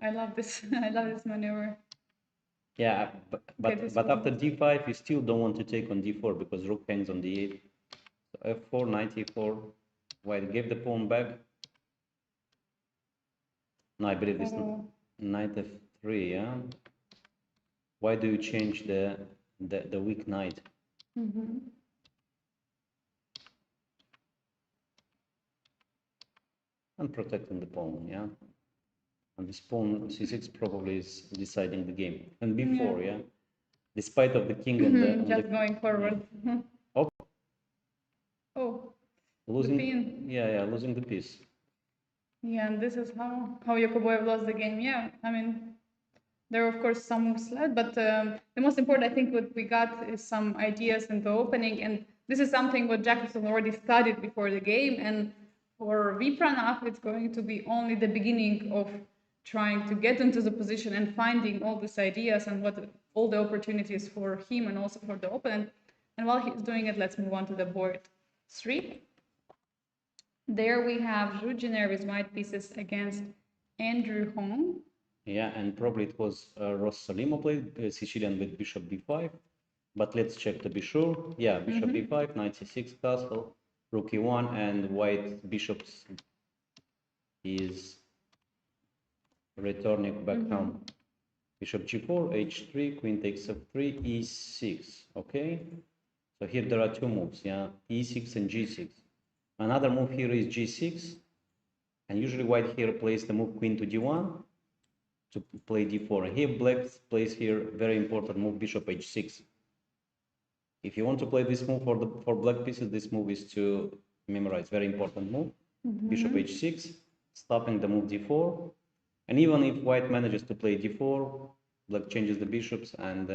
I love this. I love this maneuver. Yeah, Okay, this but was after d5, you still don't want to take on d4 because rook hangs on d8. So f4, knight e4. White gave the pawn back. No, I believe this knight f3. Yeah. Why do you change the weak knight? And protecting the pawn. Yeah. And this pawn c6 probably is deciding the game. And b4. Yeah. Despite of the king and the just going forward. Oh, Oh, losing. the pin. Yeah, losing the piece. Yeah, and this is how 𝐸𝐸𝐤𝐸 lost the game. Yeah, I mean, there are of course some moves left, but the most important, I think, what we got is some ideas in the opening, and this is something what Jackson already studied before the game. And for Vipranav, it's going to be only the beginning of trying to get into the position and finding all these ideas and what all the opportunities for him and also for the opponent. And while he's doing it, let's move on to the board 3. There we have Janeir with white pieces against Andrew Hong. Yeah, and probably it was Ross Salimo played Sicilian with bishop b5. But let's check to be sure. Yeah, bishop b5, knight c6 castle, rook e1, and white bishops is returning back home. Bishop g4, h3, queen takes f3, e6. Okay, so here there are two moves. Yeah, e6 and g6. Another move here is g6, and usually white here plays the move queen to d1 to play d4. Here black plays here very important move bishop h6. If you want to play this move for black pieces, this move is to memorize. Very important move. Bishop h6, stopping the move d4. And even if white manages to play d4, black changes the bishops, and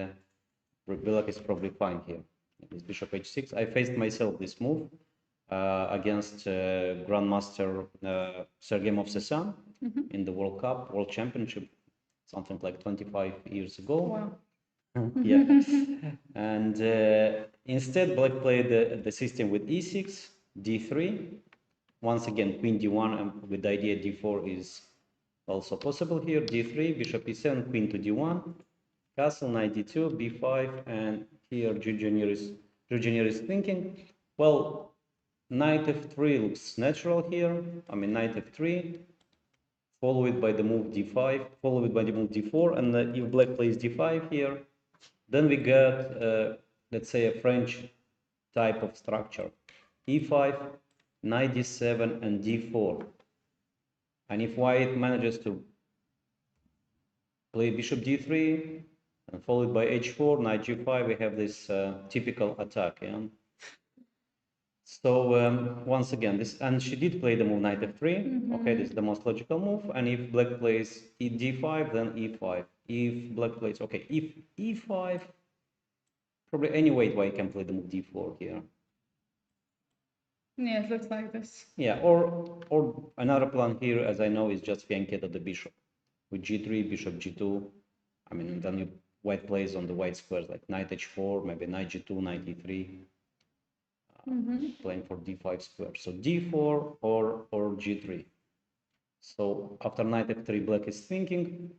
black is probably fine here. It's bishop h6. I faced myself this move against Grandmaster Sergei Movsesyan in the World Cup, World Championship, something like 25 years ago. Wow. Yeah, and instead black played the system with e6, d3. Once again, queen d1, and with the idea d4 is also possible here. d3, bishop e7, queen to d1, castle, knight d2, b5, and here Janeir is thinking, well, knight f3 looks natural here. I mean, knight f3, followed by the move d5, followed by the move d4, and if black plays d5 here, then we get, let's say, a French type of structure. e5, knight d7, and d4. And if white manages to play bishop d3, and followed by h4, knight g5, we have this typical attack. Yeah? So once again, this, and she did play the move knight f3. Okay, this is the most logical move. And if black plays d5, then e5. If black plays, okay, if e5, probably any way why you can play the move d4 here. Yeah, it looks like this. Yeah, or another plan here, as I know, is just fianchetto the bishop with g3, bishop g2. I mean, then you white plays on the white squares like knight h4, maybe knight g2, knight e3, playing for d5 square. So d4 or g3. So after knight f3, black is thinking.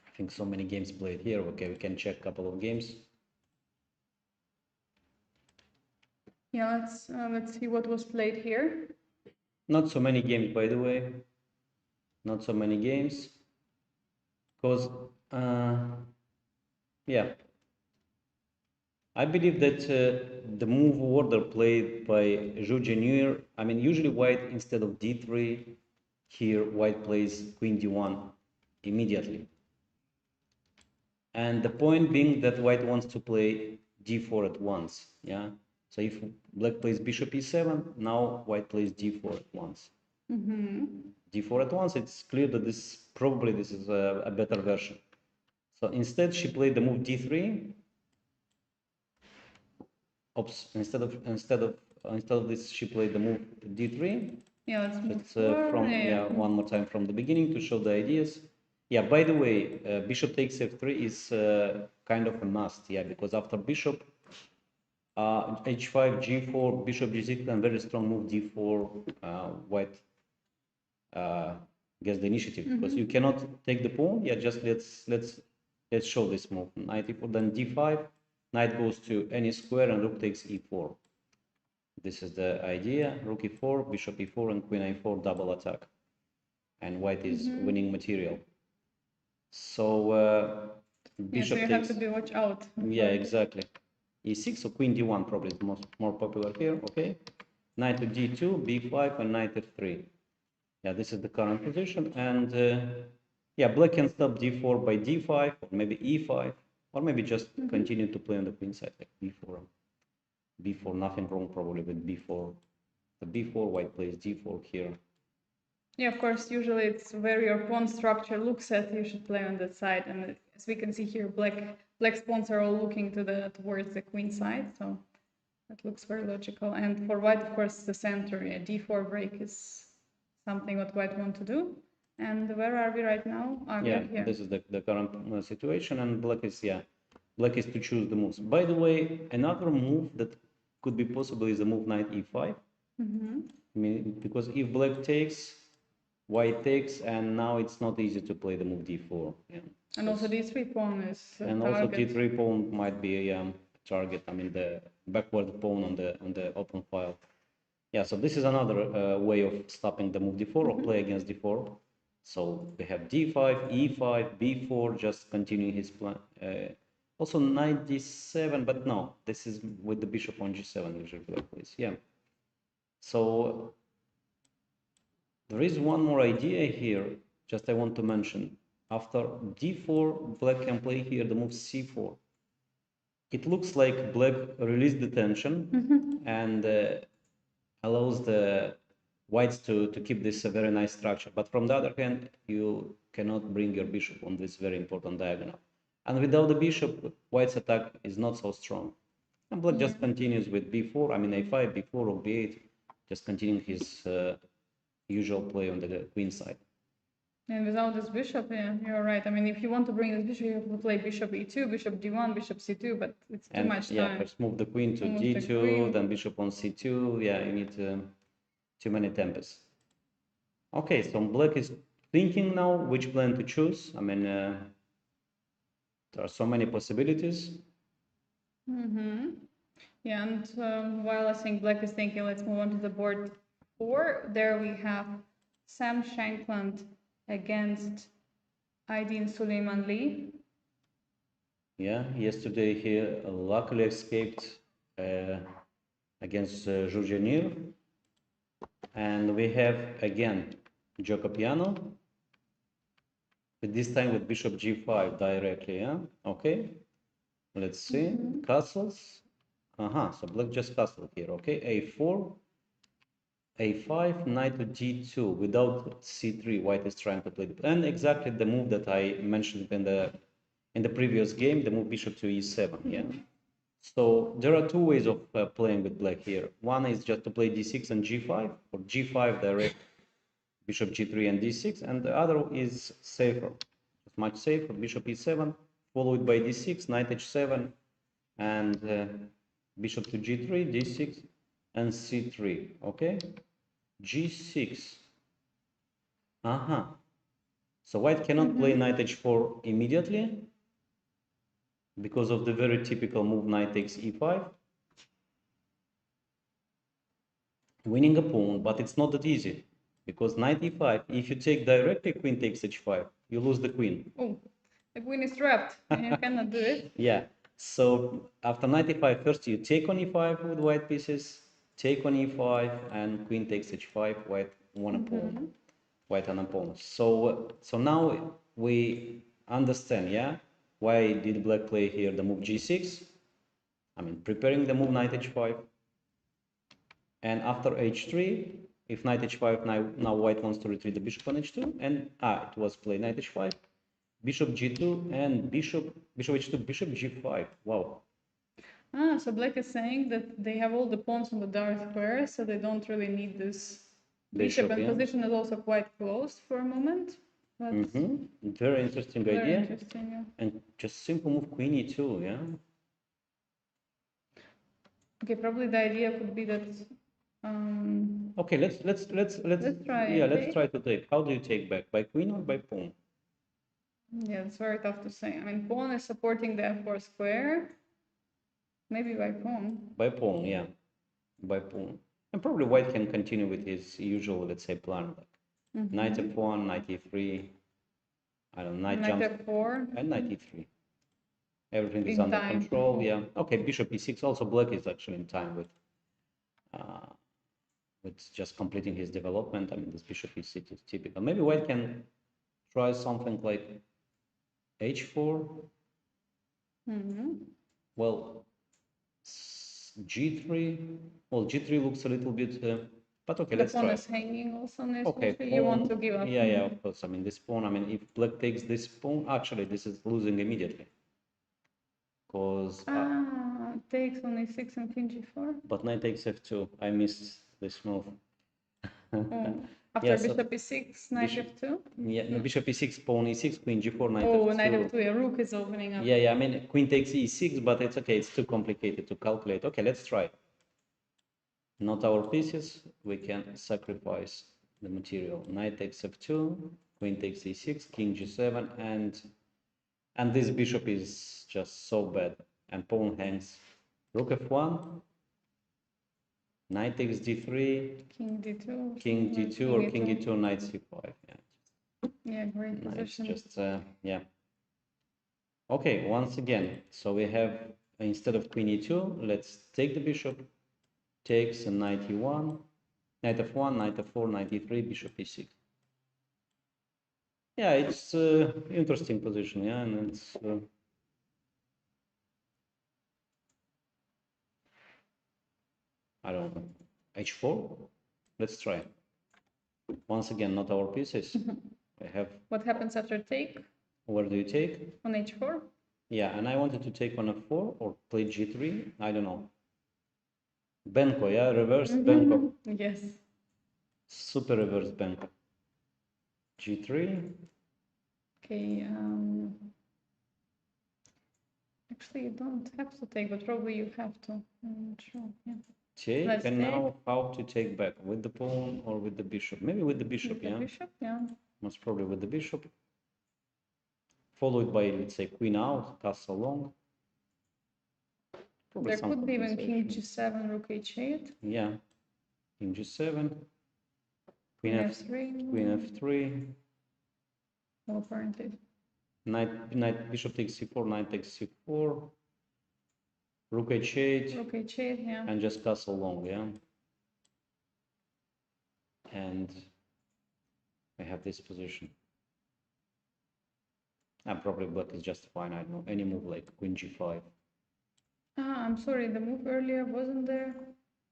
I think so many games played here. Okay, we can check a couple of games. Yeah, let's see what was played here. Not so many games, by the way. Not so many games. Because, yeah, I believe that the move order played by Janeir, I mean, usually white, instead of d3, here white plays queen d1 immediately. And the point being that white wants to play d4 at once, yeah? So if black plays bishop e7, now white plays d4 at once. D4 at once, it's clear that this is a better version. So instead she played the move d3. Oops, instead of this she played the move d3. Yeah, let's move From one more time from the beginning to show the ideas. Yeah, by the way, bishop takes f3 is kind of a must, yeah, because after bishop h5, g4, bishop g6, and very strong move d4, white gets the initiative, because you cannot take the pawn. Yeah, just let's show this move. Knight e4, then d5, knight goes to any square, and rook takes e4. This is the idea. Rook e4, bishop e4, and queen a4 double attack, and white is winning material. So bishop so you takes. have to be watch out. Yeah, exactly. e6, so queen d1 probably is more popular here. Okay, knight to d2, b5, and knight f3. Yeah, this is the current position, and yeah, black can stop d4 by d5, or maybe e5, or maybe just continue to play on the queen side, like b4. b4, nothing wrong probably with b4. The b4, white plays d4 here. Yeah, of course, usually it's where your pawn structure looks at, you should play on that side. And as we can see here, black's pawns are all looking towards the queen side, so that looks very logical. And for white, of course, the center, yeah, d4 break is something what white want to do. And where are we right now? Yeah, here. This is the current situation, and black is to choose the moves. By the way, another move that could be possible is the move knight e5. I mean, because if black takes, white takes, and now it's not easy to play the move d4. Yeah. And also d3 pawn is and target. Also d3 pawn might be a target. I mean, the backward pawn on the open file. Yeah, so this is another way of stopping the move d4 or play against d4. So we have d5, e5, b4, just continuing his plan. Also knight d7, but no, this is with the bishop on g7 usually, please. Yeah. So there is one more idea here, just I want to mention. After d4, black can play here the move c4. It looks like black released the tension and allows the whites to keep this a very nice structure. But from the other hand, you cannot bring your bishop on this very important diagonal. And without the bishop, white's attack is not so strong. And black just continues with b4, I mean a5, b4, or b8, just continuing his usual play on the queen side. And without this bishop, yeah, you're right. I mean, if you want to bring this bishop, you have to play bishop e2, bishop d1, bishop c2, but it's too much time. Yeah, first move the queen to d2, then bishop on c2. Yeah, you need too many tempos. Okay, so black is thinking now which plan to choose. I mean, there are so many possibilities. Yeah, and while I think black is thinking, let's move on to the board 4. There we have Sam Shankland against Iden Sullean. Yeah, yesterday he luckily escaped against Janeir. And we have again 𝐤𝐤𝐤, but this time with bishop g5 directly. Yeah, okay. Let's see. Castles. So black just castled here. Okay, a4, a5, knight to d2 without c3. White is trying to play and exactly the move that I mentioned in the previous game, the move bishop to e7. Yeah. So there are two ways of playing with black here. One is just to play d6 and g5, or g5 direct, bishop g3 and d6, and the other is safer, much safer, bishop e7, followed by d6, knight h7, and bishop to g3, d6, and c3. Okay, g6. So white cannot play knight h4 immediately because of the very typical move knight takes e5, winning a pawn, but it's not that easy because knight e5, if you take directly queen takes h5, you lose the queen. Oh, the queen is trapped and you cannot do it. Yeah, so after knight e5, first you take on e5 with white pieces, take on e5, and queen takes h5, white won a pawn, white an opponent. So now we understand, yeah, why did black play here the move g6? I mean, preparing the move knight h5. And after h3, if knight h5, now white wants to retreat the bishop on h2, and it was play knight h5, bishop g2, and bishop h2, bishop g5. Wow. So black is saying that they have all the pawns on the dark square, so they don't really need this bishop, and position is also quite close for a moment. But Very interesting idea. Very interesting, yeah. And just simple move queen e2, yeah. Okay, probably the idea could be that Okay, let's try. Yeah, let's try to take. How do you take back? By queen or by pawn? Yeah, it's very tough to say. I mean, pawn is supporting the f4 square. Maybe by pawn. By pawn, yeah, by pawn. And probably white can continue with his usual, let's say, plan, like knight f1, knight e3. I don't know, knight jumps f4 and knight e3. Everything is in under time. control. Yeah. Okay, bishop e6. Also, black is actually in time with just completing his development. I mean, this bishop e6 is typical. Maybe white can try something like h4. Well, g3. Well, g3 looks a little bit. But okay, let's try. The pawn is hanging also. Okay, pawn. You want to give up. Yeah, yeah, of course. I mean, this pawn. I mean, if black takes this pawn, actually, this is losing immediately. Because takes on a6 and king g4. But knight takes f2. I missed this move. After bishop e6, knight f2. Yeah, no, bishop e6, pawn e6, queen g4, knight f2. Oh, knight f2. Yeah, rook is opening up. Yeah, yeah. I mean, queen takes e6, but it's okay. It's too complicated to calculate. Okay, let's try. Not our pieces. We can sacrifice the material. Knight takes f2, queen takes e6, king g7, and this bishop is just so bad. And pawn hangs. Rook f1, knight takes d3, king d2, king d2, or king e2, knight c5. Yeah, great position. Just yeah. Okay, once again, so we have instead of queen e2, let's take the bishop, takes, and knight e1, knight f1, knight f4, knight e3, bishop e6. Yeah, it's interesting position. Yeah, and it's. I don't know. h4. Let's try. Once again, not our pieces. I have. What happens after take? Where do you take? On h4. Yeah, and I wanted to take on f4 or play g3. I don't know. Benko, yeah, reverse Benko. Yes. Super reverse Benko. g3. Okay. Actually, you don't have to take, but probably you have to. I'm not sure. Yeah. Take, Let's and take. now how to take back? With the pawn or with the bishop? Maybe with the bishop, With the bishop, yeah. Most probably with the bishop. Followed by, let's say, queen out, castle long. Probably there could be even king g7, rook h8. Yeah. King g7. Queen f3. Queen f3. Well, apparently. Knight, bishop takes c4, knight takes c4. Rook h8. Rook h8, yeah. And just castle long, yeah. And I have this position. And probably black is just fine. I don't know, any move like queen g5. I'm sorry, the move earlier wasn't there.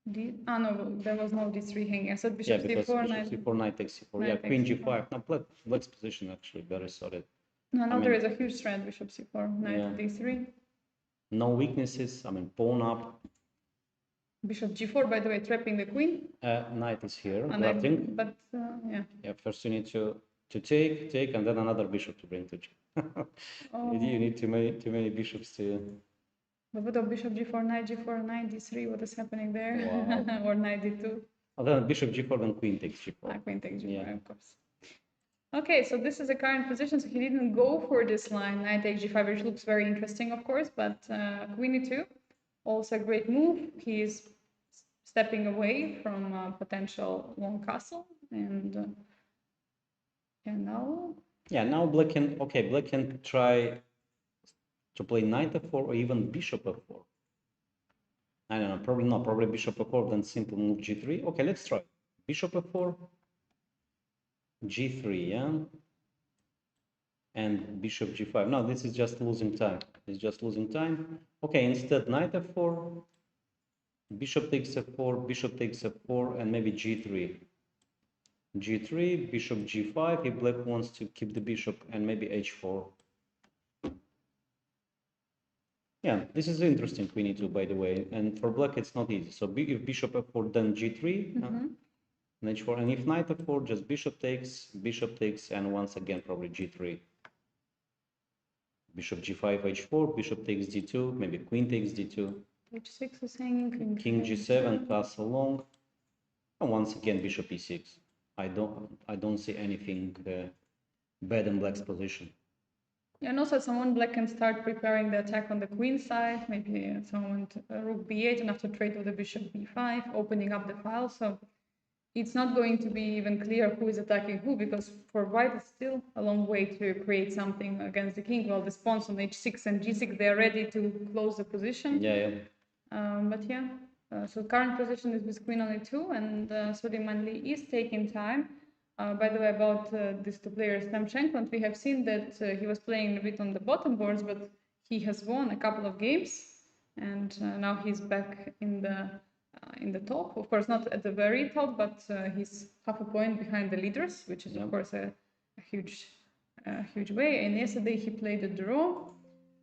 No, there was no d3 hanging. I said bishop c4, knight c4, knight takes c4. Yeah, queen g5. Now black's position actually very solid. No, there is a huge threat. Bishop c4, knight d3. No weaknesses. I mean, pawn up. Bishop g4, by the way, trapping the queen. Knight is here, guarding. But yeah. Yeah, first you need to take, and then another bishop to bring to g. You need too many bishops to. But what of bishop g4, knight g4, knight d3? What is happening there? Wow. Or knight d2? Oh, then bishop g4, then queen takes g4. Queen takes g4, of course. Okay, so this is the current position. So he didn't go for this line, knight takes g5, which looks very interesting, of course. But queen e2, also a great move. He's stepping away from potential long castle, and now. Yeah, now black can try to play knight f4 or even bishop f4. I don't know, probably bishop f4, then simple move g3. Okay, let's try. Bishop f4, g3, yeah? And bishop g5. No, this is just losing time. It's just losing time. Okay, instead knight f4, bishop takes f4, bishop takes f4, and maybe g3. g3, bishop g5, if black wants to keep the bishop, and maybe h4. Yeah, this is interesting, queen e2, by the way. And for black, it's not easy. So if bishop f4, then g3, and h4. And if knight f4, just bishop takes, and once again, probably g3. Bishop g5, h4, bishop takes d2, maybe queen takes d2. h6 is hanging. King g7, castle long. And once again, bishop e6. I don't see anything bad in black's position. Yeah, and also someone black can start preparing the attack on the queen side. Maybe someone rook b8 and after trade with the bishop b5, opening up the file. So it's not going to be even clear who is attacking who, because for white it's still a long way to create something against the king. While the pawns on h6 and g6, they are ready to close the position. Yeah. But yeah, so current position is with queen on e2, and Sullean is taking time. By the way, about these two players, Shankland, we have seen that he was playing a bit on the bottom boards, but he has won a couple of games, and now he's back in the top. Of course, not at the very top, but he's half a point behind the leaders, which is of course a huge way. And yesterday he played a draw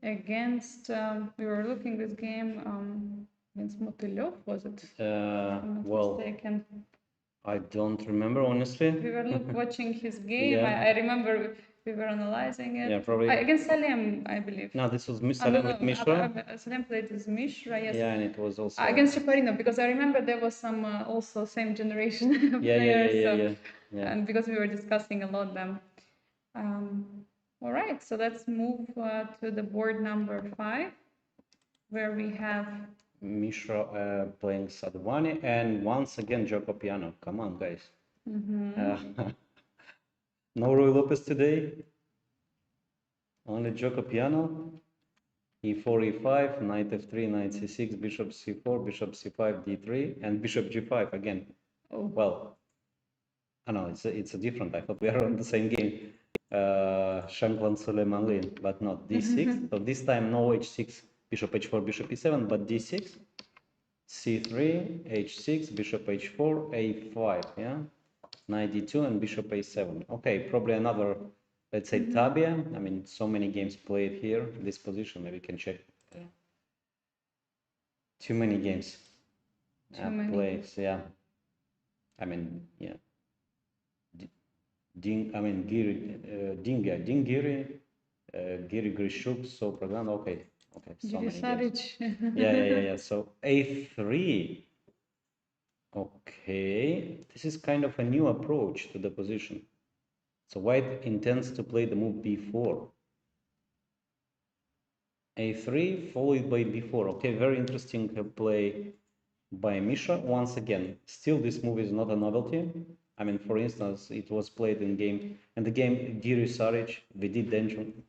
against. We were looking this game against Motylev, was it? Well, mistaken. I don't remember, honestly. We were watching his game. Yeah. I remember we were analyzing it. Yeah, probably. Against Sullean, I believe. No, this was Sullean with Mishra. Sullean played with Mishra, yes. Yeah, and it was also against Chaparino, because I remember there was some also same generation players. Yeah. And because we were discussing a lot them. All right, so let's move to the board number 5, where we have Mishra playing Sadwani, and once again Joko Piano. Come on, guys. No Ruy Lopez today. Only Joko Piano. e4, e5, knight f3, knight c6, bishop c4, bishop c5, d3, and bishop g5 again. Oh. Well, I know it's a different. I thought we are on the same game. Shankland, Sullean, but not d6. So this time no h6, bishop h4, bishop e7, but d6, c3, h6, bishop h4, a5, yeah, knight d2, and bishop a7. Okay, probably another, let's say, tabia. I mean, so many games played here, this position. Maybe we can check. Too many games played, yeah. I mean, yeah. Giri Grishuk, so Pragan, okay, so many games. Yeah. So a3. Okay, this is kind of a new approach to the position. So white intends to play the move b4. a3 followed by b4. Okay, very interesting play by Mishra. Once again, still this move is not a novelty. I mean, for instance, it was played in the game Giri Saric, Vidit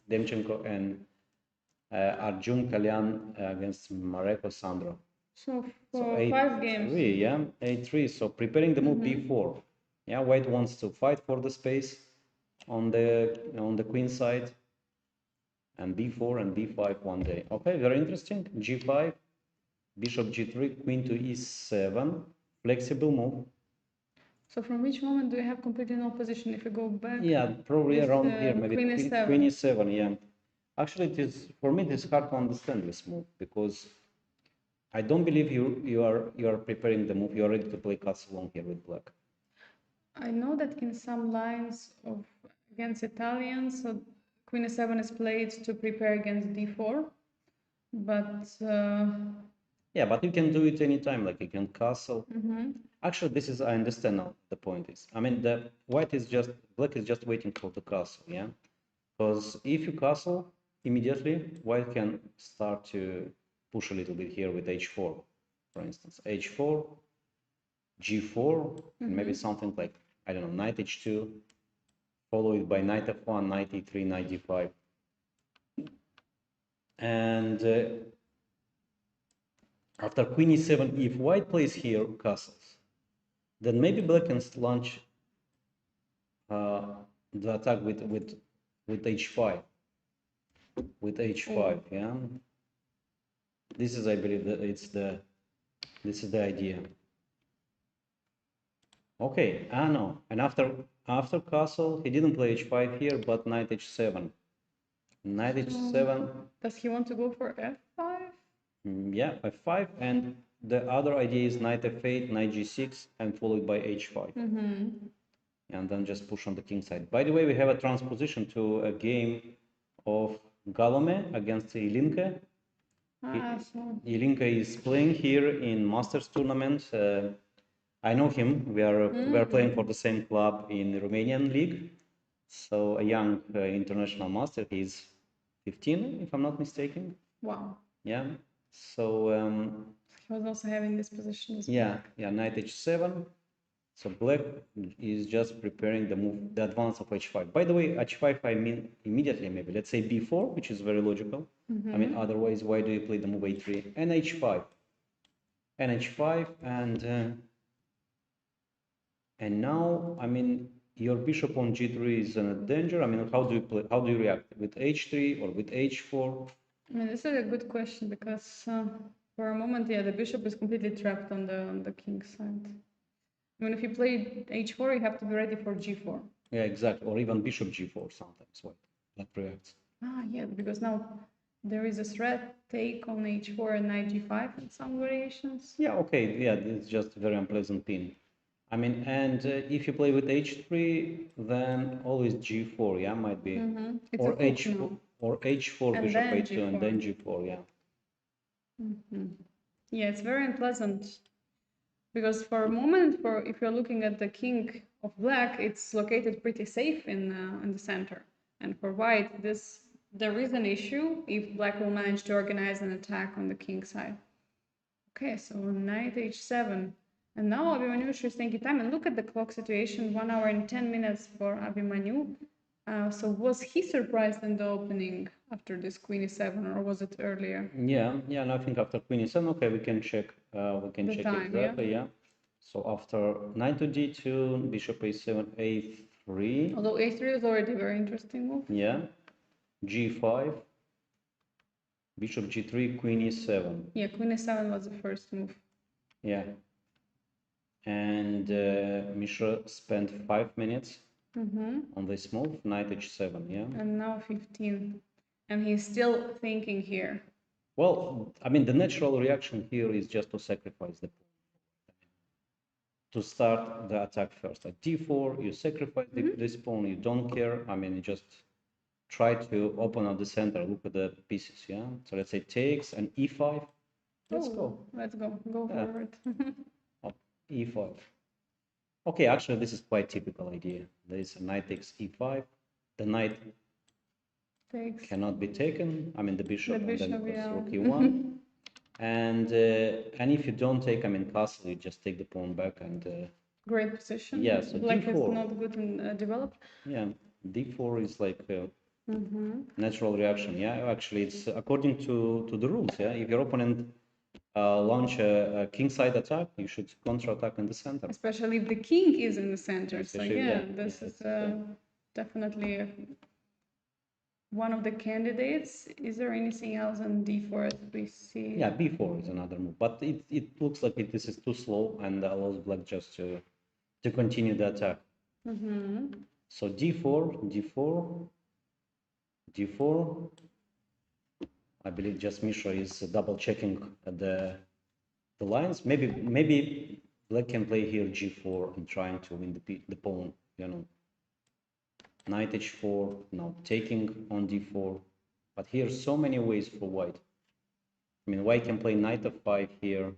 Demchenko, and Arjun Kalyan against Mareko Sandro. So for 5 games. Yeah, a3. So preparing the move b4. Yeah, white wants to fight for the space on the queen side, and b4 and b5 one day. Okay, very interesting. g5, bishop g3, queen to e7, flexible move. So from which moment do you have completely no position if you go back? Yeah, probably around here, maybe queen e7. Yeah, actually, for me it is hard to understand this move, because I don't believe you are preparing the move. You are ready to play castle long here with black. I know that in some lines against Italians, so queen e7 is played to prepare against d4, but yeah, but you can do it anytime, like you can castle. Actually, this is, I understand now the point is, I mean, black is just waiting for the castle, yeah, because if you castle immediately, white can start to push a little bit here with h4, for instance, h4, g4, and maybe something like, I don't know, knight h2, followed by knight f1, knight e3, knight d5, and after queen e7, if white plays here castles, then maybe black can launch the attack with h5, yeah. This is, I believe, that this is the idea. Okay, no, and after castle, he didn't play h5 here, but knight h7. Knight h7. Does he want to go for f5? Yeah, f5, and the other idea is knight f8, knight g6, and followed by h5. And then just push on the king side. By the way, we have a transposition to a game of Galome against Ilinka. Ilinka is playing here in Masters tournament. I know him. We are playing for the same club in the Romanian league. So a young international master. He's 15, if I'm not mistaken. Wow. Yeah. So he was also having this position as well. yeah, knight h7. So black is just preparing the move, the advance of h5. By the way, h5, I mean immediately maybe. Let's say b4, which is very logical. I mean, otherwise, why do you play the move a3 and h5? And h5 and now, I mean, your bishop on g3 is in a danger. I mean, how do you play? How do you react with h3 or with h4? I mean, this is a good question because for a moment, yeah, the bishop is completely trapped on the king side. I mean, if you play h4, you have to be ready for g4. Yeah, exactly. Or even bishop g4 sometimes. What that reacts? Ah, yeah, because now there is a threat take on h4 and knight g5 in some variations. Yeah, okay. Yeah, it's just a very unpleasant pin. I mean, and if you play with h3, then always g4, yeah, might be, or h4, or h4 and bishop then a2 and then g4, yeah. Yeah, it's very unpleasant because for a moment, if you're looking at the king of black, it's located pretty safe in the center, and for white, there is an issue if black will manage to organize an attack on the king side. Okay, so knight h7. And now Abhimanyu is taking time. And look at the clock situation, 1 hour and 10 minutes for Abhimanyu. So was he surprised in the opening after this queen e7, or was it earlier? Yeah, and I think after queen e7, okay, we can check. We can check exactly. Yeah. So after knight to d2, bishop a7, a3. Although a3 is already a very interesting move. Yeah. g5. Bishop g3, queen e7. Yeah, queen e7 was the first move. Yeah. And Mishra spent 5 minutes on this move, knight h7, yeah? And now 15. And he's still thinking here. Well, I mean, the natural reaction here is just to sacrifice the pawn. To start the attack first. At d4, you sacrifice this pawn, you don't care. I mean, you just try to open up the center, look at the pieces, yeah? So let's say takes and e5. Let's go. Let's go. Go for it. e5. Okay, actually, this is quite typical idea. There is a knight takes e5. The knight cannot be taken. I mean, the bishop, and then of course, rook e1. And if you don't take, I mean, castle, you just take the pawn back and. Great position. Yeah, so black d4. is not good in developed. Yeah, d4 is like a natural reaction. Yeah, actually, it's according to the rules. Yeah, if your opponent launch a kingside attack, you should counter-attack in the center. Especially if the king is in the center. So yeah, this is definitely one of the candidates. Is there anything else on d4 that we see? Yeah, b4 is another move, but it looks like this is too slow and allows black just to continue the attack. So d4. I believe just Mishra is double checking the lines. Maybe black can play here g4 and trying to win the pawn, you know. Knight h4, now taking on d4. But here so many ways for white. I mean, white can play knight f5 here.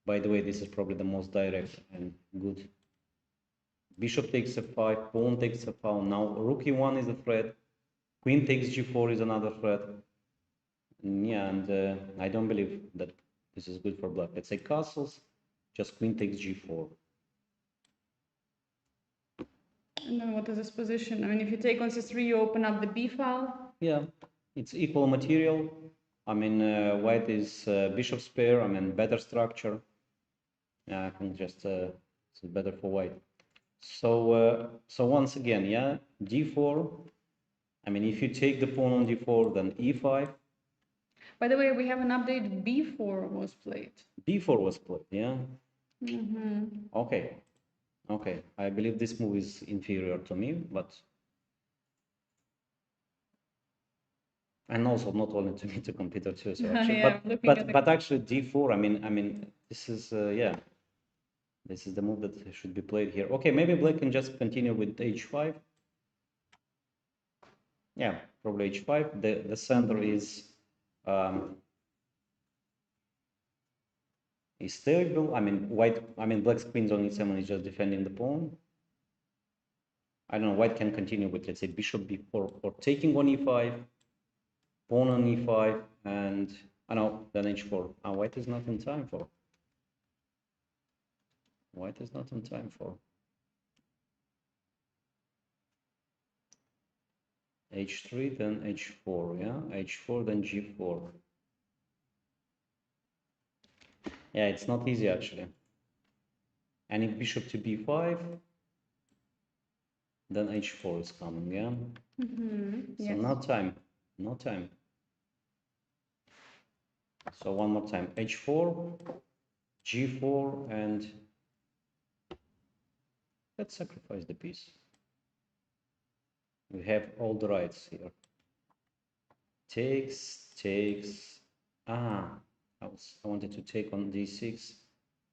By the way, this is probably the most direct and good. Bishop takes f5, pawn takes f5. Now rook e1 is a threat. Queen takes g4 is another threat. Yeah, and I don't believe that this is good for black. Let's say castles, just queen takes g4. And then what is this position? I mean, if you take on c3, you open up the b file. Yeah, it's equal material. I mean, white is bishop's pair. I mean, better structure. Yeah, I think just it's better for white. So once again, yeah, d4. I mean, if you take the pawn on d4, then e5. By the way, we have an update. b4 was played. b4 was played, yeah. Okay. I believe this move is inferior to me, but and also not only to me, to computer too. So actually, but actually d4. I mean, this is yeah. This is the move that should be played here. Okay, maybe black can just continue with h5. Yeah, probably h5. The center is is stable. I mean, black's queen's on e7 is just defending the pawn. I don't know, white can continue with, let's say, bishop b4 or taking on e5, pawn on e5, and I know then h4. White is not in time for. White is not in time for. h3, then h4, yeah, h4, then g4. Yeah, it's not easy actually. And if bishop to b5, then h4 is coming, yeah. So yes. no time, no time. So one more time, h4, g4, and let's sacrifice the piece. We have all the rights here. Takes. I wanted to take on d6,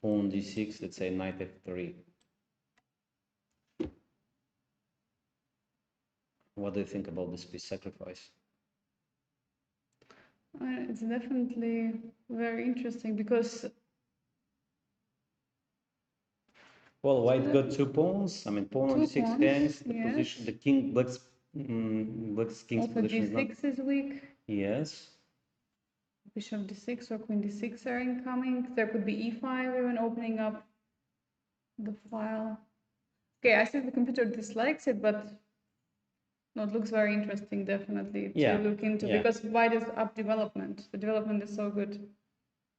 pawn d6. Let's say knight f3. What do you think about this piece sacrifice? It's definitely very interesting because. Well, white got 2 pawns. I mean, pawn on d6 hangs. The yes. position, the king, black's king's also position d6 is weak. Yes. Bishop d6 or queen d6 are incoming. There could be e5 even opening up the file. Okay, I see the computer dislikes it, but no, it looks very interesting, definitely, to look into, because white is up development. The development is so good.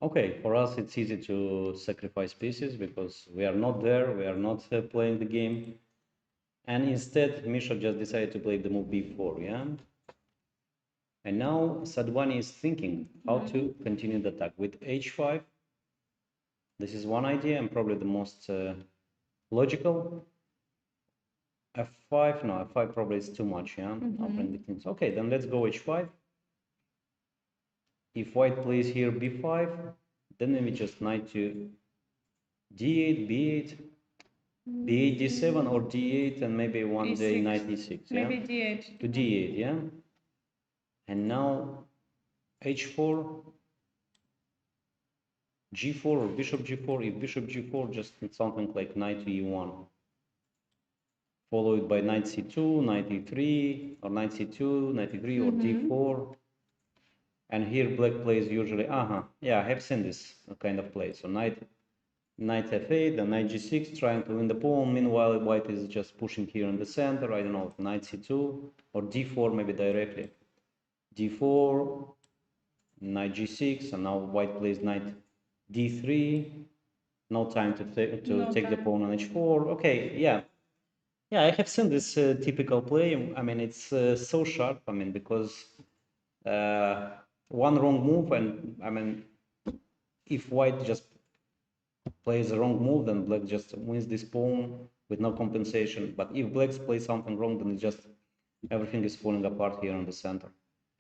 Okay, for us it's easy to sacrifice pieces because we are not there, we are not playing the game. And instead, Mishra just decided to play the move b4, yeah? And now Sadwani is thinking how to continue the attack with h5. This is one idea and probably the most logical. f5, no, f5 probably is too much, yeah? Okay, then let's go h5. If white plays here b5, then maybe just knight to d8, b8, b8, d7, or d8, and maybe one day knight e6, yeah? Maybe d8. To d8, yeah? And now h4, g4 or bishop g4. If bishop g4, just something like knight to e1, followed by knight c2, knight e3, or knight c2, knight e3, or d4. And here black plays usually, yeah, I have seen this kind of play. So knight f8, then knight g6, trying to win the pawn. Meanwhile, white is just pushing here in the center. I don't know, knight c2 or d4 maybe directly. d4, knight g6, and now white plays knight d3. No time to take the pawn on h4. Okay, yeah. Yeah, I have seen this typical play. I mean, it's so sharp. I mean, because one wrong move, and I mean, if white just plays a wrong move, then black just wins this pawn with no compensation. But if black plays something wrong, then it's just everything is falling apart here in the center.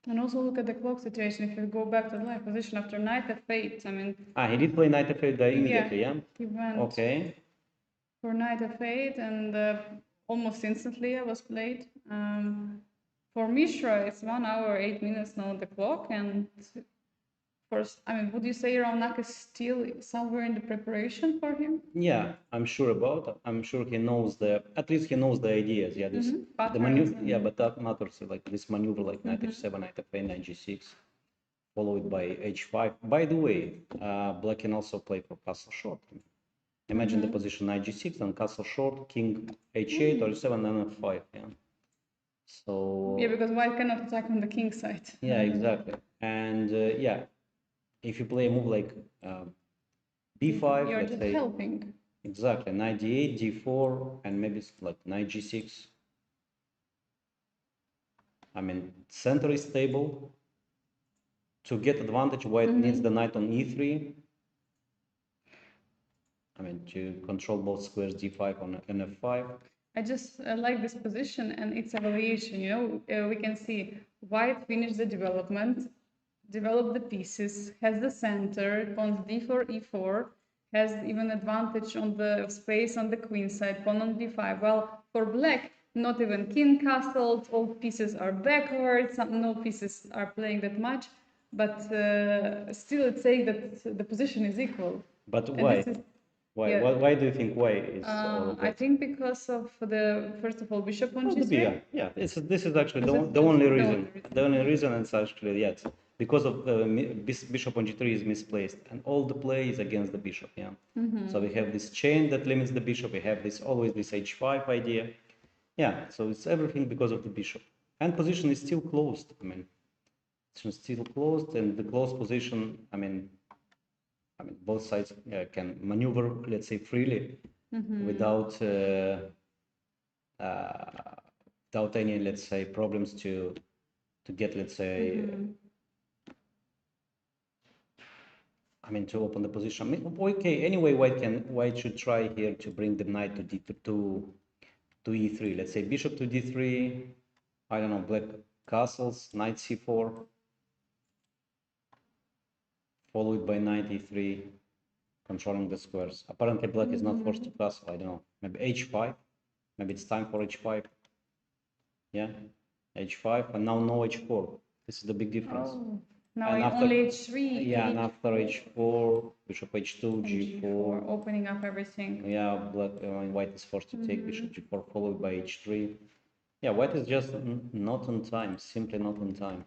And also look at the clock situation. If you go back to the live position after knight f8, I mean. He did play knight f8 immediately, yeah? He went for knight f8, and almost instantly it was played. For Mishra, it's 1 hour 8 minutes now on the clock, and first, I mean, would you say Raunak is still somewhere in the preparation for him? Yeah, I'm sure about it. I'm sure he knows at least he knows the ideas. Yeah, this the maneuver. Yeah, but that matters. Like this maneuver, like knight h7, knight f8, knight g6, followed by h5. By the way, black can also play for castle short. Imagine the position knight g6, then castle short, king h8 or h7, then f5. Yeah. So. Yeah, because white cannot attack on the king side. Yeah, exactly. And yeah, if you play a move like b5, you're let's just say, helping. Exactly, knight d8, d4, and maybe it's like knight g6. I mean, center is stable. To get advantage, white needs the knight on e3. I mean, to control both squares, d5 on f5. I just like this position and its evaluation. You know, we can see white finished the development, developed the pieces, has the center, pawns d4, e4, has even advantage on the space on the queen side, pawn on d5. Well, for black, not even king castled, all pieces are backwards, no pieces are playing that much, but still it's saying that the position is equal. But And why? this is, Why? yeah. Why do you think why is all of I that? think because of the, first of all, bishop on g3. Yeah. This is actually Is it the only the reason. only reason? The only reason is actually yes, because of bishop on g3 is misplaced, and all the play is against the bishop. Yeah. So we have this chain that limits the bishop. We have this always this h5 idea. Yeah. So it's everything because of the bishop, and position is still closed. I mean, it's still closed, and the closed position. I mean, both sides can maneuver, let's say, freely without without any, let's say, problems to get, let's say, I mean, to open the position. I mean, okay. Anyway, white should try here to bring the knight to to e3. Let's say bishop to d3. I don't know, black castles, knight c4, followed by knight e3, controlling the squares. Apparently, black is not forced to castle. I don't know. Maybe h5. Maybe it's time for h5. Yeah, h5, and now no h4. This is the big difference. Oh, now And after, only h3. yeah, and after h4, bishop h2, g4. Opening up everything. Yeah, black white is forced to take bishop g4, followed by h3. Yeah, white is just not on time, simply not on time.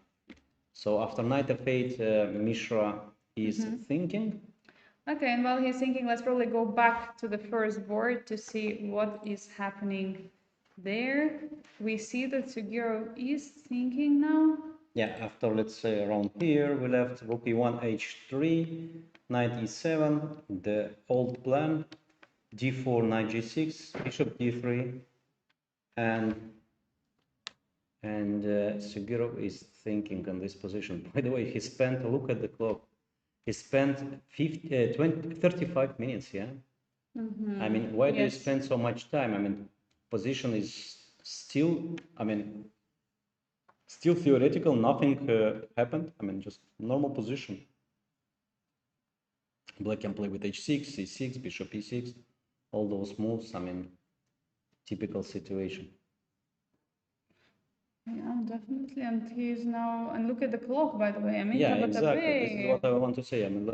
So after knight f8, Mishra is thinking. Okay, and while he's thinking, let's probably go back to the first board to see what is happening there. We see that 𝐤𝐤𝐤 is thinking now. Yeah, after, let's say, around here, we left rook e1, h3, knight e7, the old plan, d4, knight g6, bishop d3, and 𝐤𝐤𝐤 is thinking on this position. By the way, he spent, look at the clock, he spent 35 minutes, yeah? I mean, why do you spend so much time? I mean, position is still, I mean, still theoretical, nothing happened. I mean, just normal position. Black can play with h6, c6, bishop e6, all those moves. I mean, typical situation. Yeah, definitely. And he's now, and look at the clock, by the way. I mean, Yeah, exactly. This is what I want to say. I mean,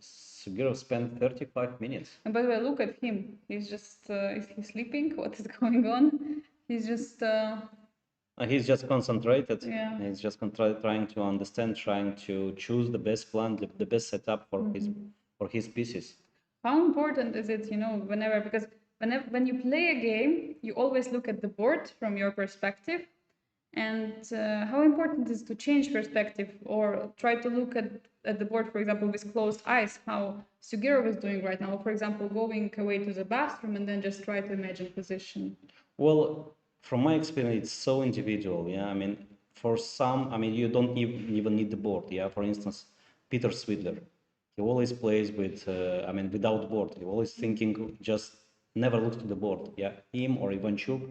𝐤𝐤𝐤 spent 35 minutes. And by the way, look at him. He's just, is he sleeping? What is going on? He's just. He's just concentrated. Yeah. He's just trying to understand, trying to choose the best plan, the best setup for his pieces. How important is it, whenever, because when you play a game, you always look at the board from your perspective. And how important is to change perspective or try to look at the board, for example, with closed eyes, how 𝐤𝐤𝐤 is doing right now, for example, going away to the bathroom and then just try to imagine position. Well, from my experience, it's so individual. Yeah, I mean, for some, I mean, you don't even need the board. Yeah, for instance, Peter Swidler, he always plays with, I mean, without board. He always thinking, just never looks to the board. Yeah, him or Ivanchuk.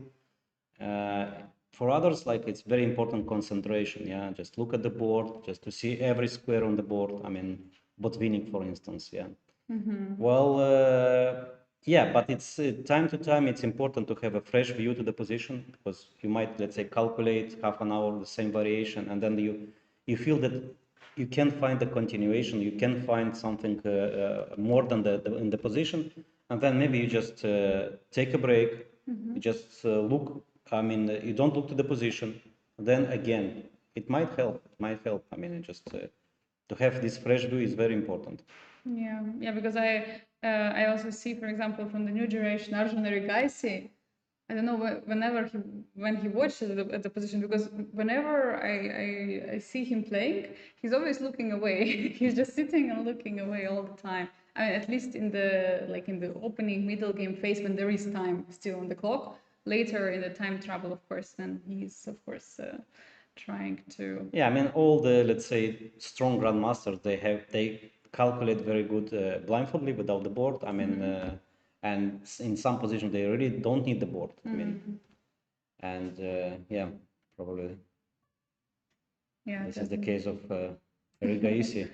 For others, like it's very important concentration. Yeah, just look at the board, just to see every square on the board. I mean, botvinnik, for instance. Yeah. Well, yeah, but it's time to time. It's important to have a fresh view to the position because you might, let's say, calculate half an hour the same variation, and then you feel that you can find the continuation. You can find something more than in the position, and then maybe you just take a break. You just look. I mean, you don't look to the position. Then again, it might help. It might help. I mean, just to have this fresh view is very important. Yeah, because I also see, for example, from the new generation, Arjun Erigaisi, I don't know, when he watches at the position, because whenever I see him playing, he's always looking away. He's just sitting and looking away all the time. I mean, at least in the opening middle game phase when there is time still on the clock. Later in the time travel, of course, then he's of course trying to. Yeah, I mean, all the, let's say, strong grandmasters, they calculate very good blindfoldly without the board. I mean, and in some positions they really don't need the board. I mean, and yeah, probably. Yeah, this is the case of Erigaisi.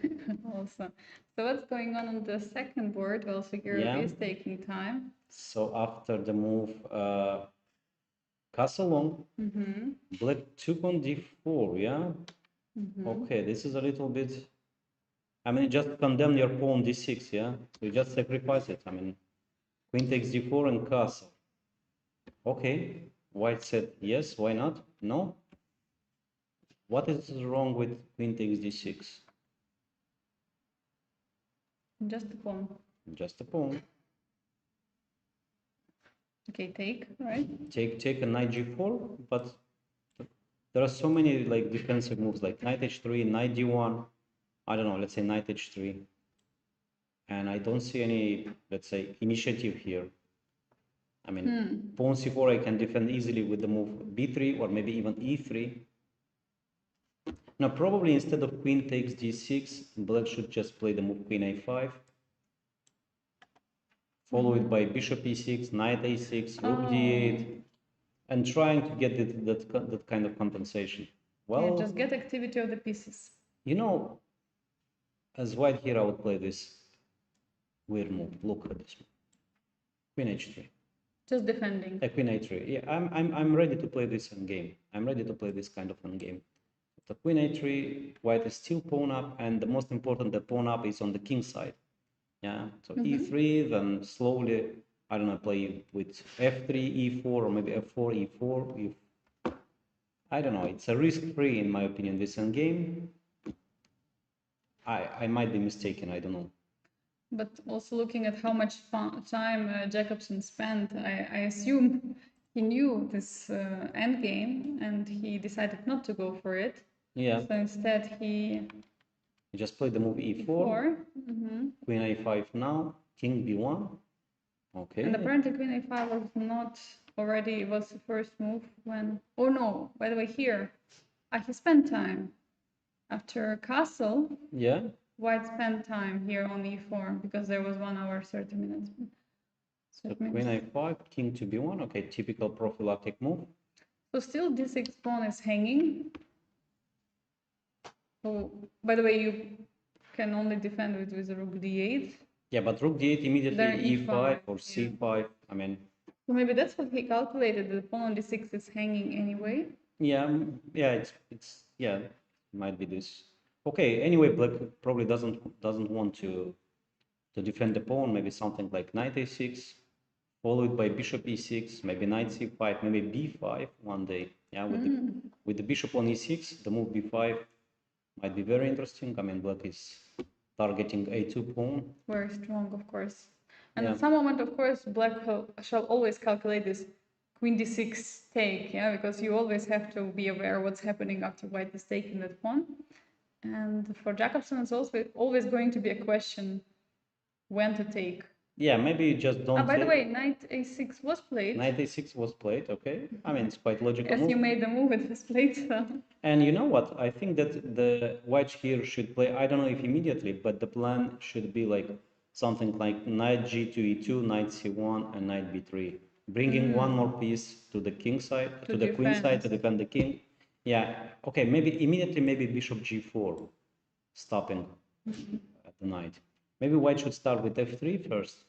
Also, so what's going on the second board? Well, 𝐤𝐤𝐤 is taking time. So after the move castle long, black took on d4. Yeah. Okay, this is a little bit I mean, just condemn your pawn d6, yeah? You just sacrifice it. I mean, queen takes d4 and castle. Okay, white said yes, why not? No? What is wrong with queen takes d6? Just a pawn. Just a pawn. Okay, take, right? Take a knight g4, but there are so many like defensive moves like knight h3, knight d1. I don't know, let's say knight h3. And I don't see any, let's say, initiative here. I mean, pawn c4 I can defend easily with the move b3 or maybe even e3. Now, probably instead of queen takes d6, black should just play the move queen a5, followed by bishop e6, knight a6, rook d8, and trying to get that kind of compensation. Well, yeah, just get activity of the pieces. You know, as white here, I would play this weird move. Look at this move. Queen h3. Just defending. Queen a3. Yeah, I'm ready to play this in game. I'm ready to play this kind of in game. The queen a3, white is still pawn up, and the most important, the pawn up is on the king side. Yeah, so e3, then slowly, I don't know, play with f3, e4, or maybe f4, e4. I don't know, it's a risk-free, in my opinion, this end game. I might be mistaken, I don't know. But also looking at how much time Jacobson spent, I assume he knew this endgame and he decided not to go for it. Yeah. So instead he just played the move e4, queen a5 now, king b1. Okay. And apparently queen a5 was not already, it was the first move when, oh no, by the way, here, he spent time. After castle, yeah, white spent time here on e4 because there was 1 hour 30 minutes. So queen a5, king to b1, okay, typical prophylactic move. So still d6 pawn is hanging. So, by the way, you can only defend it with rook d8. Yeah, but rook d8 immediately e5 or c5, yeah. I mean... So maybe that's what he calculated, the pawn on d6 is hanging anyway. Yeah, yeah, might be this. Okay, anyway, black probably doesn't want to defend the pawn, maybe something like knight a6, followed by bishop e6, maybe knight c5, maybe b5 one day. Yeah, with the bishop on e6, the move b5 might be very interesting. I mean, black is targeting a2 pawn. Very strong, of course. And at some moment, of course, black shall always calculate this queen d6 take, yeah, because you always have to be aware what's happening after white is taking that pawn. And for Jacobson, it's also always going to be a question when to take. Yeah, maybe you just don't. By the way, knight a6 was played. Knight a6 was played, okay. I mean, it's quite logical. As you made the move, it was played. And you know what? I think that the white here should play, I don't know if immediately, but the plan should be like something like knight g to e2, knight c1, and knight b3. Bringing one more piece to the king side, to the queen side to defend the king. Yeah, okay, maybe immediately, maybe bishop g4, stopping at the knight. Maybe white should start with f3 first.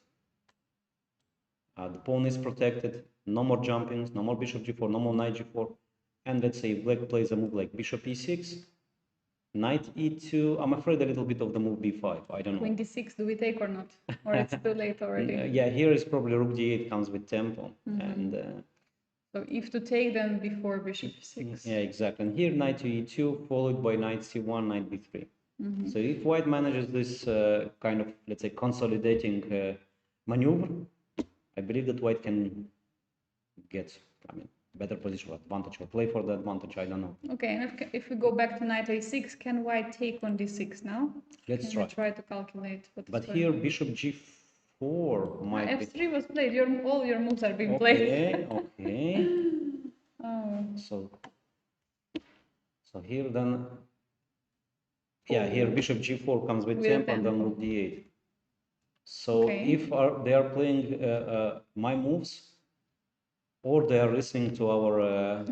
The pawn is protected, no more jumpings, no more bishop g4, no more knight g4. And let's say black plays a move like bishop e6, knight e2. I'm afraid a little bit of the move b5. I don't know. Queen d6, do we take or not? Or it's too late already? Yeah, here is probably rook d8 comes with tempo. And so if to take, then before bishop e6. Yeah, exactly. And here knight to e2, followed by knight c1, knight b3. So if white manages this kind of, let's say, consolidating maneuver, I believe that white can get, I mean, better position or advantage or play for the advantage. I don't know. Okay, and if we go back to knight a6, can white take on d6 now? Let's try to calculate. But here bishop g4 might f3 was played. All your moves are being played. Okay. Oh. So here then, yeah, here bishop g4 comes with tempo and then rook d8. So if they are playing my moves, or they are listening to our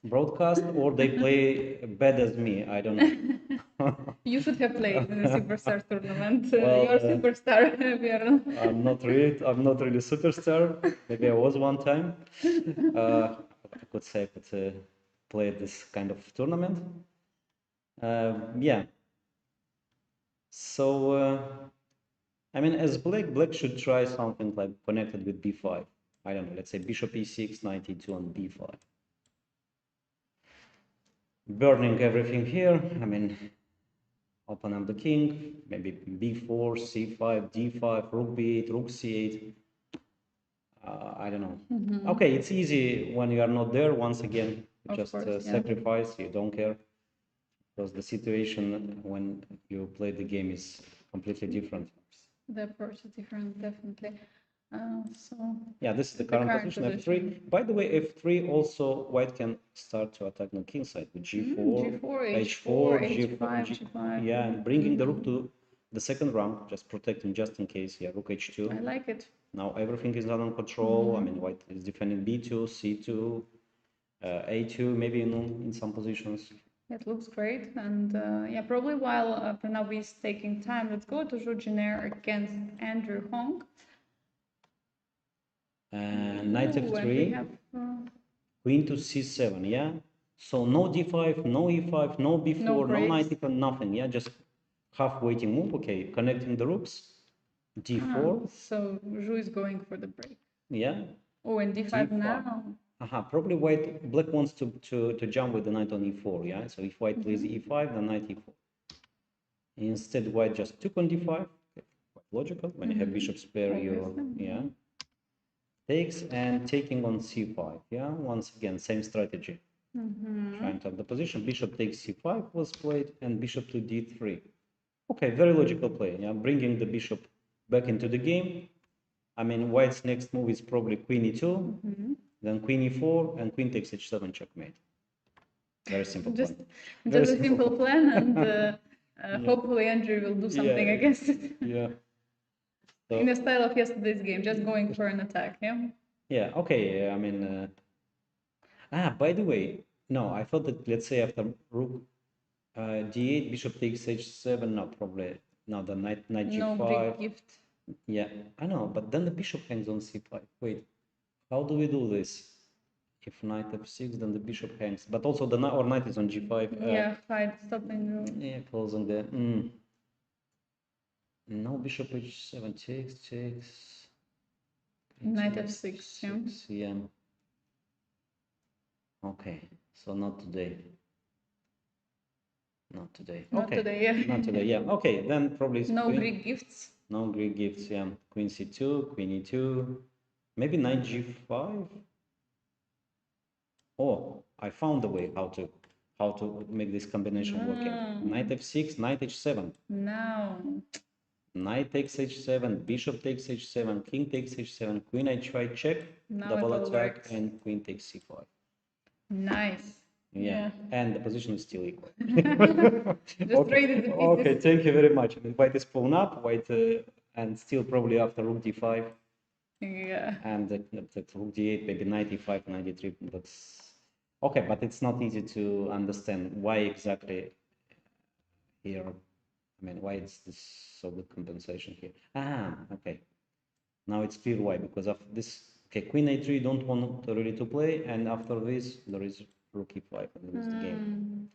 broadcast, or they play bad as me, I don't know. You should have played in the Superstar tournament. Well, you're a superstar, Viorel. I'm not really superstar. Maybe I was one time. I could say I could play this kind of tournament. Yeah. So I mean, as black should try something like connected with b5. I don't know, let's say bishop e6, knight e2 on b5. Burning everything here. I mean, open up the king, maybe b4, c5, d5, rook b8, rook c8. I don't know. Okay, it's easy when you are not there. Once again, just sacrifice. You don't care, because the situation when you play the game is completely different. The approach is different, definitely. So yeah, this is the current position, f3. By the way, f3 also white can start to attack the king side with g4, h4, g5, g5. Yeah, and bringing the rook to the second rank, just protecting just in case. Yeah, rook h2. I like it. Now everything is under control. I mean, white is defending b2, c2, a2, maybe in some positions. It looks great, and yeah, probably while Pranav is taking time, let's go to Janeir against Andrew Hong. And knight f3, queen to c7, yeah? So no d5, no e5, no b4, no knight e5, nothing, yeah? Just half waiting move, okay, connecting the rooks, d4. So Zhu is going for the break. Yeah. Oh, and d5 now. Probably black wants to jump with the knight on e4, yeah? So if white plays e5, then knight e4. Instead, white just took on d5, okay, quite logical. When you have bishop spare, yeah. Takes and taking on c5, yeah? Once again, same strategy. Trying to have the position. Bishop takes c5 was played, and bishop to d3. Okay, very logical play, yeah? Bringing the bishop back into the game. I mean, white's next move is probably queen e2, then queen e4, and queen takes h7 checkmate. Very simple plan. Just a simple plan, and hopefully Andrew will do something against it. Yeah. So, in the style of yesterday's game, just going for an attack, yeah? Yeah, okay, I mean... by the way, no, I thought that, let's say, after rook d8, bishop takes h7, no, probably, no, the knight g5. No Greek gift. Yeah, I know, but then the bishop hangs on c5. Wait, how do we do this? If knight f6, then the bishop hangs, but also the knight is on g5. Yeah, FIDE, stopping. Yeah, closing the... No, bishop h7 takes. Knight f6, yeah. Okay, so not today. Not today. Not today, yeah. Not today, yeah. Okay, then probably no Greek gifts. No Greek gifts, yeah. Queen c2, queen e2, maybe knight g5. Oh, I found a way how to make this combination working. Knight f6, knight h7. No. Knight takes h7, bishop takes h7, king takes h7, queen h5 check, double attack, and queen takes c5. Nice. Yeah, and the position is still equal. Just traded the pieces. Okay, thank you very much. I mean, white is pawn up, white, and still probably after rook d5. Yeah. And the rook d8, maybe knight e5, knight e3. That's okay, but it's not easy to understand why exactly here. I mean, why it's this so good compensation here. Okay. Now it's clear why, because of this. Okay, queen a3 don't want really to play, and after this there is rook e5 and lose the game.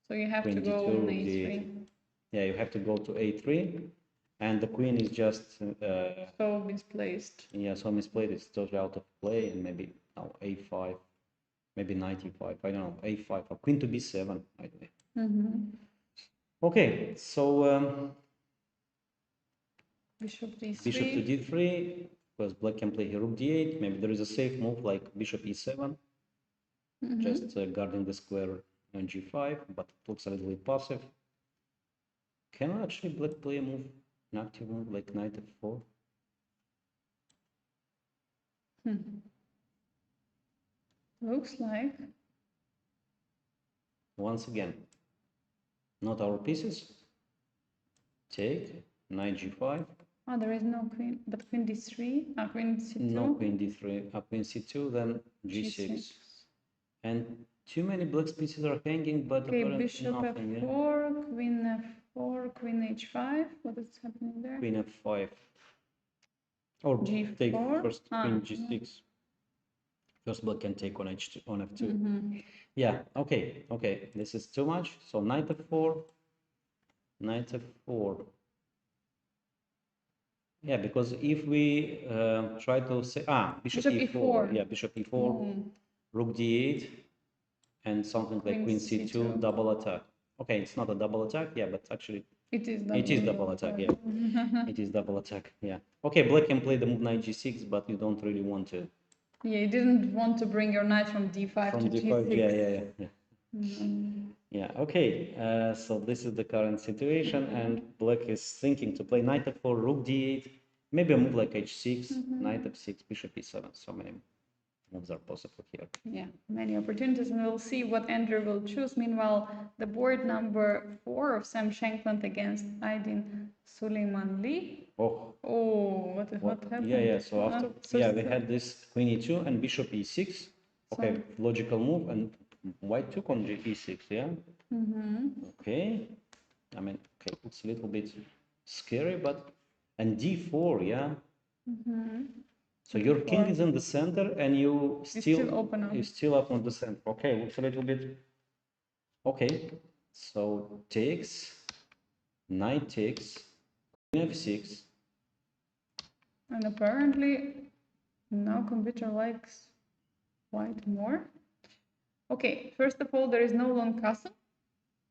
So you have queen to go on a3. Yeah, you have to go to a3, and the queen is just so misplaced. Yeah, so misplaced. It's totally out of play, and maybe now a5, maybe knight e5. I don't know, a5 or queen to b7. By the way. Okay, so bishop d3. Bishop to d3, because black can play here rook d8. Maybe there is a safe move like bishop e7, just guarding the square on g5, but it looks a little bit passive. Can actually black play a move, an active move like knight f4? Looks like. Once again, not our pieces. Take knight g5. Oh, there is no queen, but queen d3. Queen c2. No queen d3. Queen c2, then g6. And too many black pieces are hanging, but apparently bishop nothing. f4, queen f4, queen h5. What is happening there? Queen f5. Or g4? Take first queen g6. First black can take on h2, on f2. Yeah, okay. This is too much. So knight f4, knight f4. Yeah, because if we try to say bishop e4, yeah, bishop e4, rook d8, and something like queen c2, double attack. Okay, it's not a double attack, yeah, but actually it is double attack, yeah. It is double attack, yeah. Okay, black can play the move knight g6, but you don't really want to. Yeah, you didn't want to bring your knight from d5 to d5, g6. Yeah. Yeah, okay, so this is the current situation, and black is thinking to play knight f4, rook d8, maybe a move like h6, knight f6, bishop e7, so many moves are possible here. Yeah, many opportunities, and we'll see what Andrew will choose. Meanwhile, the board number 4 of Sam Shankland against Iden Sullean. Oh, what happened? Yeah, so after, we had this queen e2 and bishop e6. Okay, logical move, and white took on e6, yeah? Okay, I mean, okay, it's a little bit scary, but, and d4, yeah? So your king is in the center, and you still open up. You still up on the center. Okay, looks a little bit, okay, so takes, knight takes, queen f6. And apparently, now computer likes white more. Okay, first of all, there is no long castle.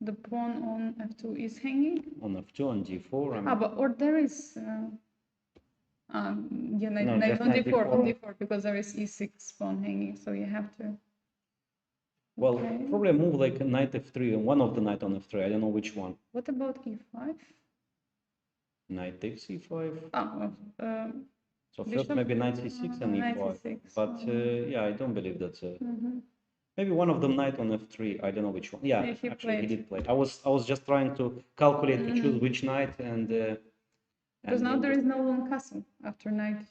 The pawn on f2 is hanging. On f2, on d4. I mean, or there is. Yeah, knight on d4, because there is e6 pawn hanging, so you have to. Well, probably a move like knight f3, and one of the knight on f3. I don't know which one. What about e5? Knight takes e5. So bishop, first maybe knight c6 and e5. But yeah, I don't believe that. Maybe one of them knight on f3. I don't know which one. Yeah, actually he did play. I was just trying to calculate to choose which knight, and because now there is no long castle after knight.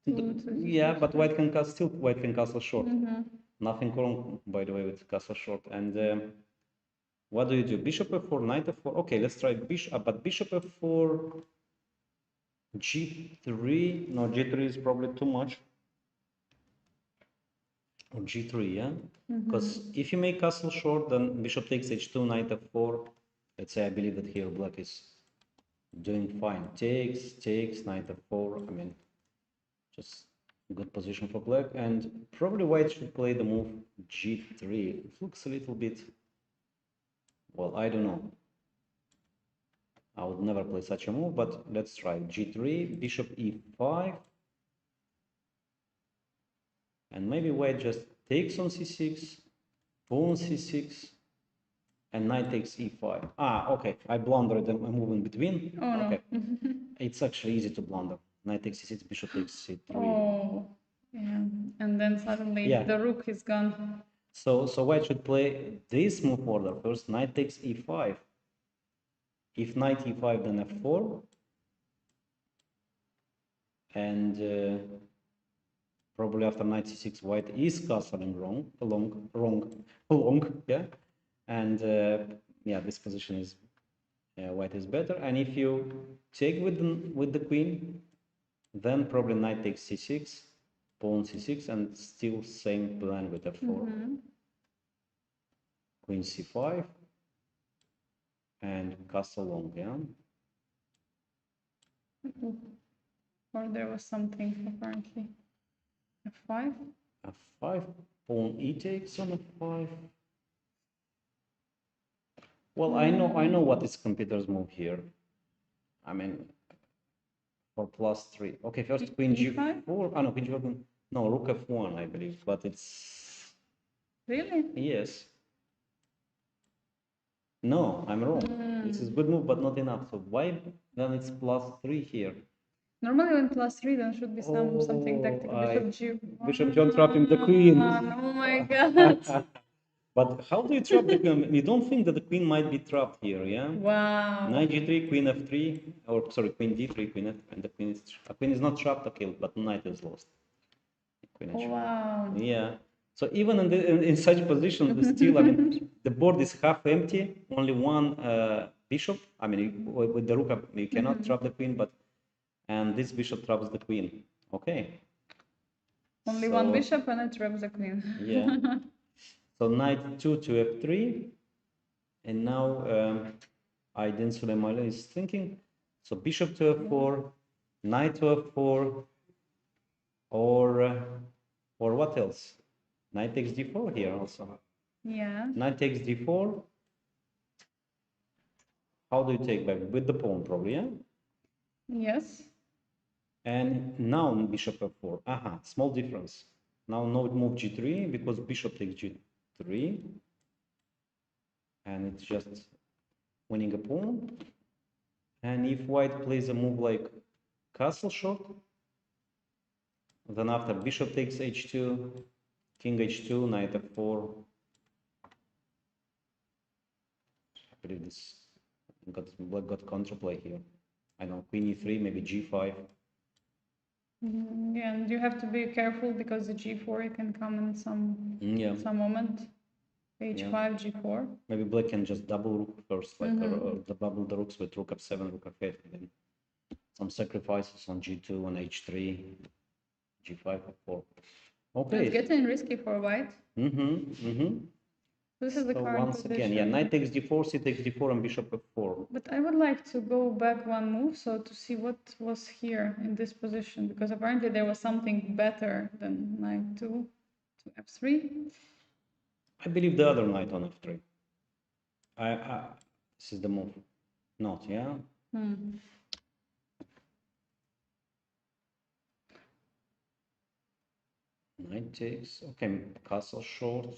Yeah, but white can castle short. Nothing wrong, by the way, with castle short. And what do you do? Bishop f4, knight f4. Okay, let's try bishop, but bishop f4, g3. No, g3 is probably too much. Or g3, yeah? Because if you make castle short, then bishop takes h2, knight f4. Let's say I believe that here black is doing fine. Takes, knight f4. I mean, just good position for black. And probably white should play the move g3. It looks a little bit, well, I don't know. I would never play such a move, but let's try g3, bishop e5. And maybe white just takes on c6, pawn c6, and knight takes e5. Okay, I blundered a move in between. Okay, it's actually easy to blunder. Knight takes c6, bishop takes c3. Oh, yeah, and then suddenly the rook is gone. So white should play this move order first. Knight takes e5. If knight e5, then f4, and probably after knight c6, white is castling wrong, yeah, and yeah, this position is white is better. And if you take with the queen, then probably knight takes c6, pawn c6, and still same plan with f4, queen c5, and castle long, yeah. Or there was something apparently. f5. f5, pawn e takes on f5. Well, I know what is computer's move here. I mean, for +3. Okay, first queen g4. No, queen g4. No, rook f1, I believe, but it's. Really? Yes. No, I'm wrong. This is good move, but not enough. So why then it's +3 here? Normally when +3, then should be something tactical. Bishop John trapping the queen. Oh my god. But how do you trap the queen? You don't think that the queen might be trapped here, yeah? Wow. Knight g3, queen f3, or sorry, queen d3, queen f, and the queen is not trapped, okay, but knight is lost. Queen h4. Wow. Yeah. So even in such position, still, I mean, the board is half empty. Only one bishop. I mean, with the rook, you cannot trap the queen, and this bishop traps the queen. Okay. Only one bishop, and it traps the queen. Yeah. So knight 2 to f3, and now Iden Sullean is thinking. So bishop to f4, knight to f4, or what else? Knight takes d4 here also. Yeah. Knight takes d4. How do you take back? With the pawn, probably, yeah? Yes. And now bishop f4. Aha, small difference. Now no move g3 because bishop takes g3. And it's just winning a pawn. And if white plays a move like castle shot, then after bishop takes h2, king h2, knight f4. I believe this black got counterplay here. I know, queen e3, maybe g5. Yeah, and you have to be careful because the g4 can come in some moment. h5, g4. Maybe black can just double rook first, like double the rooks with rook f7, rook f8, and then some sacrifices on g2 and h3, g5, f4. Okay. It's getting risky for white. This is the current once position. again, knight takes d4, c takes d4, and bishop f4. But I would like to go back one move, so to see what was here in this position, because apparently there was something better than knight to f3. I believe the other knight on f3. This is the move. Not, yeah? Knight takes, okay, castle short.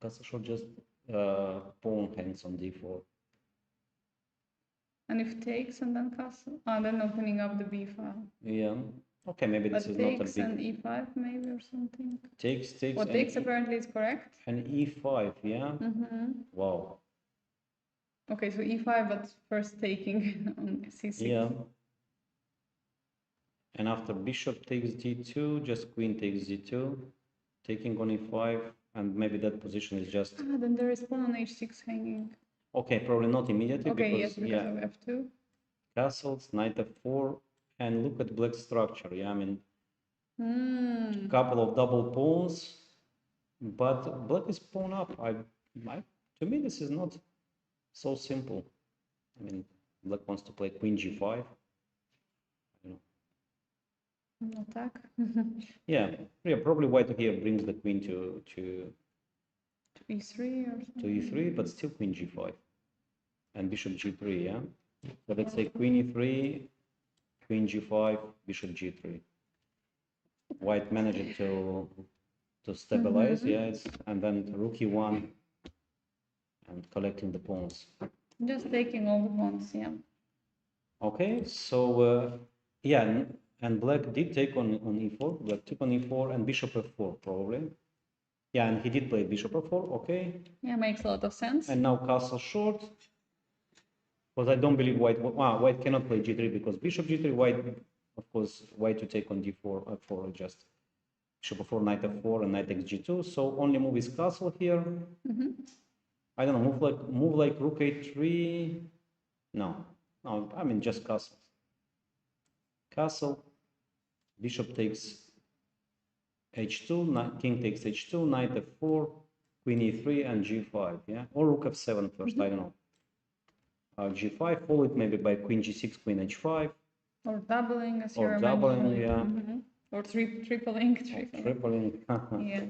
Castle short just pawn hangs on d4. And if takes and then castle, then opening up the b file. Yeah. Okay, maybe this is not a big. And e5 maybe or something. Takes. What takes apparently is correct. And e5, yeah. Wow. Okay, so e5, but first taking on c6. Yeah. And after bishop takes d2, just queen takes d2, taking on e5, and maybe that position is just. Then there is pawn on h6 hanging. Okay, probably not immediately. Okay, because of f2. Castles, knight f4, and look at black structure. Yeah, I mean, couple of double pawns, but black is pawn up. To me, this is not so simple. I mean, black wants to play queen g5. Attack. yeah, probably white here brings the queen to e3 or something. To e3, but still queen g5 and bishop g3. Yeah, so let's say queen e3, queen g5, bishop g3. White managed to stabilize, yes, and then rook e1 and collecting the pawns. Just taking all the pawns, yeah. Okay, so yeah, and black did take on e4. Black took on e4 and bishop f4 probably. Yeah, and he did play bishop f4. Okay. Yeah, makes a lot of sense. And now castle short. Because I don't believe white cannot play g3 because bishop g3, white, of course, white to take on d4, f4, just bishop f4, knight f4, and knight takes g2. So only move is castle here. I don't know, move like rook a3. No, I mean just castle. Castle, bishop takes h2, king takes h2, knight f4, queen e3, and g5. Yeah, or rook f7 first. I don't know. G5, followed maybe by queen g6, queen h5. Or doubling, as you're doubling, yeah. Or tripling. Tripling. Yeah.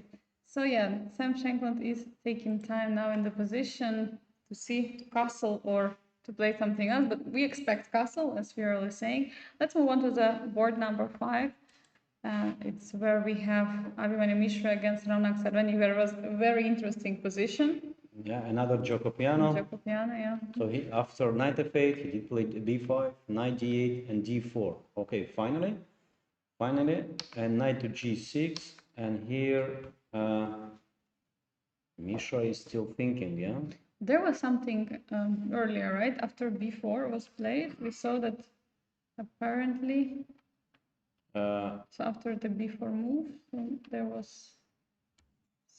So yeah, Sam Shankland is taking time now in the position to see to castle or to play something else, but we expect castle, as Viorel is saying. Let's move on to the board number 5. It's where we have Abhimanyu Mishra against Sadwani, where it was a very interesting position. Yeah, another Jacobiano. Yeah. So after knight f8, he did play d5, knight d8, and d4. Okay, finally, and knight to g6, and here Mishra is still thinking, yeah? There was something earlier, right? After b4 was played, we saw that apparently, so after the b4 move, there was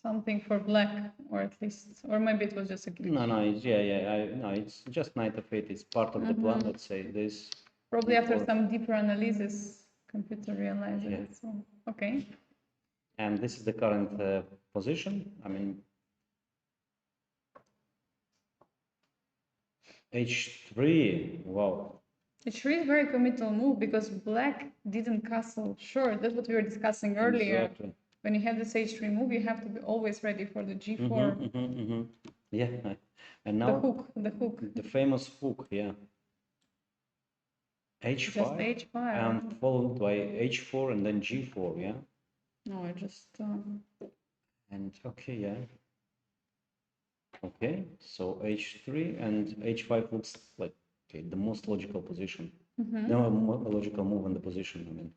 something for black, or at least, or maybe it was just a glitch. No, it's just knight f8. It's part of the plan. Let's say this. Probably after some deeper analysis, computer realized it. So, okay. And this is the current position. I mean, h3. Wow. H3 is very committal move because black didn't castle short. That's what we were discussing earlier. Exactly. When you have this H3 move, you have to be always ready for the G4. Yeah. And now the hook. The famous hook, yeah. H5. Just H5. And followed by H4 and then G4, yeah. No, I just. And okay, yeah. Okay, so H3 and H5 looks like the most logical position. The logical move in the position, I mean.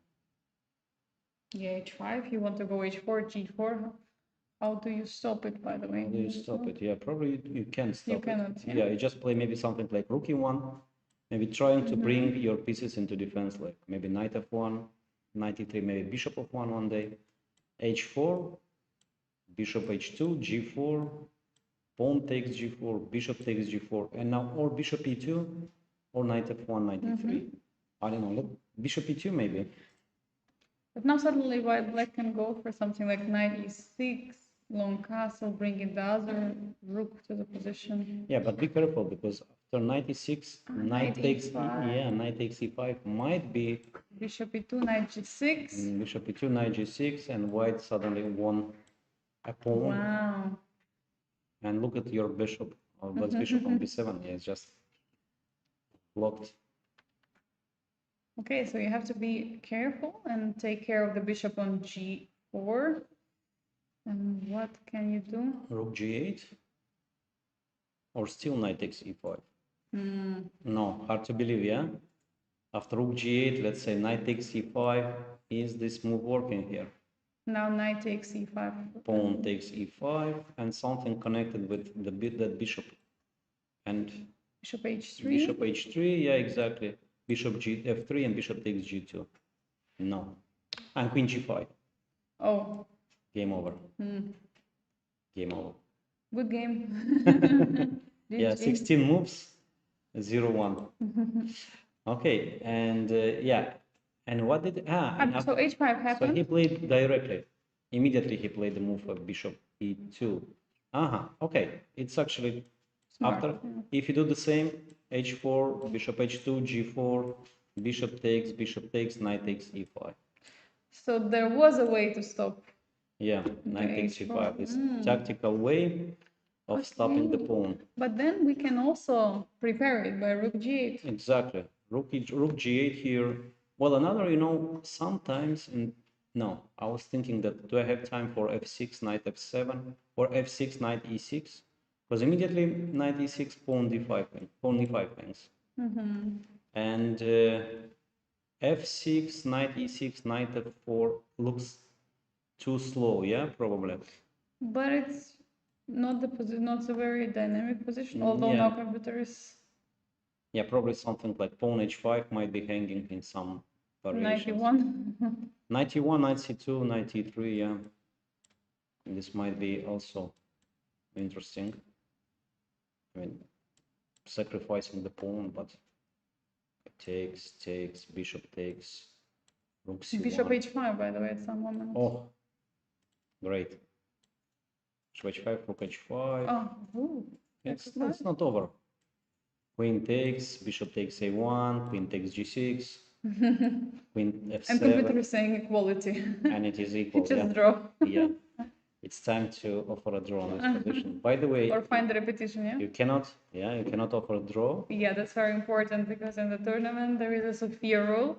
Yeah, H5, you want to go H4, G4. How do you stop it, by the way? How do you stop it? Yeah, probably you can't stop you cannot, it. Yeah, you just play maybe something like rook e1, maybe trying to bring your pieces into defense, like maybe knight f1, knight e3, maybe bishop f1 one day, h4, bishop h2, g4, pawn takes g4, bishop takes g4, and now or bishop e2 or knight f1, knight e3. I don't know, look, bishop e2 maybe. But now suddenly white black can go for something like knight e6, long castle, bringing the other rook to the position. Yeah, but be careful because after knight e6, knight takes e5. Knight takes e5 might be bishop e2, knight g6. Bishop e2, knight g6, and white suddenly won a pawn. Wow. And look at your bishop, or black's bishop on b7. Yeah, it's just blocked. Okay, so you have to be careful and take care of the bishop on g4. And what can you do? Rook g8, or still knight takes e5. No, hard to believe, yeah? After rook g8, let's say knight takes e5. Is this move working here? Now knight takes e5. Pawn takes e5, and something connected with that bishop. And bishop h3. Bishop h3, yeah, exactly. Bishop f3 and bishop takes g2. No. And queen g5. Oh. Game over. Game over. Good game. Yeah, 16 moves, 0-1. Okay, and yeah. And what did so h5 happened? So he played directly. Immediately he played the move of bishop e2. Okay. It's actually smart. After if you do the same, h4, bishop h2, g4, bishop takes, knight takes e5. So there was a way to stop. Yeah, knight takes e5. It's tactical way of stopping the pawn. But then we can also prepare it by rook g8. Exactly. Rook g8 here. Well, another, sometimes no, I was thinking that do I have time for f6, knight f7, or f6, knight e6? Because immediately knight e6, pawn d5, pawn e5 hangs. And f6, knight e6, knight f4 looks too slow, yeah, probably. But it's not not a very dynamic position, although now computer is. Yeah, probably something like pawn h5 might be hanging in some variations. 91. 91, knight c2, knight e3, yeah. And this might be also interesting. I mean, sacrificing the pawn, but takes, bishop takes, rook c1. Bishop h5, by the way, at some moment. Oh, great. Bishop h5, rook h5. Oh, it's not over. Queen takes, bishop takes a1, queen takes g6, queen f7. And computer is saying equality. And it is equal. Just draw. Yeah. It's time to offer a draw on this position. By the way, or find the repetition, yeah? You cannot offer a draw. Yeah, that's very important because in the tournament there is a Sophia rule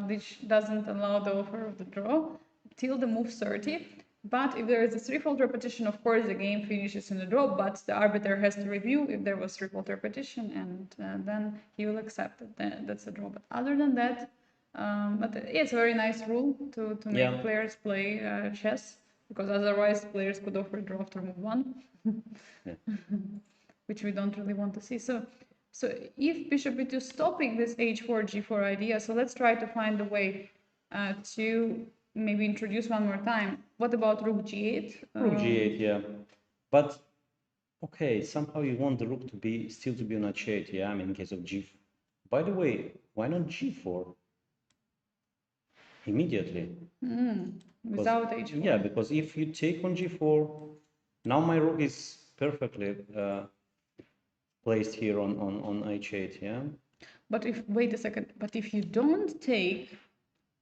which doesn't allow the offer of the draw till the move 30. But if there is a threefold repetition, of course, the game finishes in a draw, but the arbiter has to review if there was threefold repetition, and then he will accept it. That's a draw. But other than that, it's a very nice rule to make players play chess, because otherwise players could offer a draw after move 1, which we don't really want to see. So if bishop e2 stopping this h4, g4 idea, so let's try to find a way to maybe introduce one more time. What about rook g8? Rook g8, yeah. But, okay, somehow you want the rook to be still to be on h8, yeah, I mean, in case of g4. By the way, why not g4? Immediately. Without h4. Yeah, because if you take on g4, now my rook is perfectly placed here on h8, yeah. But if, wait a second, but if you don't take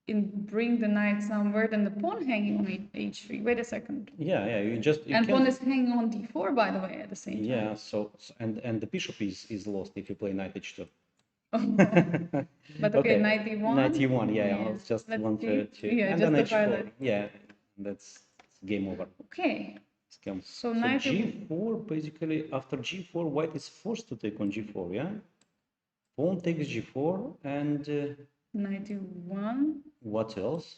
and bring the knight somewhere, then the pawn hanging on h3. Wait a second. Yeah, you and can, pawn is hanging on d4, by the way, at the same time. Yeah, so and the bishop is lost if you play knight h2. But okay, knight e1. Knight e1, yeah, I was just Let's wanted see. to, Yeah, and just then to h4, highlight. yeah, that's game over. Okay. So knight g4, basically after g4, white is forced to take on g4, yeah. Pawn takes g4 and knight e1. what else?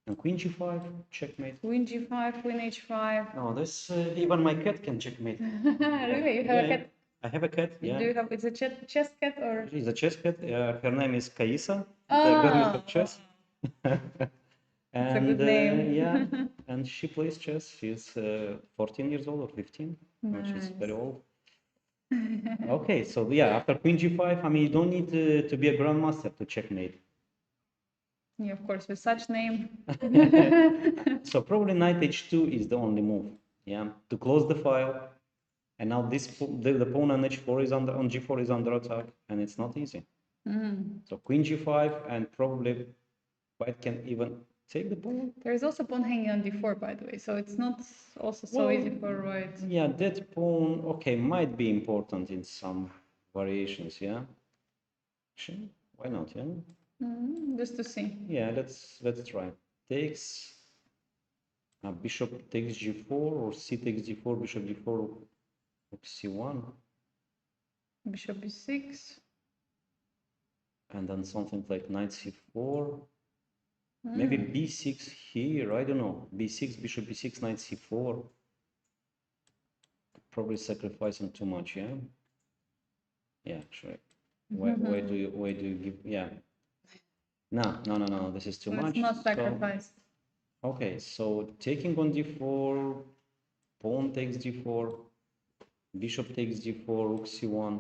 And queen g5, checkmate. Queen g5, queen h5. No, this even my cat can checkmate. Really, you have a cat? I have a cat. Yeah. Do you have? It's a chess cat or? She's a chess cat. Her name is 𝐸𝐸𝐠𝐸, the goddess of chess. It's a good name. Yeah, and she plays chess. She's 14 years old or 15. Nice. She's very old. Okay, so yeah, after queen g5, I mean, you don't need to be a grandmaster to checkmate. Yeah, of course, with such name. So probably knight h2 is the only move, yeah, to close the file. And now this the pawn on h4 is on g4 is under attack, and it's not easy. So queen g5, and probably white can even take the pawn. There is also pawn hanging on d4, by the way, so it's not also so easy for white. Yeah, that pawn, okay, might be important in some variations, yeah. Actually, why not, yeah? Just to see. Yeah, let's try. Takes bishop takes g4, or c takes g4, bishop g4, rook c1. Bishop b6. And then something like knight c4. Maybe b6 here, I don't know. b6, bishop b6, knight c4. Probably sacrificing too much, yeah? Yeah, sure. Why do you give, yeah. No, this is too much. It's not sacrificed. So, okay, so taking on d4, pawn takes d4, bishop takes d4, rook c1,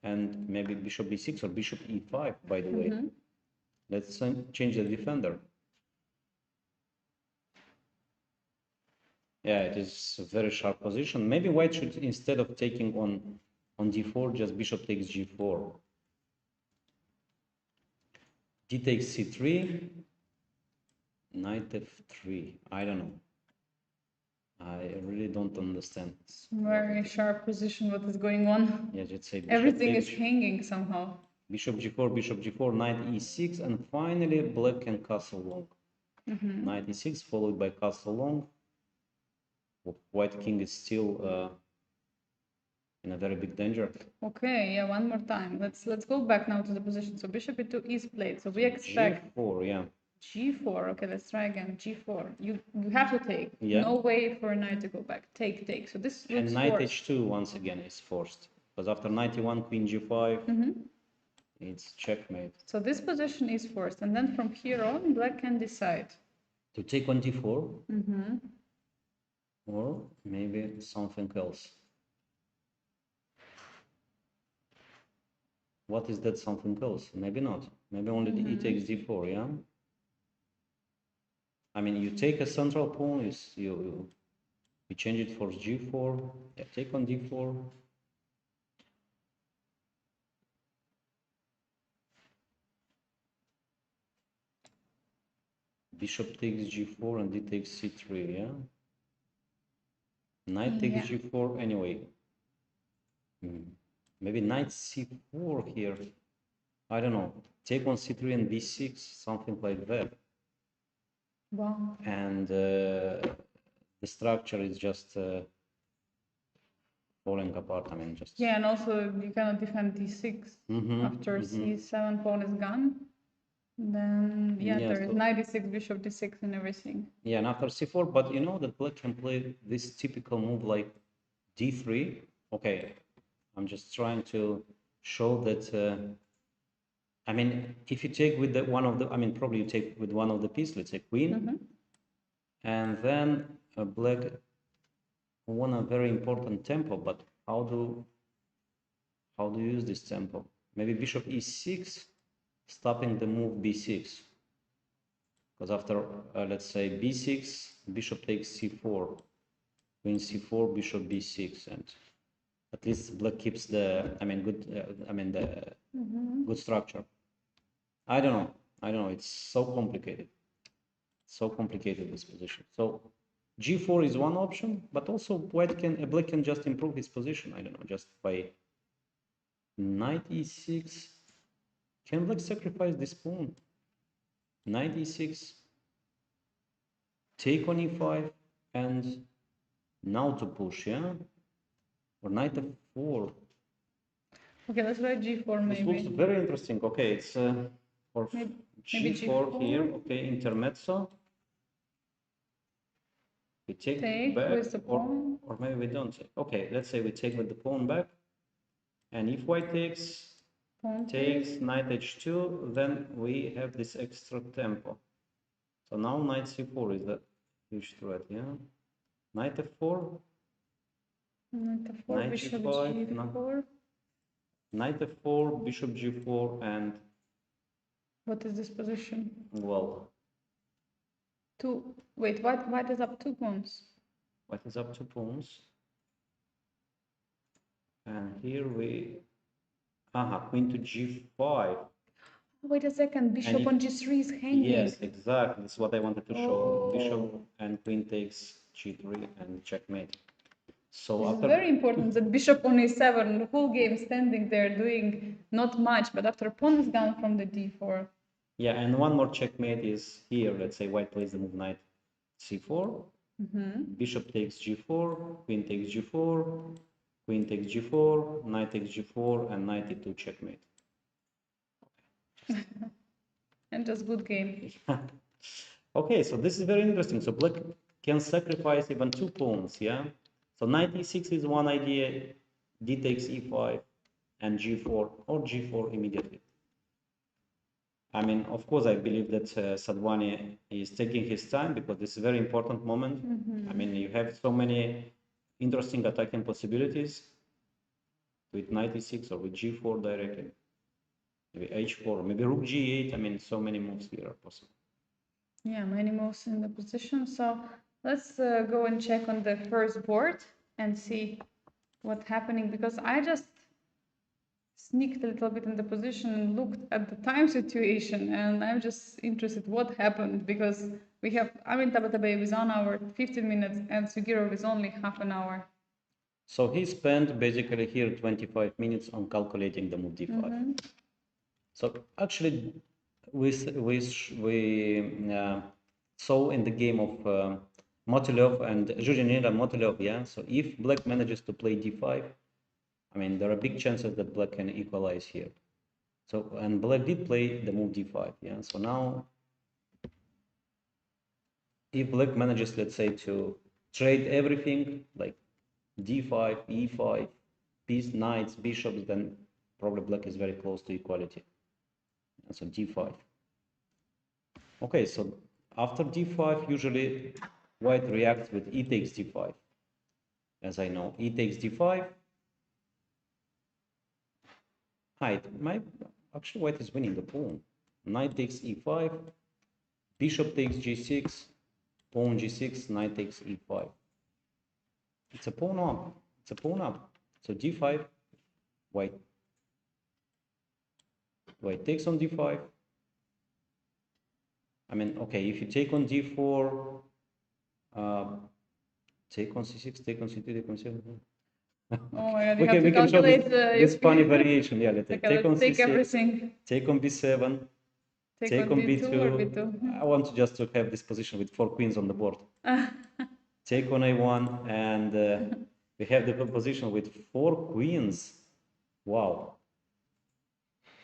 and maybe bishop b6 or bishop e5, by the way. Let's change the defender. Yeah, it is a very sharp position. Maybe white should, instead of taking on d4, just bishop takes g4. D takes c3, knight f3. I don't know. I really don't understand. Very sharp position, what is going on. Yeah, just say everything is hanging somehow. Bishop g4, knight e6, and finally black can castle long. Knight e6 followed by castle long. White king is still in a very big danger. Okay, yeah, one more time. Let's go back now to the position. So bishop e2 is played. So we expect g4, yeah. g4. Okay, let's try again. g4. You have to take. Yeah. No way for a knight to go back. Take. So this and knight forced. h2 once again is forced, because after knight e1, queen g5, it's checkmate. So this position is forced, and then from here on, black can decide to take on d4, or maybe something else. What is that something else? Maybe not. Maybe only the e takes d4, yeah? I mean, you take a central pawn, you change it for g4, yeah, take on d4. Bishop takes g4 and d takes c3, yeah? Knight takes g4 anyway. Maybe knight c4 here. I don't know. Take on c3 and b6, something like that. Wow. And the structure is just falling apart. I mean, just. Yeah, and also you cannot defend d6 after c7 pawn is gone. Then there is knight d6, bishop d6, and everything. Yeah, and after c4, but you know that black can play this typical move like d3. Okay, I'm just trying to show that. I mean, if you take with probably you take with one of the pieces, let's say queen, and then black won a very important tempo. But how do you use this tempo? Maybe bishop e6, stopping the move b6, because after let's say b6, bishop takes c4. queen c4, bishop b6, and at least black keeps the, good structure. I don't know. It's so complicated. So complicated, this position. So g4 is one option, but also black can just improve his position. I don't know, just by knight e6. Can black sacrifice this pawn? Knight e6, take on e5, and now to push, yeah? Or knight f4. Okay, let's try g4 maybe. This looks very interesting. Okay, it's for maybe g4 here. Okay, intermezzo. We take back, with the pawn. or maybe we don't take. Okay, let's say we take with the pawn back, and if white takes, knight h2, then we have this extra tempo. So now knight c4 is the huge threat, yeah? Knight f4. Knight f4, bishop g4. Knight f4, bishop g4, and... What is this position? Well... Wait, white is up 2 pawns. White is up 2 pawns. And here we... queen to g5. Wait a second, bishop on g3 is hanging. Yes, exactly. That's what I wanted to show. Bishop and queen takes g3 and checkmate. So this is very important. The bishop on e7, the whole game standing there doing not much, but after pawn is gone from the d4. Yeah, and one more checkmate is here. Let's say white plays the move knight c4. Bishop takes g4, queen takes g4, queen takes g4, knight takes g4, and knight e2 checkmate. And just good game. Okay, so this is very interesting. So black can sacrifice even 2 pawns, yeah? So knight e6 is one idea, d takes e5, and g4, or g4 immediately. I mean, of course, I believe that Sadwani is taking his time, because this is a very important moment. I mean, you have so many interesting attacking possibilities with knight e6 or with g4 directly. Maybe h4, maybe rook g8. I mean, so many moves here are possible. Yeah, many moves in the position. So let's go and check on the first board and see what's happening, because I just sneaked a little bit in the position and looked at the time situation, and I'm just interested what happened, because we have Tabatabayev is 1 hour 15 minutes and Sugirov is only half an hour. So he spent basically here 25 minutes on calculating the move d5. So actually we saw in the game of Motylev and Janeir and Motylev, yeah. So if black manages to play d5, I mean, there are big chances that black can equalize here. So, and black did play the move d5, yeah. So now, if black manages, let's say, to trade everything, like d5, e5, piece, knights, bishops, then probably black is very close to equality. And so d5. Okay, so after d5, usually white reacts with e takes d5. As I know, e takes d5. Actually, white is winning the pawn. Knight takes e5, bishop takes g6, pawn g6, knight takes e5. It's a pawn up. It's a pawn up. So d5, white takes on d5. I mean, okay, if you take on d4, take on c6, take on c2, take on c7. Oh my God, we can show this funny variation. Yeah, let's take on c6, everything. Take on b7, take on b2. Or b2. I want just to have this position with 4 queens on the board. Take on a1, and we have the position with 4 queens. Wow.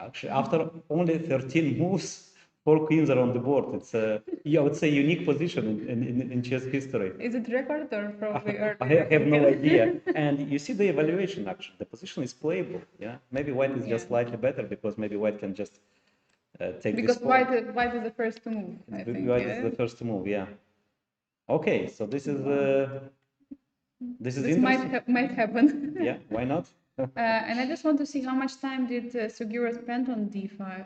Actually, after only 13 moves, 4 queens are on the board. It's I would say, unique position in chess history. Is it record or probably early? I have no idea. And you see the evaluation, actually. The position is playable. Yeah, maybe white is just slightly better, because maybe white can just take because this pawn. white is the first to move, I think. White is the first to move, yeah. Okay, so this is interesting. might happen. Yeah, why not? And I just want to see how much time did Sugirov spend on d5.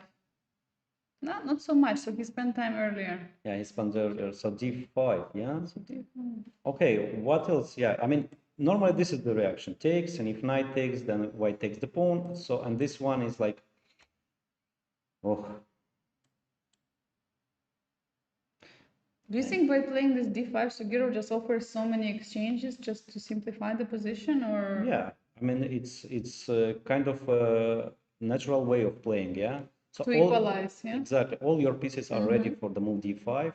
Not so much. So he spent time earlier. Yeah, he spent earlier. So d5, yeah. So okay, what else? Yeah, I mean, normally this is the reaction. Takes, and if knight takes, then white takes the pawn. So, and this one is like, oh. Do you think by playing this d5, Sugiuro just offers so many exchanges just to simplify the position, or? Yeah, I mean, it's kind of a natural way of playing, yeah. So to equalize, yeah. Exactly, all your pieces are ready for the move d5.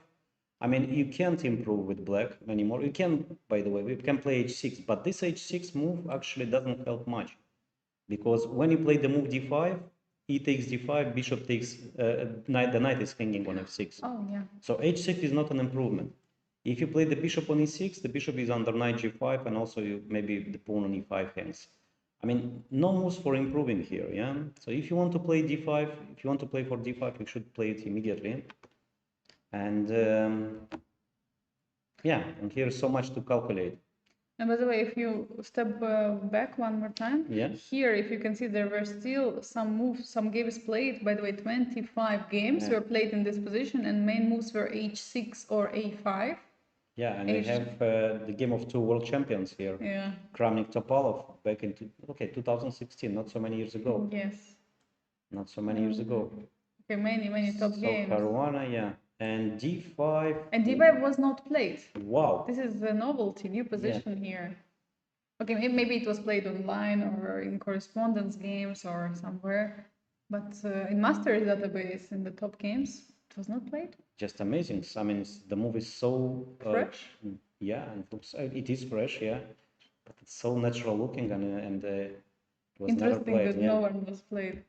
I mean, you can't improve with black anymore. You can, by the way, we can play h6, but this h6 move actually doesn't help much, because when you play the move d5, e takes d5, bishop takes, the knight is hanging on f6. Oh, yeah. So h6 is not an improvement. If you play the bishop on e6, the bishop is under knight g5, and also maybe the pawn on e5 hangs. I mean, no moves for improving here, yeah? So if you want to play d5, if you want to play for d5, you should play it immediately. And yeah, and here's so much to calculate. And by the way, if you step back one more time, yeah. Here, if you can see, there were still some moves, some games played. By the way, 25 games were played in this position, and main moves were h6 or a5. Yeah, and we have the game of two world champions here. Yeah. Kramnik Topalov back in 2016, not so many years ago. Yes. Not so many years ago. Okay, many top games. So Caruana, yeah. And d5. And d5 was not played. Wow. This is a novelty, new position here. Okay, maybe it was played online or in correspondence games or somewhere, but in Masters database in the top games, it was not played. Just amazing. I mean, the move is so fresh. Yeah, and it is fresh, yeah, but it's so natural looking, and it was never played. Interesting that no one was played.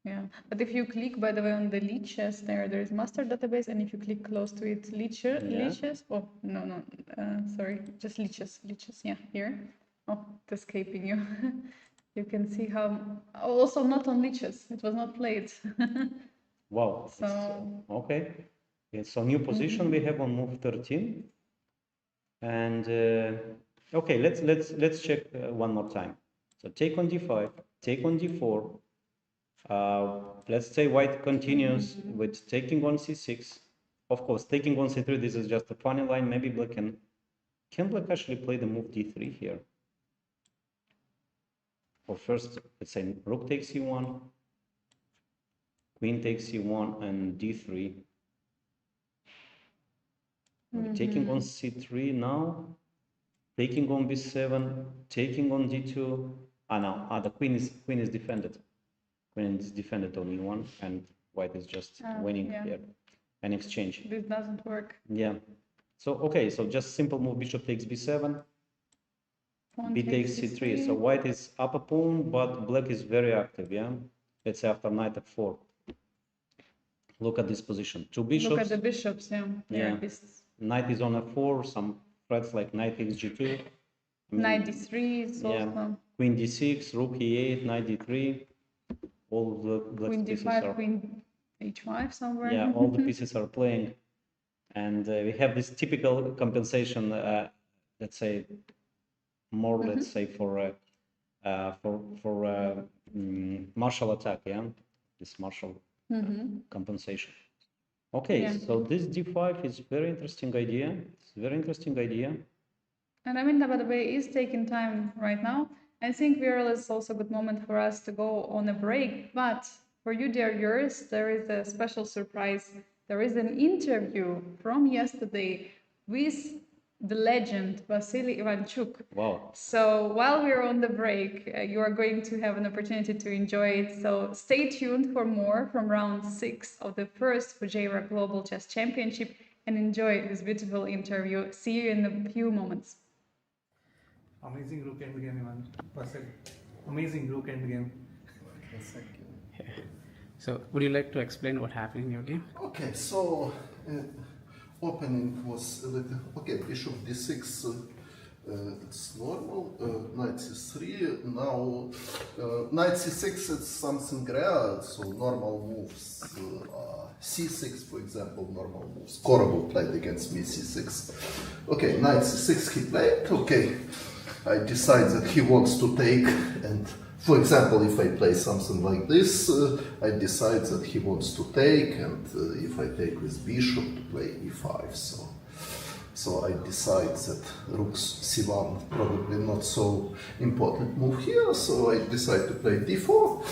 Yeah, but if you click, by the way, on the liches there is master database, and if you click close to it, liches. Oh no, sorry, just liches. Yeah, here. Oh, it's escaping you. You can see how. Also, not on liches. It was not played. Wow. So okay. Yeah, so new position we have on move 13, and okay, let's check one more time. So take on d5, take on d4. Let's say white continues with taking on c6. Of course, taking on c3, this is just a funny line. Maybe black can black actually play the move d3 here? Or first, let's say rook takes c1, queen takes c1, and d3. Taking on c3 now, taking on b7, taking on d2. No, the queen is defended. Queen is defended on e1, and white is just winning here. An exchange. This doesn't work. Yeah. So okay, so just simple move: bishop takes b7, b takes c3. So white is up a pawn, but black is very active. Yeah. Let's say after knight f4. Look at this position. Two bishops. Look at the bishops. Yeah. Knight is on f4. Some threats like knight takes g2. Knight d3 is also. Queen d6, rook e8, knight d3. All the queen d5, queen h5 somewhere. Yeah, all the pieces are playing, and we have this typical compensation. Let's say more. Let's say for martial attack. Yeah, this martial compensation. Okay, so this d5 is very interesting idea. It's a very interesting idea. And I mean, by the way, is taking time right now. I think Viorel is also a good moment for us to go on a break. But for you, dear viewers, there is a special surprise. There is an interview from yesterday with the legend Vasily Ivanchuk. Wow. So while we're on the break, you are going to have an opportunity to enjoy it. So stay tuned for more from round 6 of the first Fujairah Global Chess Championship and enjoy this beautiful interview. See you in a few moments. Amazing rook endgame, man. Perfect. Amazing rook endgame. Thank you. Yeah. So, would you like to explain what happened in your game? Okay, so opening was a little okay. Bishop d6, it's normal. Knight c3. Now knight c6, it's something rare. So normal moves. C6, for example, normal moves. Korobov played against me c6. Okay, knight c6 he played. Okay. I decide that he wants to take, and for example, if I play something like this, I decide that he wants to take, and if I take with bishop, to play e5. So I decide that rook c1 probably not so important move here, so I decide to play d4.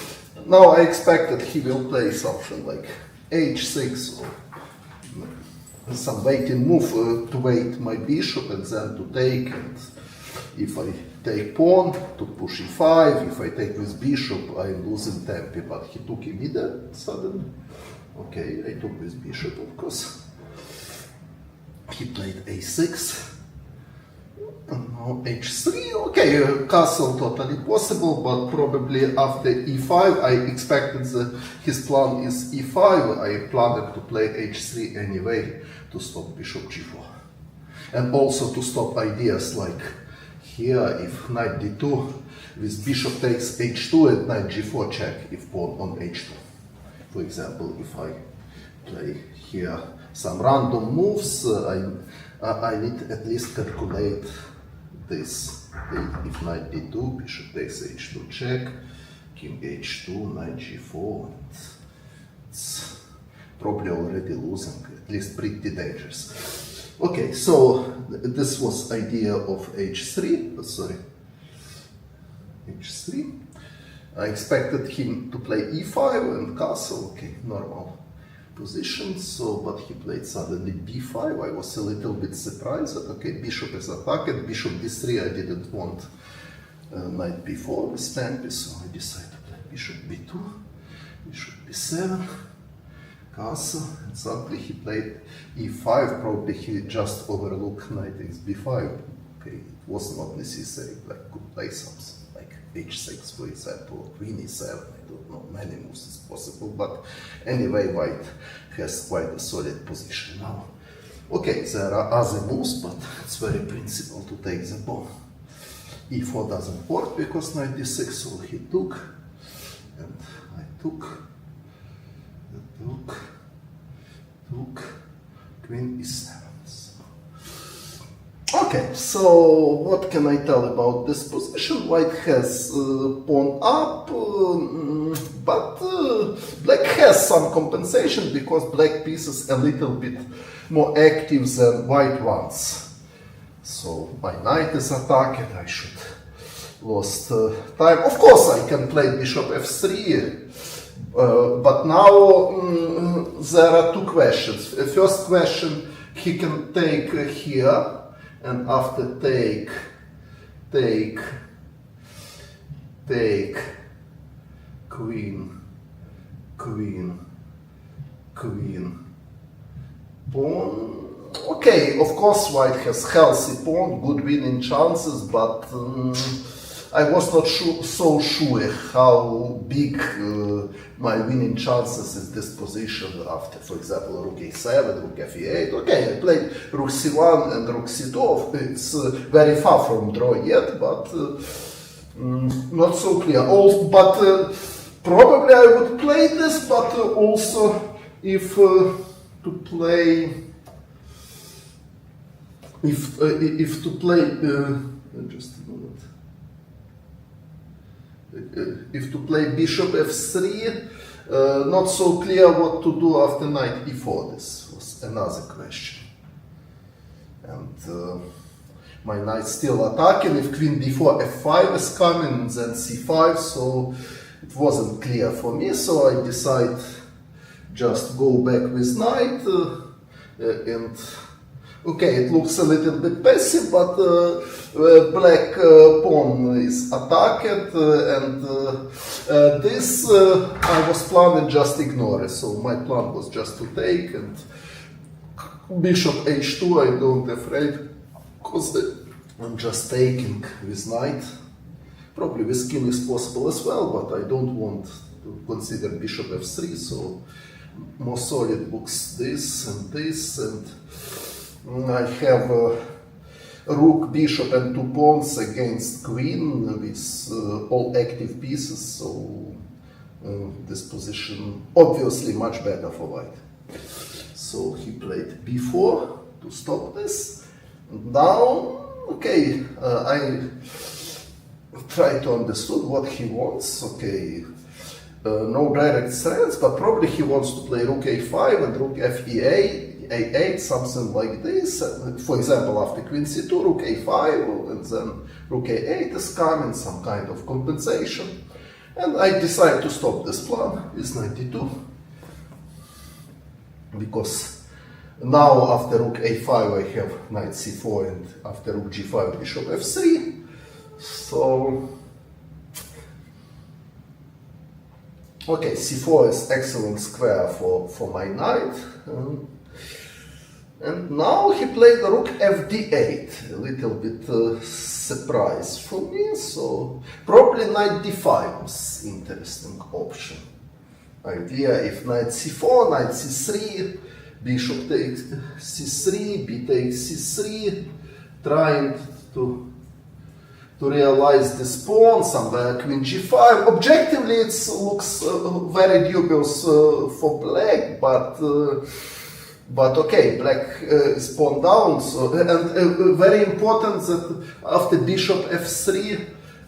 Now I expect that he will play something like h6 or some waiting move to wait my bishop and then to take, and if I take pawn to push e5, if I take with bishop I'm losing tempo, but he took immediate suddenly. Okay, I took with bishop of course. He played a6, and now h3, okay, castle totally possible, but probably after e5, I expected that his plan is e5, I planned to play h3 anyway, to stop bishop g4. And also to stop ideas like here, if knight d2, with bishop takes h2 and knight g4 check, if pawn on h2. For example, if I play here some random moves, I need at least calculate this. If knight d2, bishop takes h2 check, king h2, knight g4, it's probably already losing, at least pretty dangerous. Okay, so this was idea of h3, h3. I expected him to play e5 and castle, okay, normal position, so, but he played suddenly b5. I was a little bit surprised that, okay, bishop is attacked, bishop d3, I didn't want knight b4 with tempo, so I decided to play bishop b2, bishop b7, castle, and suddenly he played e5, probably he just overlooked knight takes b5, okay, it was not necessary, like could play something like h6 for example, queen e7, I don't know, many moves is possible, but anyway white has quite a solid position now. Okay, there are other moves, but it's very principal to take the pawn. e4 doesn't work because knight d6, so he took, and I took, queen e7. Okay, so what can I tell about this position? White has pawn up, but black has some compensation because black piece is a little bit more active than white ones. So my knight is attacked, I should lost time. Of course I can play bishop f3, but now there are two questions. First question, he can take here, and after take, queen, pawn. Okay, of course white has healthy pawn, good winning chances, but I was not so sure how big my winning chances in this position after, for example, rook a7, rook f8. Okay, I played rook c1 and rook c2. It's very far from draw yet, but not so clear. But probably I would play this, but also if to play, just a moment. If to play bishop f3, not so clear what to do after knight e4. This was another question. And my knight still attacking. If queen d4, f5 is coming, then c5, so it wasn't clear for me. So I decide just go back with knight and okay, it looks a little bit passive, but black pawn is attacked, and this I was planning just ignore it. So my plan was just to take, and bishop h2 I don't afraid, because I'm just taking with knight. Probably with king is possible as well, but I don't want to consider bishop f3, so more solid looks this, and I have rook, bishop and two pawns against queen with all active pieces, so this position obviously much better for white. So he played b4 to stop this. And now okay, I try to understand what he wants. Okay, no direct threats, but probably he wants to play rook a5 and rook f8, a8, something like this. For example, after queen c2, rook a5, and then rook a8 is coming, some kind of compensation. And I decide to stop this plan with 92, because now after rook a5 I have knight c4, and after rook g5 bishop f3. So okay, c4 is excellent square for my knight. And now he played the rook fd8, a little bit surprise for me. So probably knight d5 was interesting option. Idea if knight c4, knight c3, bishop takes c3, b takes c3, trying to realize this pawn, somewhere queen g5. Objectively, it looks very dubious for black, but okay, black is pawn down. So, and very important that after bishop f3,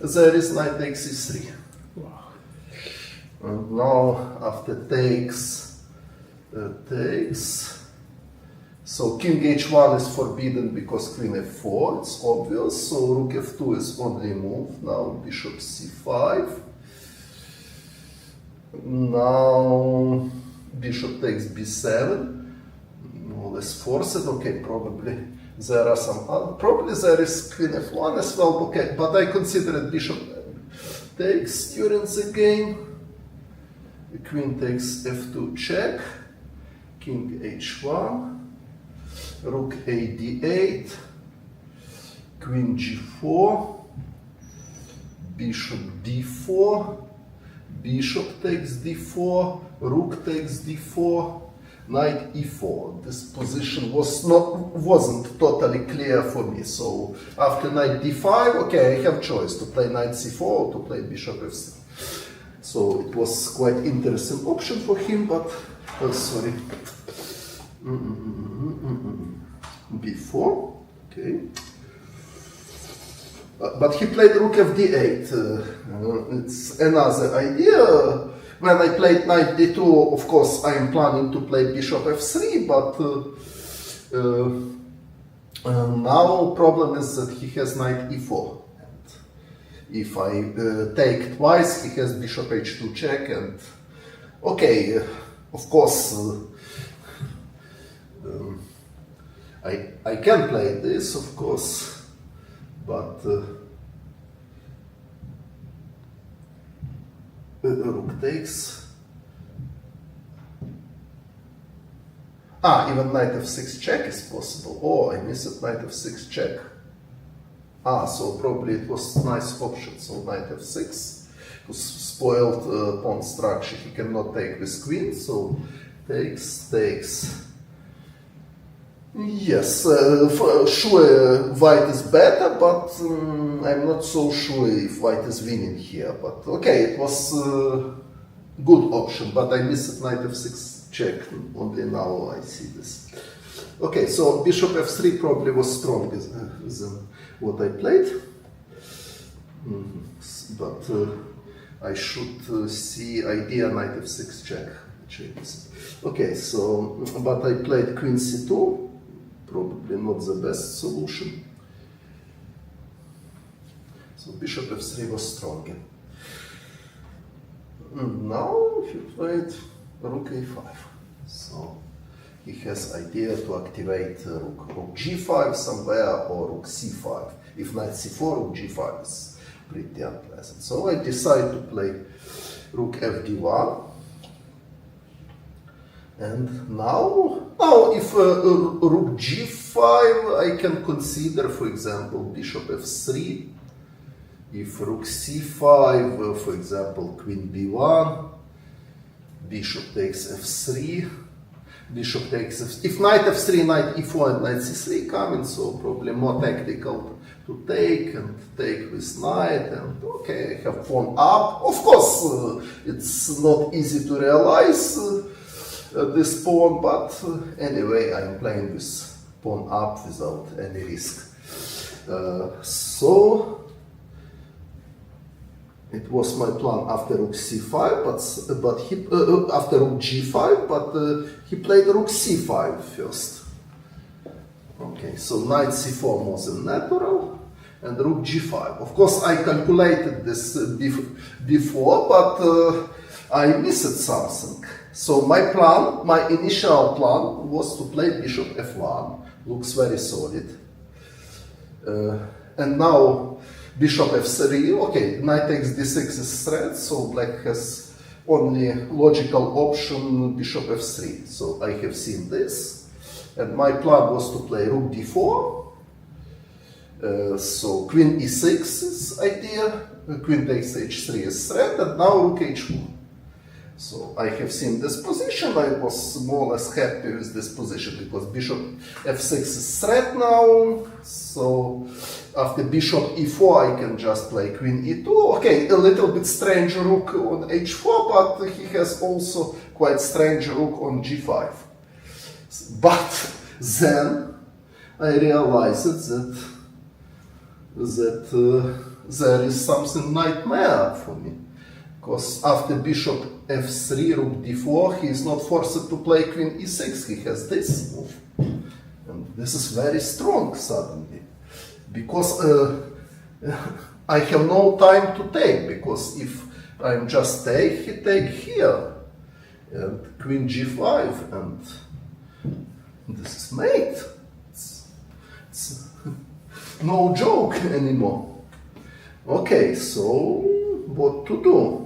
there is knight takes c3. Wow. And now after takes, so king h1 is forbidden because queen f4, it's obvious. So rook f2 is only move. Now bishop c5. Now bishop takes b7. More or less forced. Okay, probably there are some other. Probably there is queen f1 as well. Okay, but I consider it bishop takes during the game. The queen takes f2 check. King h1. Rook a d8, queen g4, bishop d4, bishop takes d4, rook takes d4, knight e4. This position wasn't totally clear for me. So after knight d5, okay, I have choice to play knight c4 or to play bishop f3. So it was quite interesting option for him, but sorry. b4, okay. But he played rook fd8. It's another idea. When I played knight d2, of course, I am planning to play bishop f3, but now problem is that he has knight e4. And if I take twice, he has bishop h2 check, and okay, of course, I can play this, of course, but rook takes. Even knight f6 check is possible. Oh, I missed knight f6 check. So probably it was nice option. So knight f6 was spoiled pawn structure. He cannot take with queen, so takes. Yes, for sure white is better, but I'm not so sure if white is winning here. But okay, it was a good option, but I missed knight f6 check. Only now I see this. Okay, so bishop f3 probably was stronger than what I played. But I should see idea knight f6 check. Okay, so, but I played queen c2. Probably not the best solution. So bishop f3 was stronger. And now he played rook a5. So he has idea to activate rook g5 somewhere or rook c5. If knight c4, rook g5 is pretty unpleasant. So I decide to play rook fd1. And now if rook g5, I can consider, for example, bishop f3. If rook c5, for example, queen b1, bishop takes f3, bishop takes f3. If knight f3, knight e4, and knight c3 coming, so probably more tactical to take and take with knight, and okay, I have pawn up. Of course, it's not easy to realize this pawn, but anyway, I'm playing with pawn up without any risk. So it was my plan after rook c5, but he after rook g5, but he played rook c5 first. Okay, so knight c4 was a natural, and rook g5. Of course, I calculated this before, but I missed something. So my plan, my initial plan, was to play bishop f1. Looks very solid. And now bishop f3. Okay, knight takes d6 is threat, so black has only logical option bishop f3. So I have seen this, and my plan was to play rook d4. So queen e6 is idea, queen takes h3 is threat, and now rook h4. So I have seen this position. I was more or less happy with this position because bishop f6 is threat now. So after bishop e4, I can just play queen e2. Okay, a little bit strange rook on h4, but he has also quite strange rook on g5. But then I realized that there is something nightmare for me. Because after bishop f3, rook d4, he is not forced to play queen e6. He has this move. And this is very strong suddenly. Because I have no time to take. Because if I'm just take, he take here. And queen g5. And this is mate. It's no joke anymore. Okay, so what to do?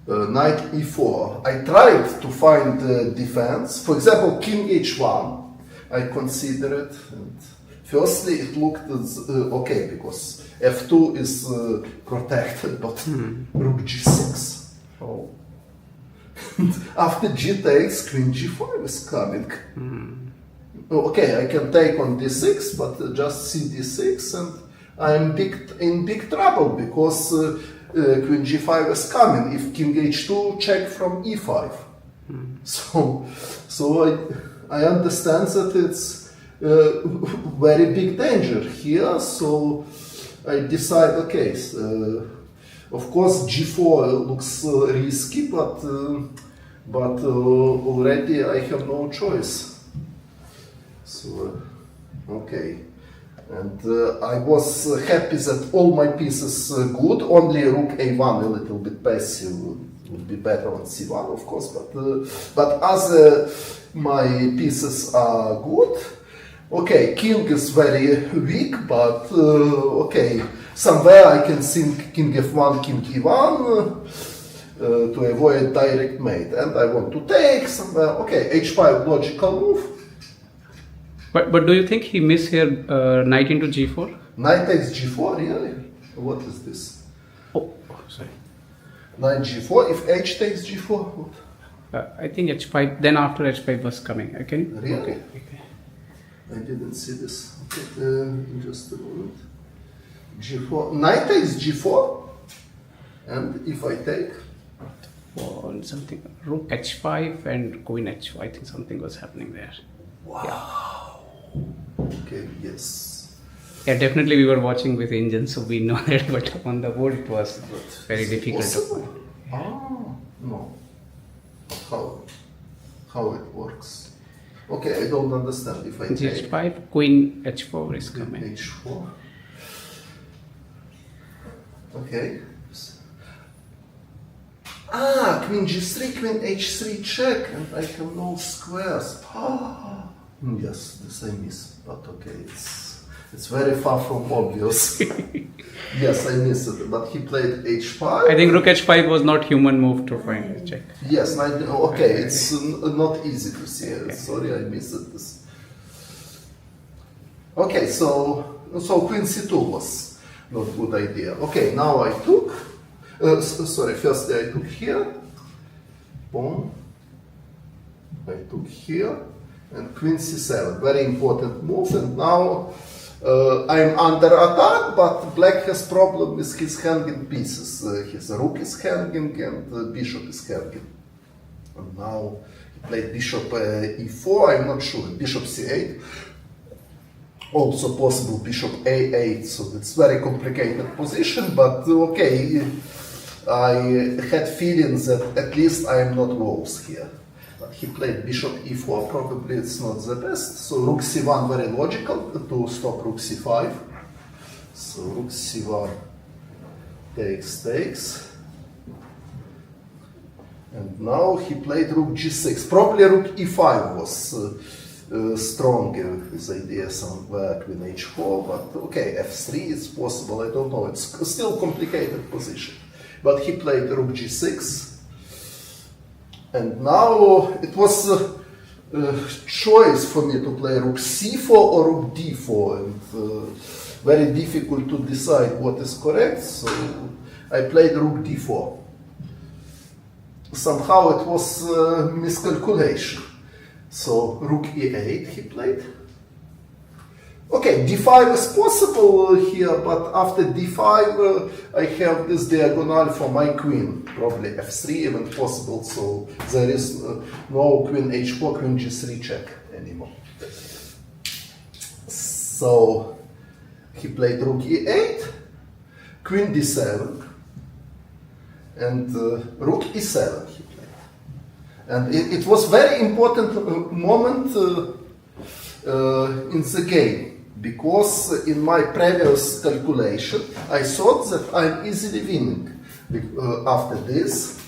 Knight e4. I tried to find defense. For example, king h1. I considered. And firstly, it looked okay because f2 is protected, but rook g6. Oh. After g takes, queen g5 is coming. Okay, I can take on d6, but just cd6, and I'm in big trouble because queen g5 is coming. If king h2, check from e5. So I understand that it's very big danger here. So I decide, okay, of course g4 looks risky, but already I have no choice. So okay. And I was happy that all my pieces good, only rook a1 a little bit passive would be better on c1, of course, but as my pieces are good, okay, king is very weak, but okay, somewhere I can think king f1, king e1 to avoid direct mate, and I want to take somewhere, okay, h5 logical move. But do you think he missed here knight into g4? Knight takes g4, really? What is this? Oh, sorry. Knight g4, if h takes g4, what? I think h5, then after h5 was coming. Okay? Really? Okay. I didn't see this. Okay, just a moment. g4, knight takes g4, and if I take? On something, rook h5 and queen h4, I think something was happening there. Wow. Yeah. Okay, yes. Yeah, definitely we were watching with engines, so we know that, but on the board it was very difficult to Possible? find. No. How it works? Okay, I don't understand if I take h5, queen h4 is coming. h4. Okay. Queen g3, queen h3 check, and I have no squares. Yes, this I miss, but okay, it's very far from obvious. Yes, I missed it, but he played h5. I think rook h5 was not human move to find a check. Yes, okay, it's not easy to see. Sorry, I missed this. Okay, so queen c2 was not good idea. Okay, now I took. Firstly I took here. Boom. I took here. And queen c7, very important move, and now I'm under attack, but black has problem with his hanging pieces. His rook is hanging and bishop is hanging. And now he played bishop e4, I'm not sure, bishop c8. Also possible bishop a8, so it's very complicated position, but okay, I had feelings that at least I am not worse here. But he played bishop e4, probably it's not the best, so rook c1 very logical to stop rook c5. So rook c1 takes. And now he played rook g6. Probably rook e5 was stronger with his idea somewhere, queen h4, but okay, f3 is possible, I don't know, it's still complicated position. But he played rook g6, and now it was a choice for me to play rook c4 or rook d4, and very difficult to decide what is correct, so I played rook d4. Somehow it was miscalculation. So rook e8 he played. Okay, d5 is possible here, but after d5 I have this diagonal for my queen. Probably f3 even possible, so there is no queen h4, queen g3 check anymore. So he played rook e8, queen d7, and rook e7 he played. And it was very important moment in the game, because in my previous calculation I thought that I'm easily winning. After this,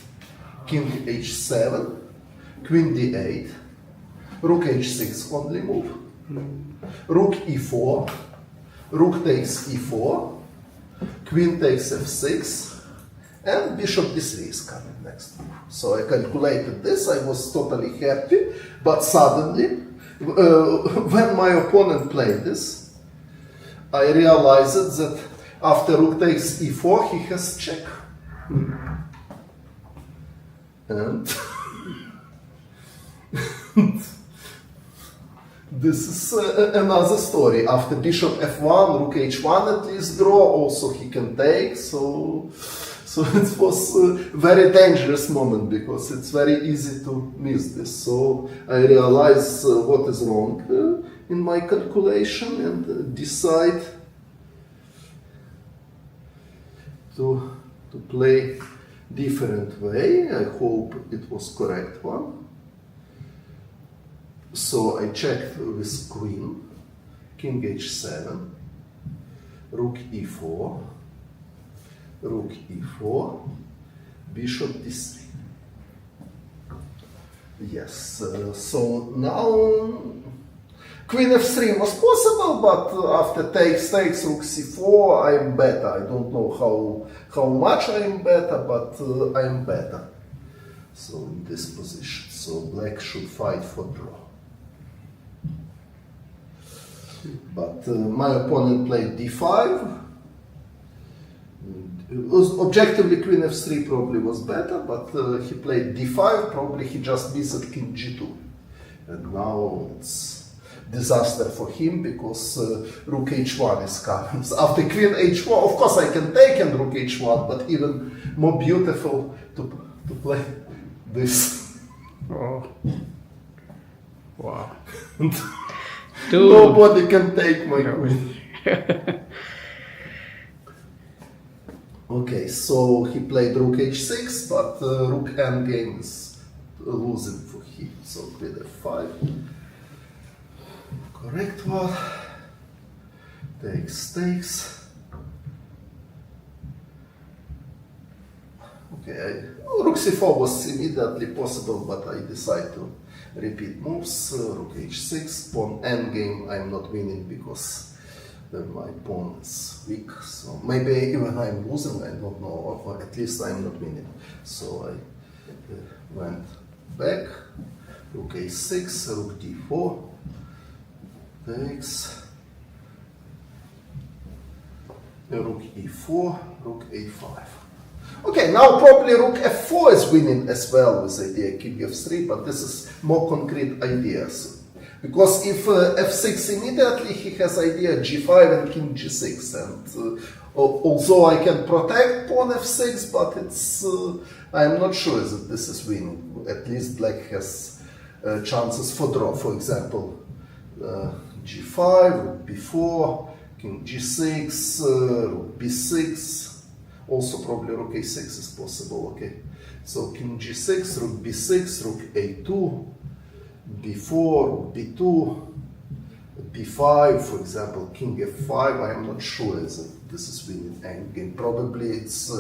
king h7, queen d8, rook h6 only move, rook e4, rook takes e4, queen takes f6, and bishop d3 is coming next move. So I calculated this, I was totally happy, but suddenly, when my opponent played this, I realized that after rook takes e4, he has check. And this is another story. After bishop f1, rook h1 at least draw, also he can take, so it was a very dangerous moment, because it's very easy to miss this. So I realized what is wrong in my calculation and decide to play different way. I hope it was correct one. So I checked with queen, king h7, rook e4, rook e4, bishop d3. Yes, so now queen f3 was possible, but after takes, rook c4, I am better. I don't know how much I am better, but I am better. So in this position, so black should fight for draw. But my opponent played d5. Objectively, queen f3 probably was better, but he played d5. Probably he just missed king g2, and now it's disaster for him, because rook h1 is coming. After queen h4, of course I can take and rook h1, but even more beautiful to play this. Oh. Wow. Nobody can take my queen. Okay, so he played rook h6, but rook endgame is losing for him. So queen f5. Correct one. Takes. Okay, rook c4 was immediately possible, but I decided to repeat moves. Rook h6, pawn endgame. I'm not winning because my pawn is weak. So maybe even I'm losing, I don't know, or at least I'm not winning. So I went back. Rook a6, rook d4. Takes, rook e4, rook a5. Okay, now probably rook f4 is winning as well with idea king f3, but this is more concrete ideas. Because if f6 immediately, he has idea g5 and king g6, and although I can protect pawn f6, but it's I'm not sure that this is winning. At least black has chances for draw. For example, g5, rook b4, king g6, rook b6. Also probably rook a6 is possible, okay. So king g6, rook b6, rook a2, b4, rook b2, b5, for example, king f5. I am not sure if this is winning endgame. Probably it's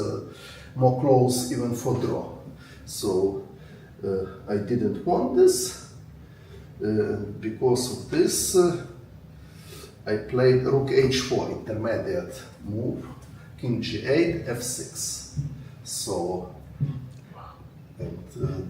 more close even for draw. So I didn't want this. Because of this, I played rook h4, intermediate move, king g8, f6. So, and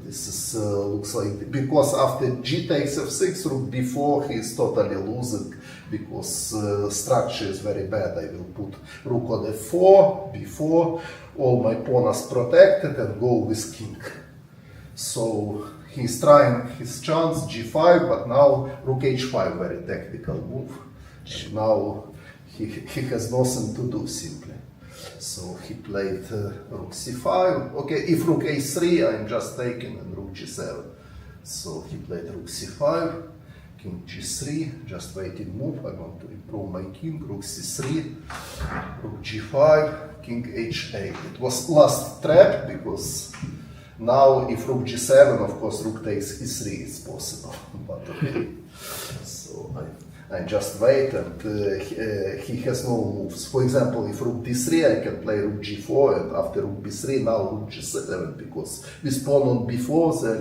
this is looks like, because after g takes f6, rook b4, he is totally losing, because structure is very bad. I will put rook on f4, b4, all my pawns protected, and go with king. So he's trying his chance, g5, but now rook h5, very tactical move. And now he has nothing to do simply. So he played rook c5. Okay, if rook a3, I'm just taking, and rook g7. So he played rook c5, king g3, just waiting move. I want to improve my king, rook c3, rook g5, king h8. It was last trap, because now if rook g7, of course rook takes e3 is possible, but okay. So I just wait, and he has no moves. For example, if rook d3, I can play rook g4, and after rook b3, now rook g7, because with pawn on b4,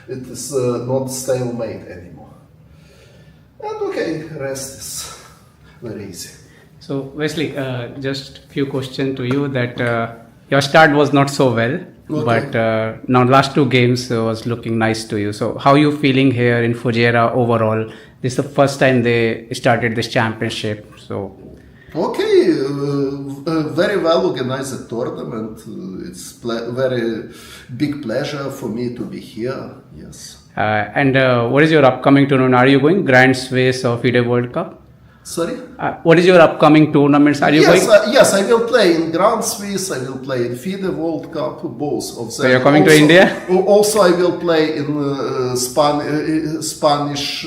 it is not stalemate anymore. And okay, rest is very easy. So Wesley, just few questions to you that your start was not so well, Okay. but now last two games was looking nice to you. So how you feeling here in Fujairah overall? This is the first time they started this championship. So Okay, very well organized tournament. It's very big pleasure for me to be here. Yes. and what is your upcoming tournament? Are you going Grand Swiss or FIDE World Cup? Sorry? What is your upcoming tournaments? Are you Yes, going? yes, I will play in Grand Swiss, I will play in FIDE World Cup, both of them. So you're coming to Also- India? Also, I will play in Spanish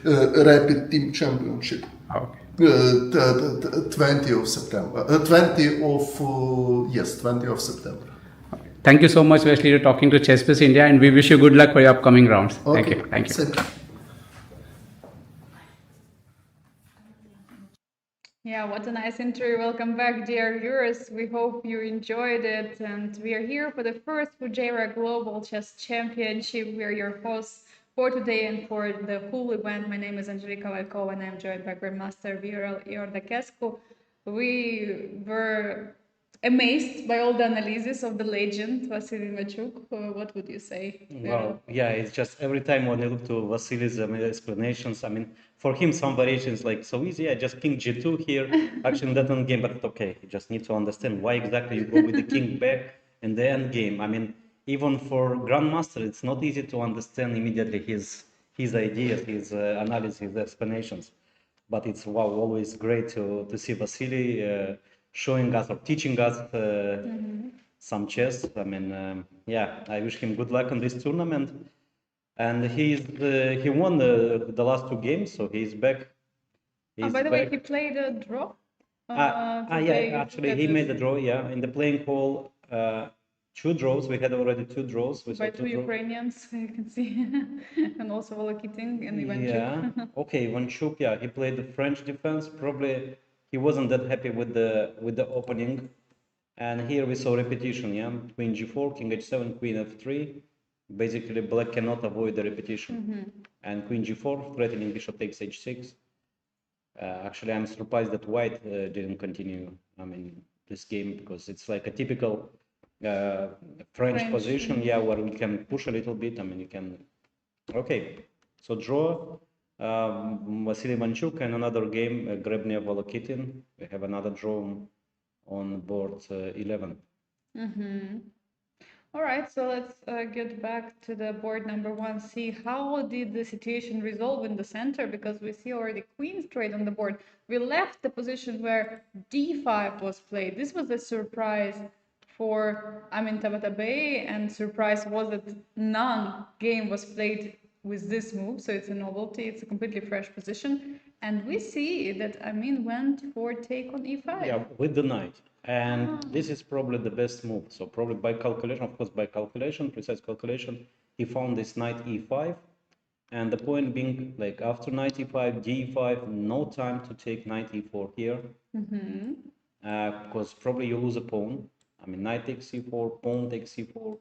Rapid Team Championship. Okay. 20 of September. 20 of September. Thank you so much, Wesley, for talking to ChessBase India, and we wish you good luck for your upcoming rounds. Okay. Thank you. Thank you. Thank you. Yeah, what a nice interview. Welcome back, dear viewers. We hope you enjoyed it. And we are here for the first Fujairah Global Chess Championship. We are your hosts for today and for the full event. My name is Angelika, Valkova, and I'm joined by Grandmaster Viorel Iordachescu. We were amazed by all the analysis of the legend, Vasily Machuk. What would you say, Viorel? Well, yeah, it's just every time when I look to Vasily's explanations, I mean, for him, some variations like so easy. I just king g2 here, actually that end game, but okay, you just need to understand why exactly you go with the king back in the end game. I mean, even for Grandmaster, it's not easy to understand immediately his ideas, his analysis, his explanations. But it's wow, always great to see Vasily showing us or teaching us some chess. I mean, yeah, I wish him good luck on this tournament. And he won the last two games, so he's back. He's By the way, back. he played a draw. Yeah, today actually, at he this- made a draw. Yeah, in the playing hall, two draws. We had already two draws. We saw by two two draws. Ukrainians, you can see, and also Volokitin and Ivanchuk. Yeah. Okay, Ivanchuk, yeah, he played the French defense. Probably he wasn't that happy with the opening. And here we saw repetition, yeah. Queen g4, king h7, queen f3. Basically, black cannot avoid the repetition. And queen g4, threatening bishop takes h6. Actually, I'm surprised that white didn't continue, I mean, this game, because it's like a typical French position, yeah, where we can push a little bit. I mean, you can. Okay, so draw. Vasily Ivanchuk, and another game, Grebnev Volokitin. We have another draw on board 11. All right, so let's get back to the board number one. See how did the situation resolve in the center, because we see already queen straight on the board. We left the position where d5 was played. This was a surprise for Tabata Bey, and surprise was that none game was played with this move. So it's a novelty. It's a completely fresh position. And we see that Amin went for take on e5. Yeah, with the knight. And this is probably the best move. So probably by calculation, of course, by calculation, precise calculation, he found this knight e5. And the point being, like after knight e5, d5, no time to take knight e4 here. Because probably you lose a pawn. I mean, knight takes e4, pawn takes e4,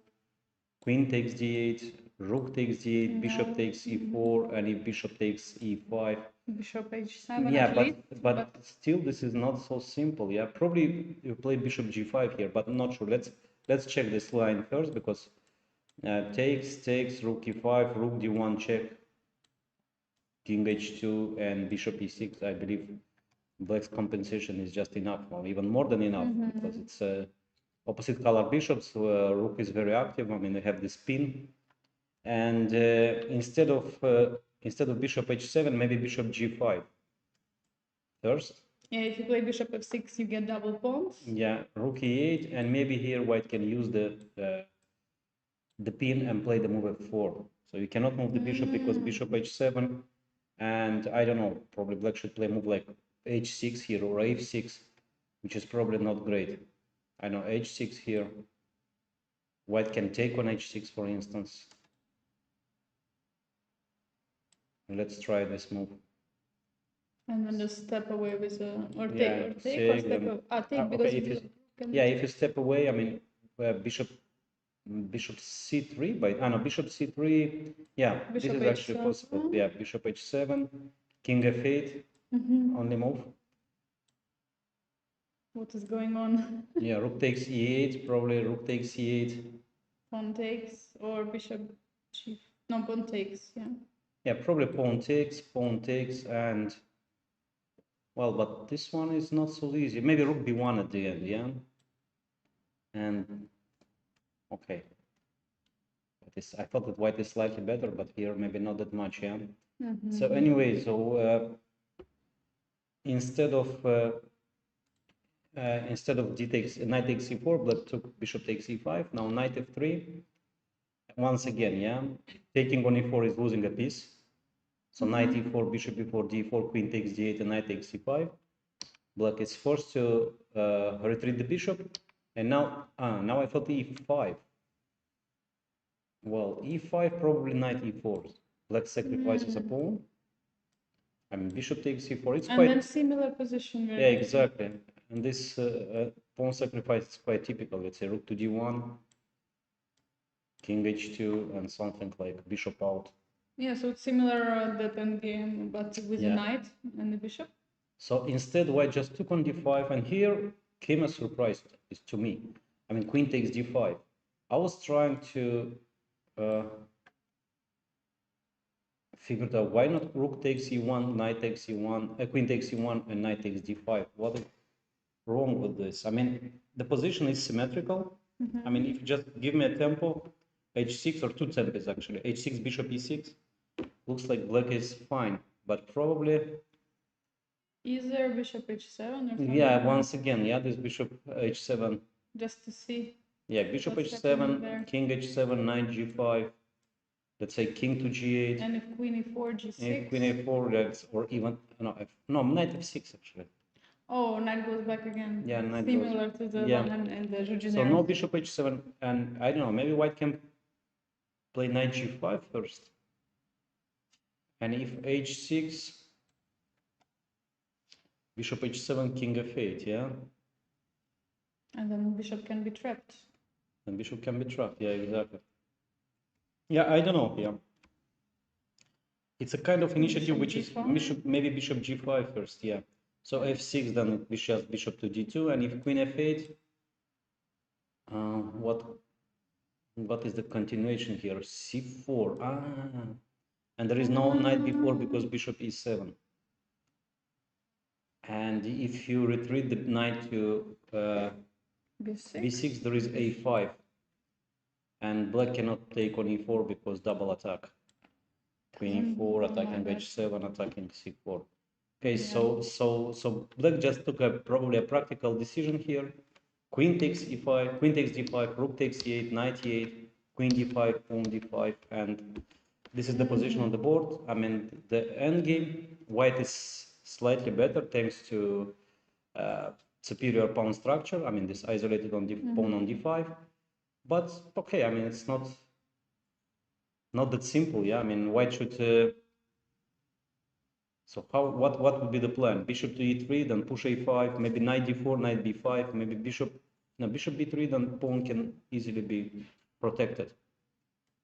queen takes d8, rook takes d8, bishop takes e4, and if bishop takes e5. Bishop h7 Yeah, at least. but still, this is not so simple. Yeah, probably you play bishop g5 here, but I'm not sure. Let's check this line first because takes, rook e5, rook d1 check, king h2, and bishop e6. I believe black's compensation is just enough, or even more than enough, because it's opposite color bishops. Rook is very active. I mean, they have this pin, and instead of bishop h7, maybe bishop g5 first. Yeah, if you play bishop f6, you get double pawns. Yeah, rook e8, and maybe here white can use the pin and play the move f4. So you cannot move the bishop because bishop h7, and I don't know, probably black should play a move like h6 here or f6, which is probably not great. I know h6 here. White can take on h6, for instance. Let's try this move. And then just step away with a or take Yeah, or take or take step them. away. Take because Okay, if you, yeah, if you step away, I mean, bishop c3 by no, bishop c3. Yeah, Bishop this is actually h7. possible. Yeah, bishop h7, king f8, only move. What is going on? Yeah, rook takes e8, probably rook takes e8. Pawn takes or bishop g. No, pawn takes. Yeah. Yeah, probably pawn takes, and well, but this one is not so easy. Maybe rook b1 at the end, yeah. And okay, this I thought that white is slightly better, but here maybe not that much, yeah. So anyway, so instead of d takes knight takes e4, black took bishop takes e5. Now knight f3. Once again, yeah, taking on e4 is losing a piece. So knight e4, bishop e4, d4, queen takes d8, and knight takes e5. Black is forced to retreat the bishop, and now I thought e5. Well, e5 probably knight e4. Black sacrifices a pawn. I mean, bishop takes e4. It's And quite then similar position. yeah, exactly. And this pawn sacrifice is quite typical. Let's say rook to d1, king h2, and something like bishop out. Yeah, so it's similar that endgame, but with the knight and the bishop. So instead, white just took on d5, and here came a surprise to me. I mean, queen takes d5. I was trying to figure out why not rook takes e1, knight takes e1, queen takes e1, and knight takes d5. What is wrong with this? I mean, the position is symmetrical. I mean, if you just give me a tempo, h6 or two tempos actually, h6, bishop e6, looks like black is fine, but probably. Is there bishop h7 or something? Yeah, once again, yeah, this bishop h7. Just to see. Yeah, bishop what's happening h7, there. king h7, knight g5. Let's say king to g8. And if queen e4, g6. If queen a4, that's or even no, knight f6 actually. Oh, knight goes back again. Yeah, knight similar goes. to the Yeah. one and the Janeir. So no bishop h7, and I don't know, maybe white can play knight g5 first. And if h6, bishop h7, king f8, yeah? And then bishop can be trapped. And bishop can be trapped, yeah, exactly. Yeah, I don't know, yeah. It's a kind of initiative which is maybe bishop g5 first, yeah. So f6, then bishop to d2, and if queen f8, what is the continuation here? c4, and there is no knight b4 because bishop e7. And if you retreat the knight to b6, there is a5. And black cannot take on e4 because double attack. Queen e4, attacking h7, attacking c4. Okay, so black just took probably a practical decision here. Queen takes e5, queen takes d5, rook takes e8, knight e8, queen d5, pawn d5, and this is the position on the board. I mean, the end game, white is slightly better thanks to superior pawn structure. I mean, this isolated on pawn on d5. But okay, I mean, it's not that simple. Yeah, I mean, white should. So what would be the plan? Bishop to e3, then push a5, maybe knight d4, knight b5, maybe bishop b3, then pawn can easily be protected.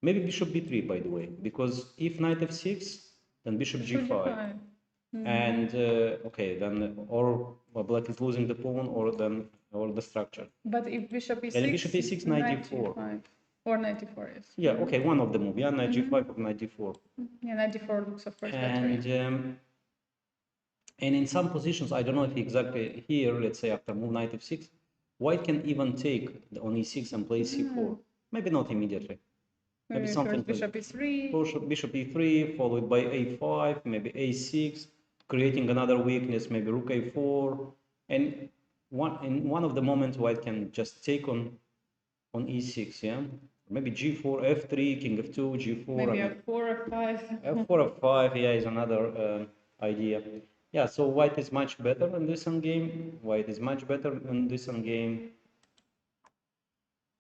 Maybe bishop b3, by the way, because if knight f6, then bishop g5. And okay, then or black is losing the pawn, or the structure. But if bishop e6, and bishop e6, knight d4. Or knight d4, yes. Yeah, okay, one of the move. Yeah, knight g5 or knight d4. Yeah, knight d4 looks of course better. And in some positions, I don't know if exactly here, let's say after move knight f6, white can even take on e6 and play c4. Maybe not immediately. Maybe something bishop e3. Bishop e3, followed by a5, maybe a6, creating another weakness, maybe rook a4. And in one of the moments, white can just take on e6, yeah? Maybe g4, f3, king f2, g4. Maybe f4, f5. f4, f5, yeah, is another idea. Yeah, so white is much better in this endgame. White is much better in this endgame.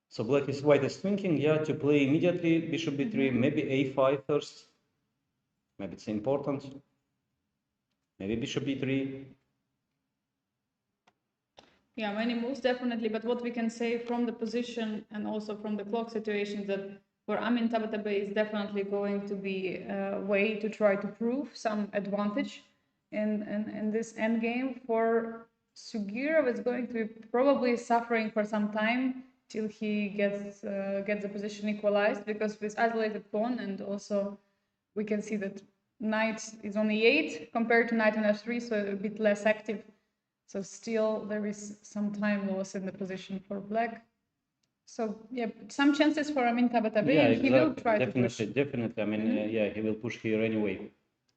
So white is thinking, yeah, to play immediately bishop b3, maybe a5 first. Maybe it's important. Maybe bishop b3. Yeah, many moves definitely. But what we can say from the position and also from the clock situation is that for Amin Tabatabai is definitely going to be a way to try to prove some advantage in this endgame. For Sugirov, it's going to be probably suffering for some time till he gets the position equalized, because with isolated pawn, and also we can see that knight is on e8 compared to knight on f3, so a bit less active. So still there is some time loss in the position for black. So yeah, some chances for Amin Tabatabai, Yeah, and he will try to push. Definitely. I mean, yeah, he will push here anyway.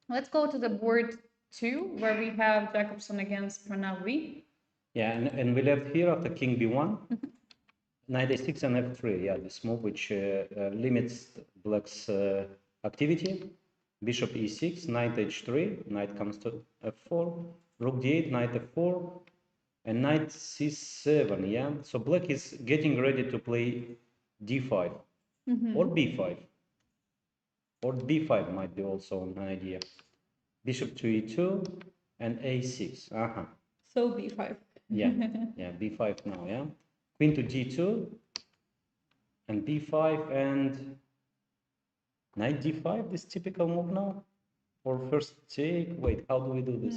Let's go to the board 2, where we have Jacobson against Pranav. Yeah, and we left here after king b1, knight a6 and f3. Yeah, this move which limits black's activity. Bishop e6, knight h3, knight comes to f4, rook d8, knight f4, and knight c7. Yeah, so black is getting ready to play d5 or b5, or b5 might be also an idea. Bishop to e2 and a6. So b5. Yeah, yeah, b5 now. Yeah, queen to d2 and b5 and knight d5. This typical move now, or first take. Wait, how do we do this?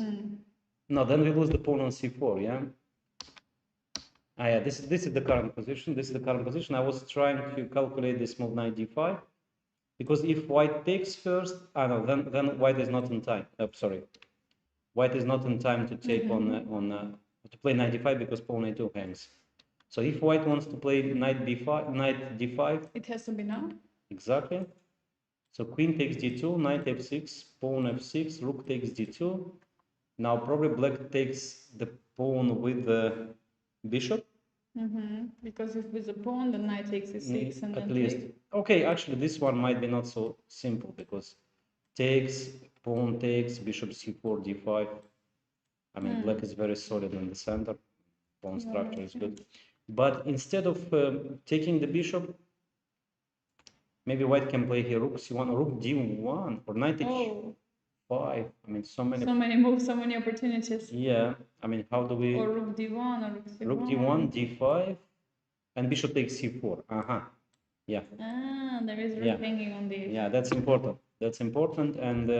No, then we lose the pawn on c4. Yeah. Yeah, this is the current position. This is the current position. I was trying to calculate this move knight d5, because if white takes first, no, then white is not in time. Sorry, white is not in time to take to play knight d5, because pawn a2 hangs. So if white wants to play knight d5, it has to be now. Exactly. So queen takes d2, knight f6, pawn f6, rook takes d2. Now probably black takes the pawn with the bishop. Because if with the pawn, the knight takes e6 and at then least. Okay, actually this one might be not so simple, because takes, pawn takes, bishop c4, d5. I mean, black is very solid in the center. Pawn structure is good. But instead of taking the bishop, maybe white can play here rook c1 or rook d1 or knight h5. I mean, so many moves, so many opportunities. Yeah, I mean, how do we? Or rook d1 or rook c1. Rook d1, d5, and bishop takes c4. Yeah. There is rook hanging on the. Yeah, that's important. That's important. And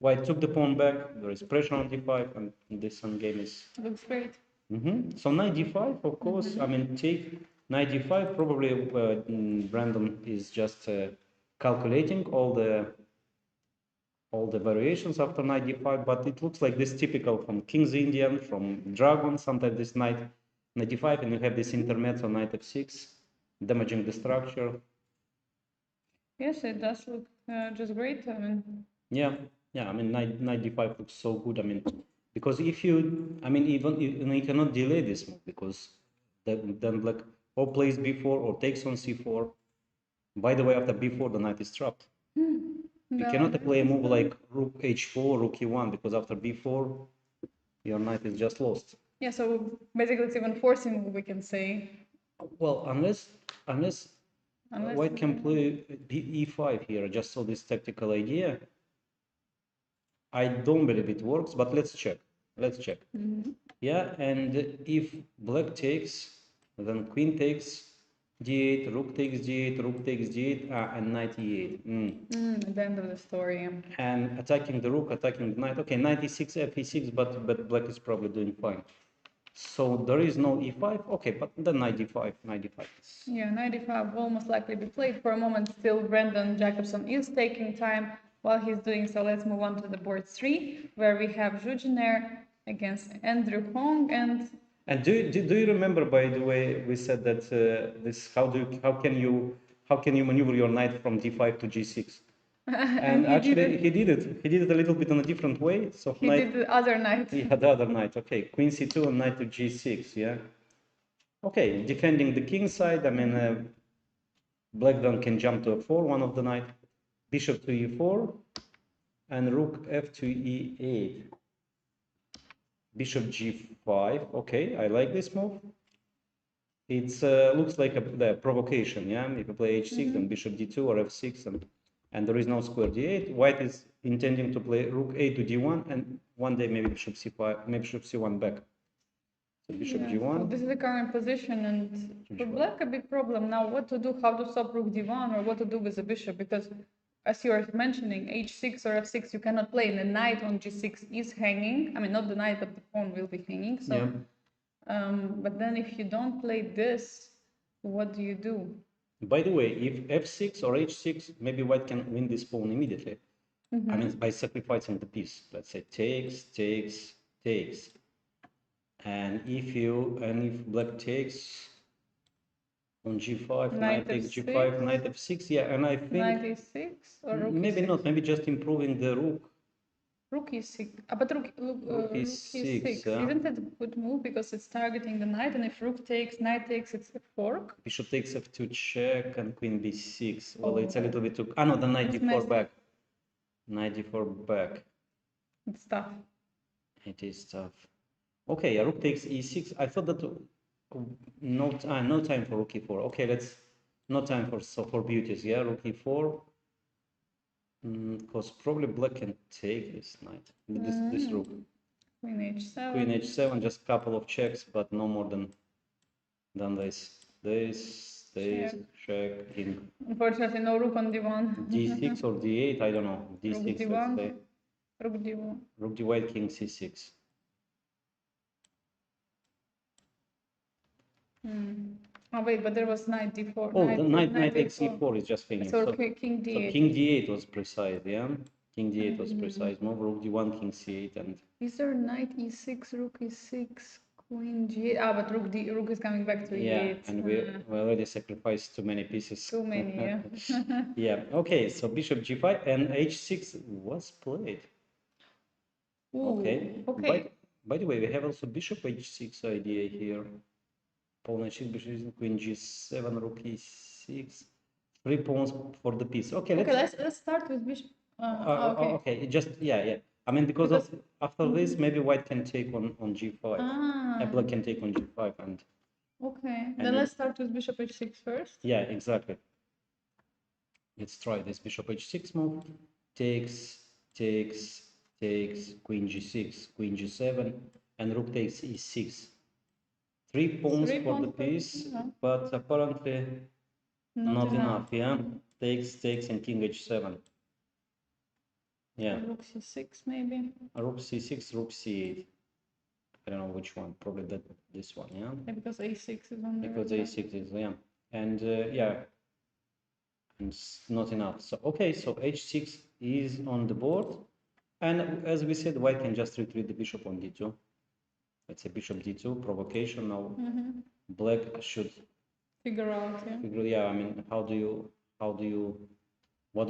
white took the pawn back. There is pressure on d5, and this endgame is. Looks great. So knight d5, of course. I mean, take knight d5. Probably Brandon is just calculating all the variations after knight d5, but it looks like this typical from King's Indian, from Dragon. Sometimes this knight d5, and you have this intermezzo knight f6, damaging the structure. Yes, it does look just great. I mean. Yeah. I mean, knight d5 looks so good. I mean, because if you, I mean, even you cannot delay this move, because then black or plays b4 or takes on c4. By the way, after b4, the knight is trapped. You cannot play a move like rook h4, rook e1, because after b4, your knight is just lost. Yeah, so basically it's even forcing, we can say. Well, unless Unless white can play e5 here, just so this tactical idea. I don't believe it works, but let's check. Let's check. Yeah, and if black takes, then queen takes d8, rook takes d8, rook takes d8, and knight e8. At the end of the story. And attacking the rook, attacking the knight. Okay, knight e6, f e6, but black is probably doing fine. So there is no e5. Okay, but then knight d5, knight d5. Yeah, 95 will most likely be played. For a moment, still Brendan Jacobson is taking time while he's doing so. Let's move on to the board 3, where we have Janeir against Andrew Hong. And do you remember, by the way, we said that this how can you maneuver your knight from d5 to g6? And actually he did it. He did it a little bit in a different way. So he did the other knight. Yeah, the other knight. Okay, queen c2 and knight to g6. Yeah. Okay, defending the king side. I mean, black then can jump to f4, one of the knight, bishop to e4, and rook f to e8. Bishop g5. Okay, I like this move. It looks like the provocation. Yeah, if you play h6, then bishop d2 or f6, and there is no square d8. White is intending to play rook a to d1, and one day maybe bishop c5, maybe bishop c1 back. So bishop g1. So this is the current position, and for black a big problem now. What to do? How to stop rook d1, or what to do with the bishop? Because as you are mentioning, h6 or f6 you cannot play, and the knight on g6 is hanging. I mean, not the knight, but the pawn will be hanging. So, yeah. But then if you don't play this, what do you do? By the way, if f6 or h6, maybe white can win this pawn immediately. I mean, by sacrificing the piece. Let's say takes, takes, takes. And if black takes on g5, knight takes g5, knight f6, yeah, and I think Knight e6 or rook maybe e6? not, maybe just improving the rook. Rook e6, but rook e6, yeah. isn't it a good move because it's targeting the knight, and if rook takes, knight takes, it's a fork. Bishop takes f2 check and queen b6. Well, it's a little bit too. No, the knight d4 back. Knight d4 back. It's tough. It is tough. Okay, rook takes e6. I thought that no time for rook e4. Okay, no time for beauties. Yeah, rook e4. Because probably black can take this knight. This rook. Queen h7. Queen h7, just a couple of checks, but no more than this. This, check, king. Unfortunately, no rook on d1. d6 or d8, I don't know. D6, rook d1. let's say. Rook d1. Rook d1, king c6. Oh wait, but there was knight d4. Oh, the knight takes e4 is just hanging. So king d8. So king d8 was precise, yeah? King d8 was precise. Move rook d1, king c8, and... Is there knight e6, rook e6, queen g8? Ah, but rook is coming back to e8. Yeah, and we already sacrificed too many pieces. Too many, yeah. Yeah, okay, so bishop g5 and h6 was played. Ooh, Okay. By the way, we have also bishop h6 idea here. Pawn h6, bishop, queen g7, rook e6. 3 pawns for the piece. Okay, let's start with bishop. Okay, just yeah. I mean, because after this, maybe white can take on g5. And black can take on g5 and. Okay, then let's start with bishop h6 first. Yeah, exactly. Let's try this bishop h6 move. Takes, queen g6, queen g7, and rook takes e6. 3 pawns for the piece, but apparently not enough. Yeah, takes, and king h7. Yeah. Rook c6 maybe. Rook c6, rook c8. I don't know which one. Probably this one. Yeah. Because a6 is on there. Because a6 is and yeah, and it's not enough. So okay, so h6 is on the board, and as we said, white can just retreat the bishop on d2. Let's say bishop d2 provocation. Now black should figure out. Yeah. I mean, what do you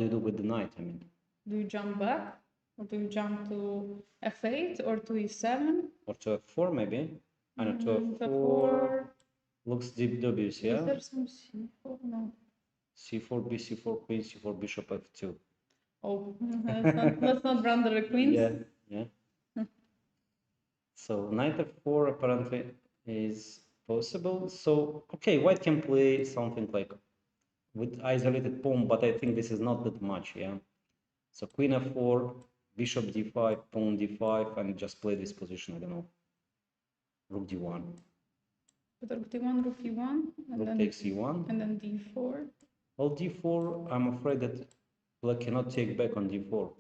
do with the knight? I mean, do you jump back, or do you jump to f8 or to e7 or to f4 maybe? And to f4 looks dubious. Yeah. Is there some c4? No. c4, bc4, queen c4, bishop f2. Oh, let's not run the queens. Yeah. So knight f4 apparently is possible. So, okay, white can play something like with isolated pawn, but I think this is not that much, yeah. So queen f4, bishop d5, pawn d5, and just play this position, I don't know. Rook d1. But rook d1, rook e1, and Rook then takes e1. and then d4. Well, d4, I'm afraid that black cannot take back on d4.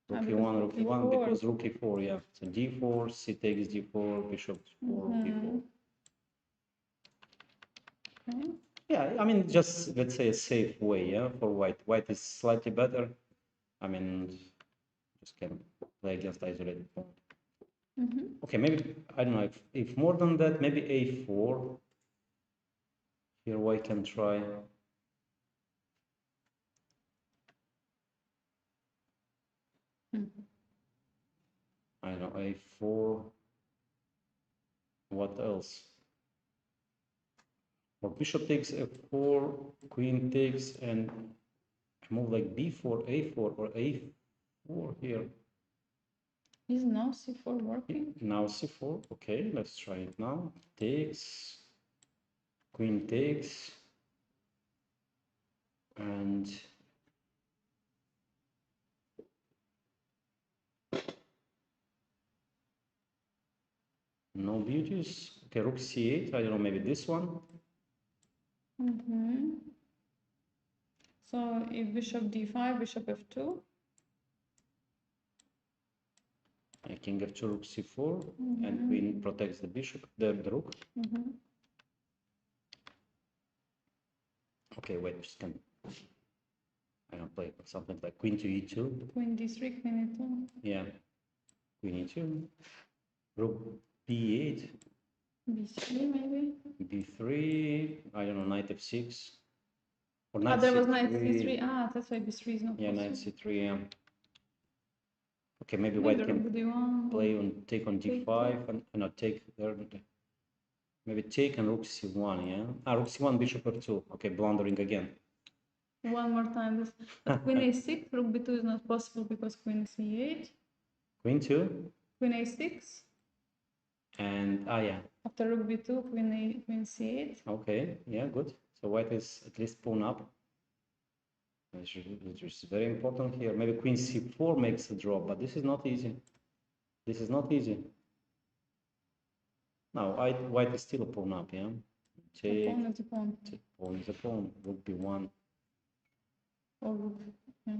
Rook because e1, rook e1, e4. because rook e4, yeah. So d4, c takes d4, bishop 4, d4. Okay. Yeah, I mean, just let's say a safe way, yeah, for white. White is slightly better. I mean, just can play against isolated pawn. Okay, maybe, I don't know, if more than that, maybe a4. Here white can try. I don't know, a4. What else? Or bishop takes f4, queen takes, and move like b4, a4, or a4 here. Is now c4 working? Now c4, okay, let's try it now. Takes, queen takes, and no beauties. Okay, rook c8, I don't know, maybe this one. So if bishop d5, bishop f2. King f2, rook c4, and queen protects the bishop, the rook. Okay, wait, just can I don't play something like queen to e2. Queen d3, queen e2. Yeah, queen e2, rook b8, b3 maybe. b3. I don't know, knight f6, or Ah, knight there was c3. knight c3. Ah, that's why b3 is not Yeah, possible. knight c3. Yeah. Okay, maybe Maybe white rook can d1. play on take on d5 and not take there. Maybe take and rook c1. Yeah. Ah, rook c1, bishop f2. Okay, blundering again. One more time. This. But queen a6, rook b2 is not possible because queen c8. Queen 2. Queen a6. And yeah. After rook b2, queen c8. Okay, yeah, good. So white is at least pawn up, which is very important here. Maybe queen c4 makes a draw, but this is not easy. This is not easy. Now white is still a pawn up, yeah. Take. Pawn is a pawn. Pawn is a pawn. Rook b1. Or rook, yeah.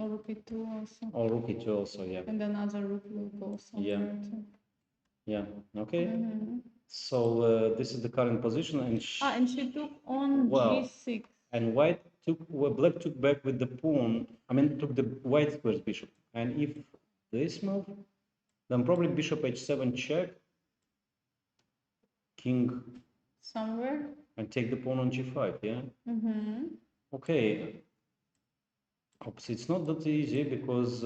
Or rook e2 also. Or rook e2 also, yeah. And then other rook will go somewhere too. Yeah. Okay. So this is the current position, and and she took on g6. And white took, well, black took back with the pawn. I mean, took the white square's bishop. And if this move, then probably bishop h7 check, king Somewhere. and take the pawn on g5. Yeah. Okay. Oops, it's not that easy because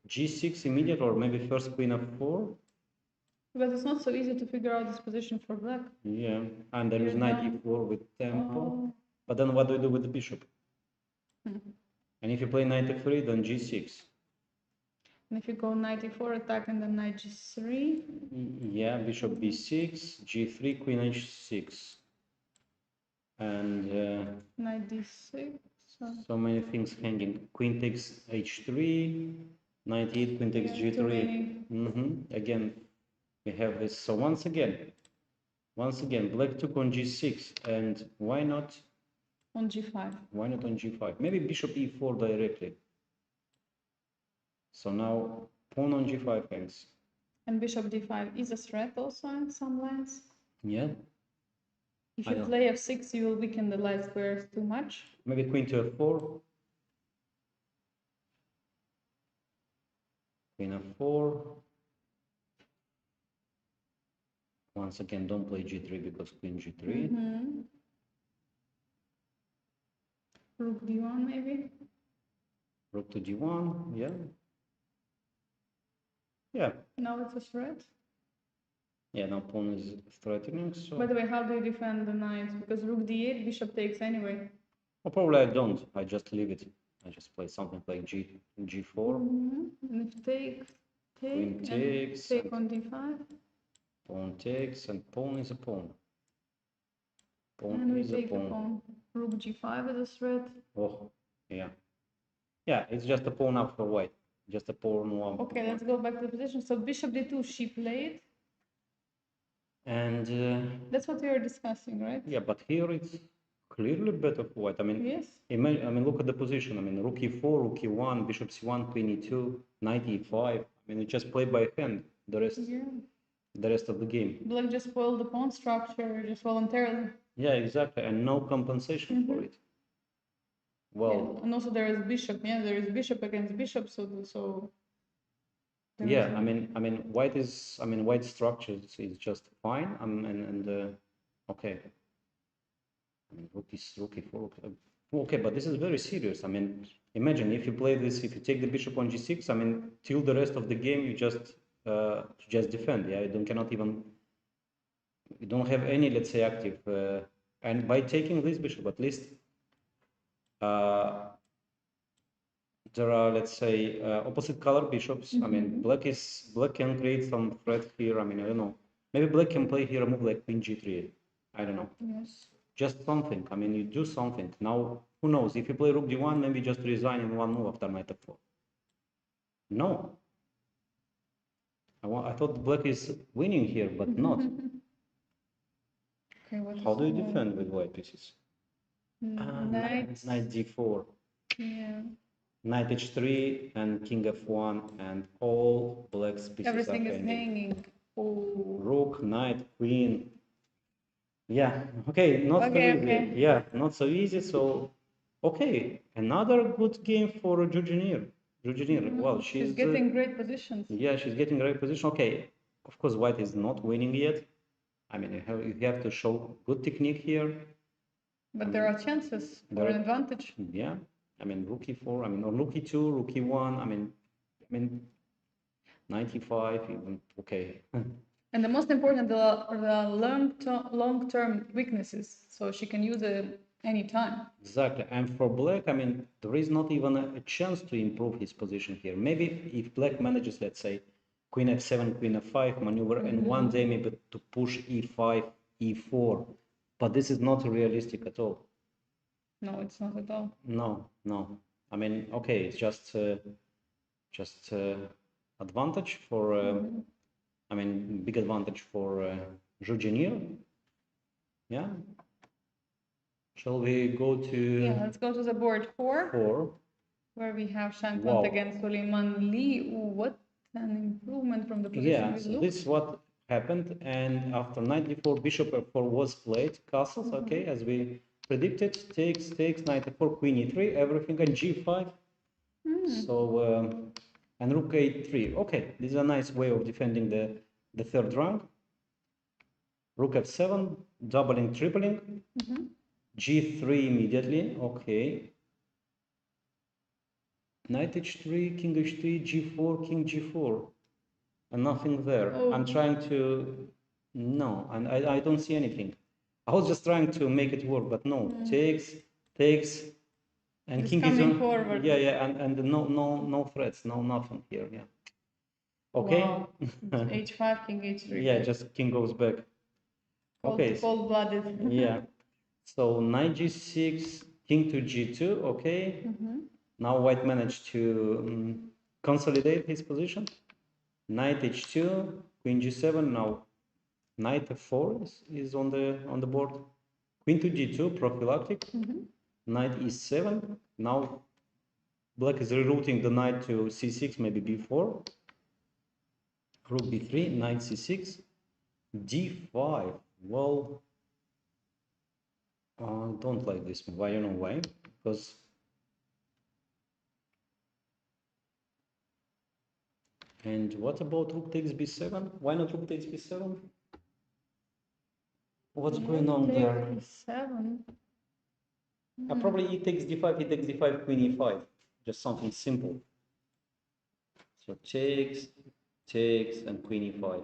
g6 immediate, or maybe first queen f4. Because it's not so easy to figure out this position for black. Yeah, and there is knight e4 with tempo. But then what do you do with the bishop? And if you play knight f3, then g6. And if you go knight e4 attack and then knight g3. Yeah, bishop b6, g3, queen h6. And knight d6. So many things hanging. Queen takes h3, knight e8, queen takes g3. Again, we have this. So once again, black took on g6, and why not on g5? Why not on g5? Maybe bishop e4 directly. So now pawn on g5 hangs. And bishop d5 is a threat also in some lines. Yeah. If you play f6, you will weaken the light squares too much. Maybe queen to f4. Queen f4. Once again, don't play g3 because queen g3. Rook d1 maybe. Rook to d1, yeah. Yeah. Now it's a threat. Yeah, now pawn is threatening. So. By the way, how do you defend the knight? Because rook d8, bishop takes anyway. Well, probably I don't. I just leave it. I just play something like g4. And if take. Queen and takes, take and on d5. pawn takes, and pawn is a pawn. Pawn And we is a take the pawn. pawn. Rook g5 as a threat. Oh, yeah. Yeah, it's just a pawn up for white. Just a pawn one. Okay, let's go back to the position. So bishop d2, she played. And That's what we were discussing, right? yeah, but here it's clearly better for white. I mean, Yes. look at the position. I mean, rook e4, rook e1, bishop c1, queen e2, knight e5. I mean, you just play by hand the rest of the game. Black just spoiled the pawn structure just voluntarily. Yeah, exactly, and no compensation for it. Well, Yeah. And also there is bishop. Yeah, there is bishop against bishop. So. yeah, white structure is just fine. Okay. I mean, rook e4. Okay, but this is very serious. I mean, imagine if you play this, if you take the bishop on g6. I mean, till the rest of the game, you just defend. Yeah, you don't have any, let's say, active. And by taking this bishop, at least there are, let's say, opposite color bishops. I mean, black can create some threat here. I mean, I don't know. Maybe black can play here a move like queen g3. I don't know. Yes. Just something. I mean, you do something. Now, who knows? If you play rook d1, maybe just resign in one move after knight f4. No. I thought black is winning here, but not. Okay, How do you defend with white pieces? Knight d4. Yeah. Knight h3 and king f1, and all black's pieces Everything are is hanging. Oh. Rook, knight, queen. Yeah, okay, not so easy. Okay. Yeah, not so easy. So, okay, another good game for Janeir. Well, She's getting great positions. Yeah, she's getting great position. Okay, of course, white is not winning yet. I mean, you have to show good technique here. But there are chances for an advantage. Yeah, I mean, rook e4. I mean, or rook e2, rook e1. I mean, 95 even. Okay. And the most important, the long-term weaknesses, so she can use it anytime. Exactly. And for black, I mean, there is not even a chance to improve his position here. Maybe if black manages, let's say, queen f7, queen f5 maneuver, and one day maybe to push e5, e4. But this is not realistic at all. No, it's not at all. No. I mean, okay, it's just advantage for. I mean, big advantage for Janeir. Yeah. Shall we go to? Yeah, let's go to the board 4. 4. Where we have Shankland against Sullean Lee. Ooh, what an improvement from the position. Yeah, so this is what happened. And after knight d4, bishop f4 was played. Castles, okay, as we predicted. Takes, knight f4, queen e3, everything, and g5. So, and rook a3. Okay, this is a nice way of defending the third rank. Rook f7, doubling, tripling. g3 immediately, okay. Knight h3, king h3, g4, king g4, and nothing there. I'm trying to, no, and I don't see anything. I was just trying to make it work, but no, takes, and king is on forward. Yeah, and no threats, no nothing here. Yeah. Okay. Wow. h5, king h3. Yeah, just king goes back. Okay. Cold-blooded. Yeah. So knight g6, king to g2. Okay. Now white managed to consolidate his position. Knight h2, queen g7. Now knight f4 is on the board. Queen to g2, prophylactic. Knight e7. Now black is rerouting the knight to c6, maybe b4. Rook b3, knight c6, d5. Well, I don't like this move. I don't know why. Because and what about rook takes b7? Why not rook takes b7? What's going on there? b7. Probably e takes d5, queen e5. Just something simple. So takes, and queen e5.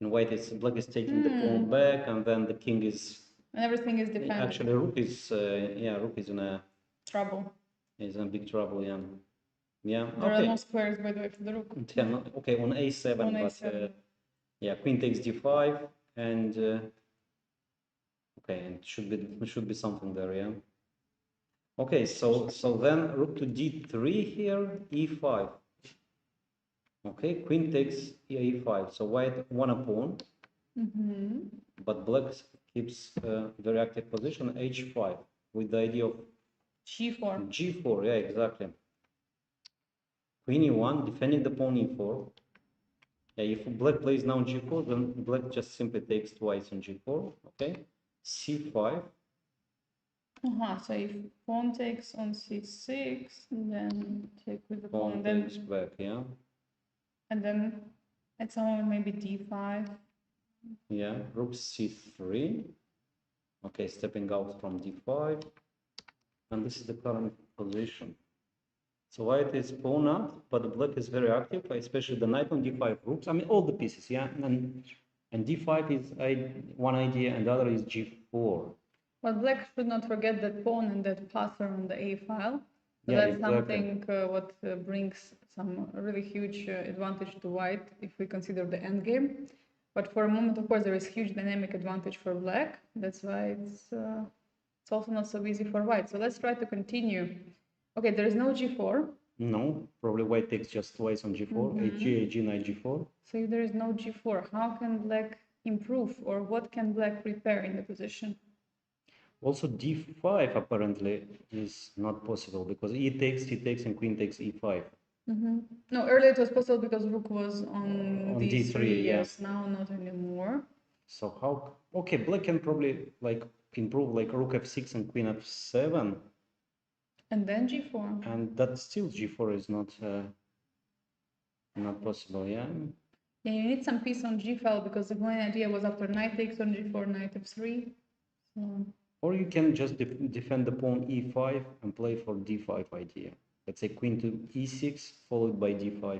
And black is taking the pawn back, and then the king is. And everything is defended. Actually, rook is in a trouble. Is in big trouble. Yeah. Yeah, There are okay. no squares, by the way, for the rook. Yeah, okay, on a7, On but a7. yeah, queen takes d5, and okay, and should be something there, yeah. Okay, so then rook to d3 here, e5. Okay, queen takes a5. So white won a pawn, but black keeps very active position h5 with the idea of G4. g4. Yeah, exactly. Queen e1, defending the pawn e4. Yeah, if black plays now g4, then black just simply takes twice on g4. Okay, c5. So if pawn takes on c6, then take with the Pawn pawn, takes back. Yeah. and then at some moment maybe d5. Yeah, rook c3. Okay, stepping out from d5, and this is the current position. So white is pawn up, but black is very active, especially the knight on d5 rooks. I mean, all the pieces, yeah. And d5 is one idea, and the other is g4. But black should not forget that pawn and that pass are on the a file. So Yeah, that's exactly. something what brings some really huge advantage to white if we consider the endgame. But for a moment, of course, there is huge dynamic advantage for black. That's why it's also not so easy for white. So let's try to continue. Okay, there is no g4. No, probably white takes just twice on g4, ag, knight g4. So if there is no g4, how can black improve, or what can black prepare in the position? Also d5 apparently is not possible because e takes, and queen takes e5. No, earlier it was possible because rook was on d3, d3, yeah. yes, now not anymore. So how, okay, black can probably like improve like rook f6 and queen f7. And then g4. And that still g4 is not possible, yeah. Yeah, you need some piece on g file because the main idea was after knight takes on g4, knight f3. So. Or you can just defend the pawn e5 and play for d5 idea. Let's say queen to e6 followed by d5.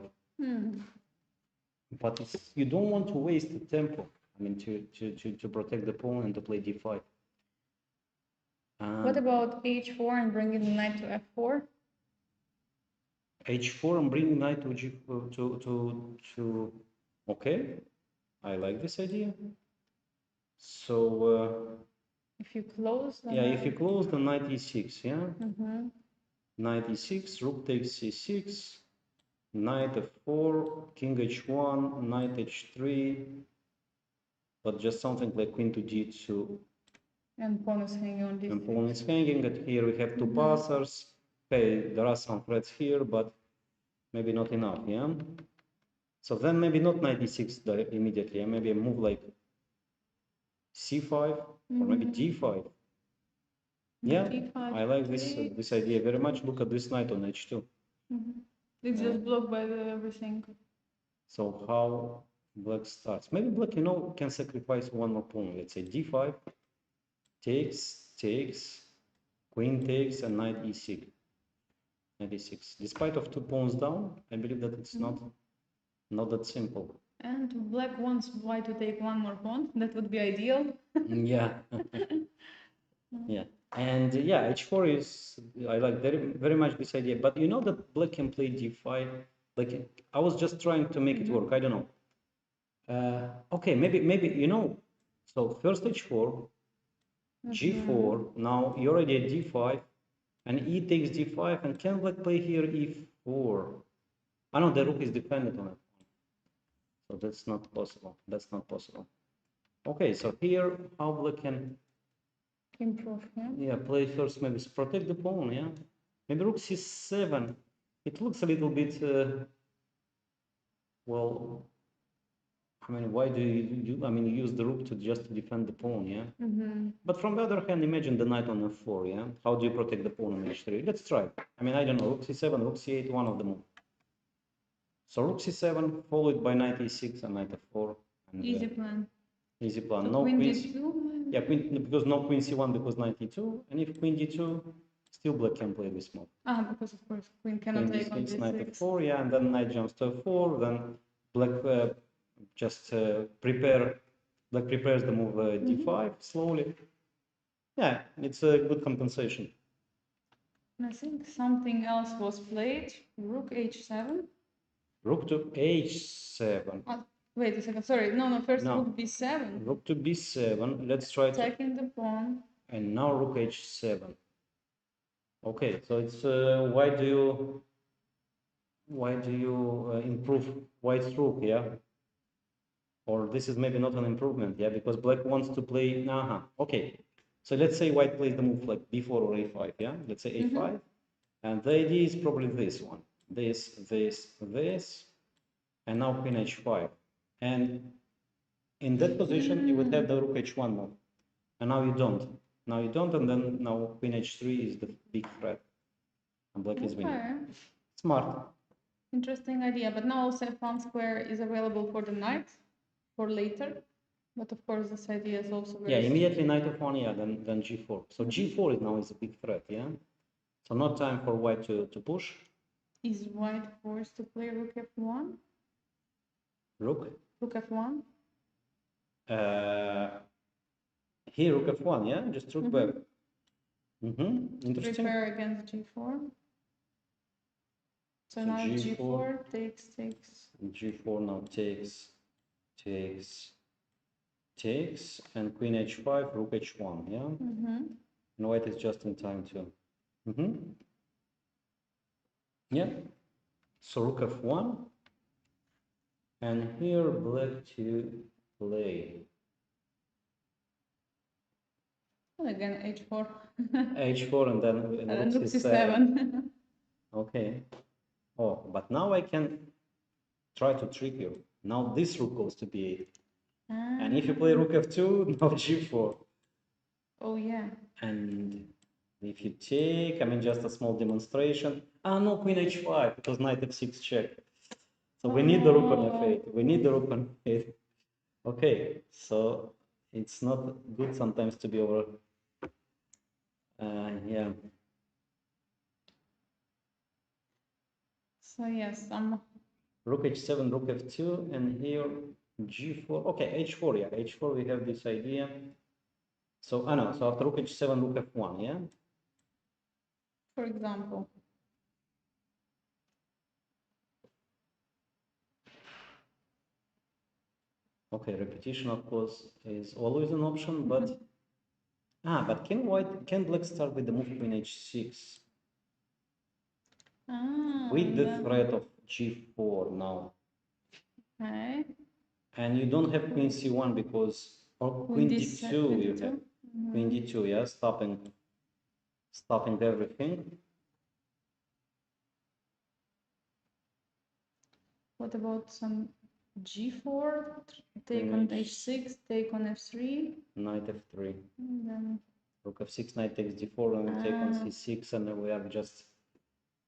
But you don't want to waste the tempo. I mean, to protect the pawn and to play d5. What about h4 and bringing the knight to f4? h4 and bringing knight to g to okay, I like this idea. So if you close the if you close the knight e6, yeah. Knight e6, rook takes c6, knight f4, king h1, knight h3, but just something like queen to d2. And pawn is hanging on d6. And pawn is hanging, and here we have two passers. Okay, there are some threats here, but maybe not enough, yeah? So then maybe not knight e6 immediately, yeah? Maybe a move like c5 or maybe d5. Yeah, I like this idea very much. Look at this knight on h2. It's just blocked by everything. So how black starts? Maybe black, can sacrifice one more pawn. Let's say d5, takes, queen takes, and knight e6. Knight e6. Despite of two pawns down, I believe that it's not that simple. And black wants white to take one more pawn. That would be ideal. Yeah. Yeah. And yeah, h4 is, I like very much this idea. But you know that black can play d5. Like, I was just trying to make it work. I don't know. Okay, maybe so first h4, g4. Now you're already at d5, and e takes d5. And can black play here e4? I know the rook is dependent on it. So that's not possible. That's not possible. Okay, so here how black can improve, yeah, play first, maybe protect the pawn, yeah. Maybe rook c7. It looks a little bit well, I mean, why do you use the rook to just defend the pawn, yeah? But from the other hand, imagine the knight on f4, yeah? How do you protect the pawn on h3? Let's try. I mean, I don't know, rook c7, rook c8, one of the move. So rook c7 followed by knight e6 and knight f4. And, easy plan. Easy plan. So no queen queen d2? Yeah, because no queen c1 because knight e2, and if queen d2, still black can play this move. Because of course queen cannot take on d6. Knight f4, yeah, and then knight jumps to f4, then black just prepares the move d5 slowly. Yeah, it's a good compensation. I think something else was played. Rook h7. Rook to h7. Wait a second. Sorry. No. First No. rook b7. Rook to b7. Let's try to. Attacking the pawn. And now rook h7. Okay, so it's why do you improve white's rook? Yeah. Or this is maybe not an improvement, yeah, because black wants to play. Okay. So let's say white plays the move like b4 or a5, yeah. Let's say a5, and the idea is probably this one, this, and now queen h5, and in that position you would have the rook h1 move, and now you don't. Now you don't, and then now queen h3 is the big threat, and black is winning. Smart. Interesting idea, but now also f1 square is available for the knight for later. But of course, this idea is also very immediately knight f1, yeah, then g4. So g4 is now is a big threat, yeah. So not time for white to push. Is white forced to play rook f1? Rook? Rook f1? Here rook f1, yeah, just rook back. Interesting. Prepare against g4. So now g4 takes. G4 now takes, and queen h5, rook h1, yeah. And white is just in time too. Yeah. So rook f1, and here black to play. And again h4. h4 and then rook c7. Okay. Oh, but now I can try to trick you. Now this rook goes to b8. And if you play rook f2, now g4. Oh, yeah. And if you take, I mean, just a small demonstration. No, queen h5, because knight f6 check. So we need the rook on f8. We need the rook on f8. Okay, so it's not good sometimes to be over. Yeah. So yes, Rook h7, rook f2, and here g4. Okay, h4, yeah, h4, we have this idea. So, no, so after rook h7, rook f1, yeah? For example. Okay, repetition, of course, is always an option, but... but can black start with the move queen h6? With the threat of g4 now. Okay. And you don't have queen c1 because, or queen d2 you have. Queen d2, yeah, stopping everything. What about some g4, take on h6, take on f3? Knight f3. And then... Rook f6, knight takes d4, and we take on c6, and we are just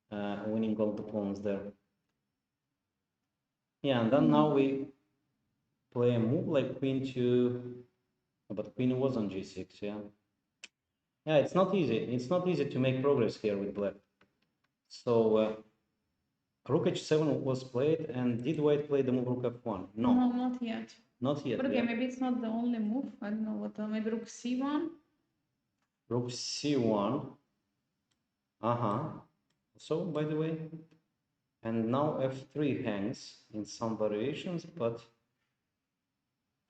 winning all the pawns there. Yeah, and then now we play a move like queen to, but queen was on g6, yeah. Yeah, it's not easy. It's not easy to make progress here with black. So rook h7 was played, and did white play the move rook f1? No. No, not yet. Not yet. But okay, maybe it's not the only move. I don't know what. Maybe rook c1. Rook c1. So, by the way, and now f3 hangs in some variations, but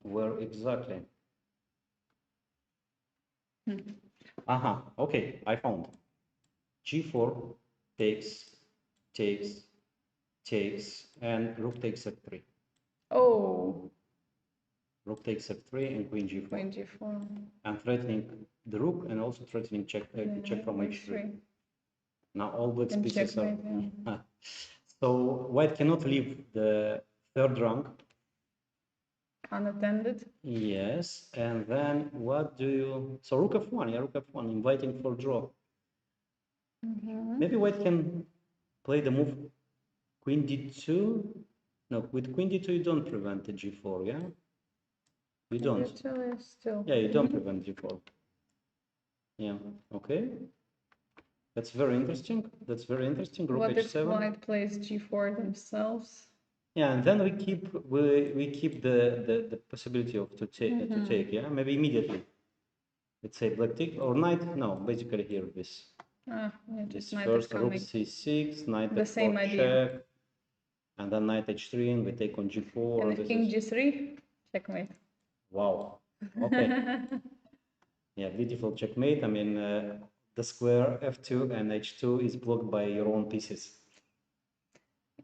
where exactly? Okay, I found. g4 takes, and rook takes f3. Oh. Rook takes f3 and queen g4. Queen g4. And threatening the rook, and also threatening check from h3. Now all black's pieces are... So white cannot leave the third rank. Unattended. Yes, and then what do you... So rook f1, yeah, rook f1, inviting for draw. Maybe white can play the move queen d2. No, with queen d2 you don't prevent the g4, yeah? You don't. D2 is still... Yeah, you don't prevent g4. Yeah, okay. That's very interesting. That's very interesting. Rook what h7. if white plays g4 themselves? Yeah, and then we keep the possibility of to take, yeah, maybe immediately. Let's say black take or knight. No, basically here this. Yeah, This just knight is first rook coming. c6, knight The f4 same idea. check, and then knight h3, and we take on g4. And if This king is g3, checkmate. wow. Okay. Yeah, beautiful checkmate. I mean, the square f2 and h2 is blocked by your own pieces.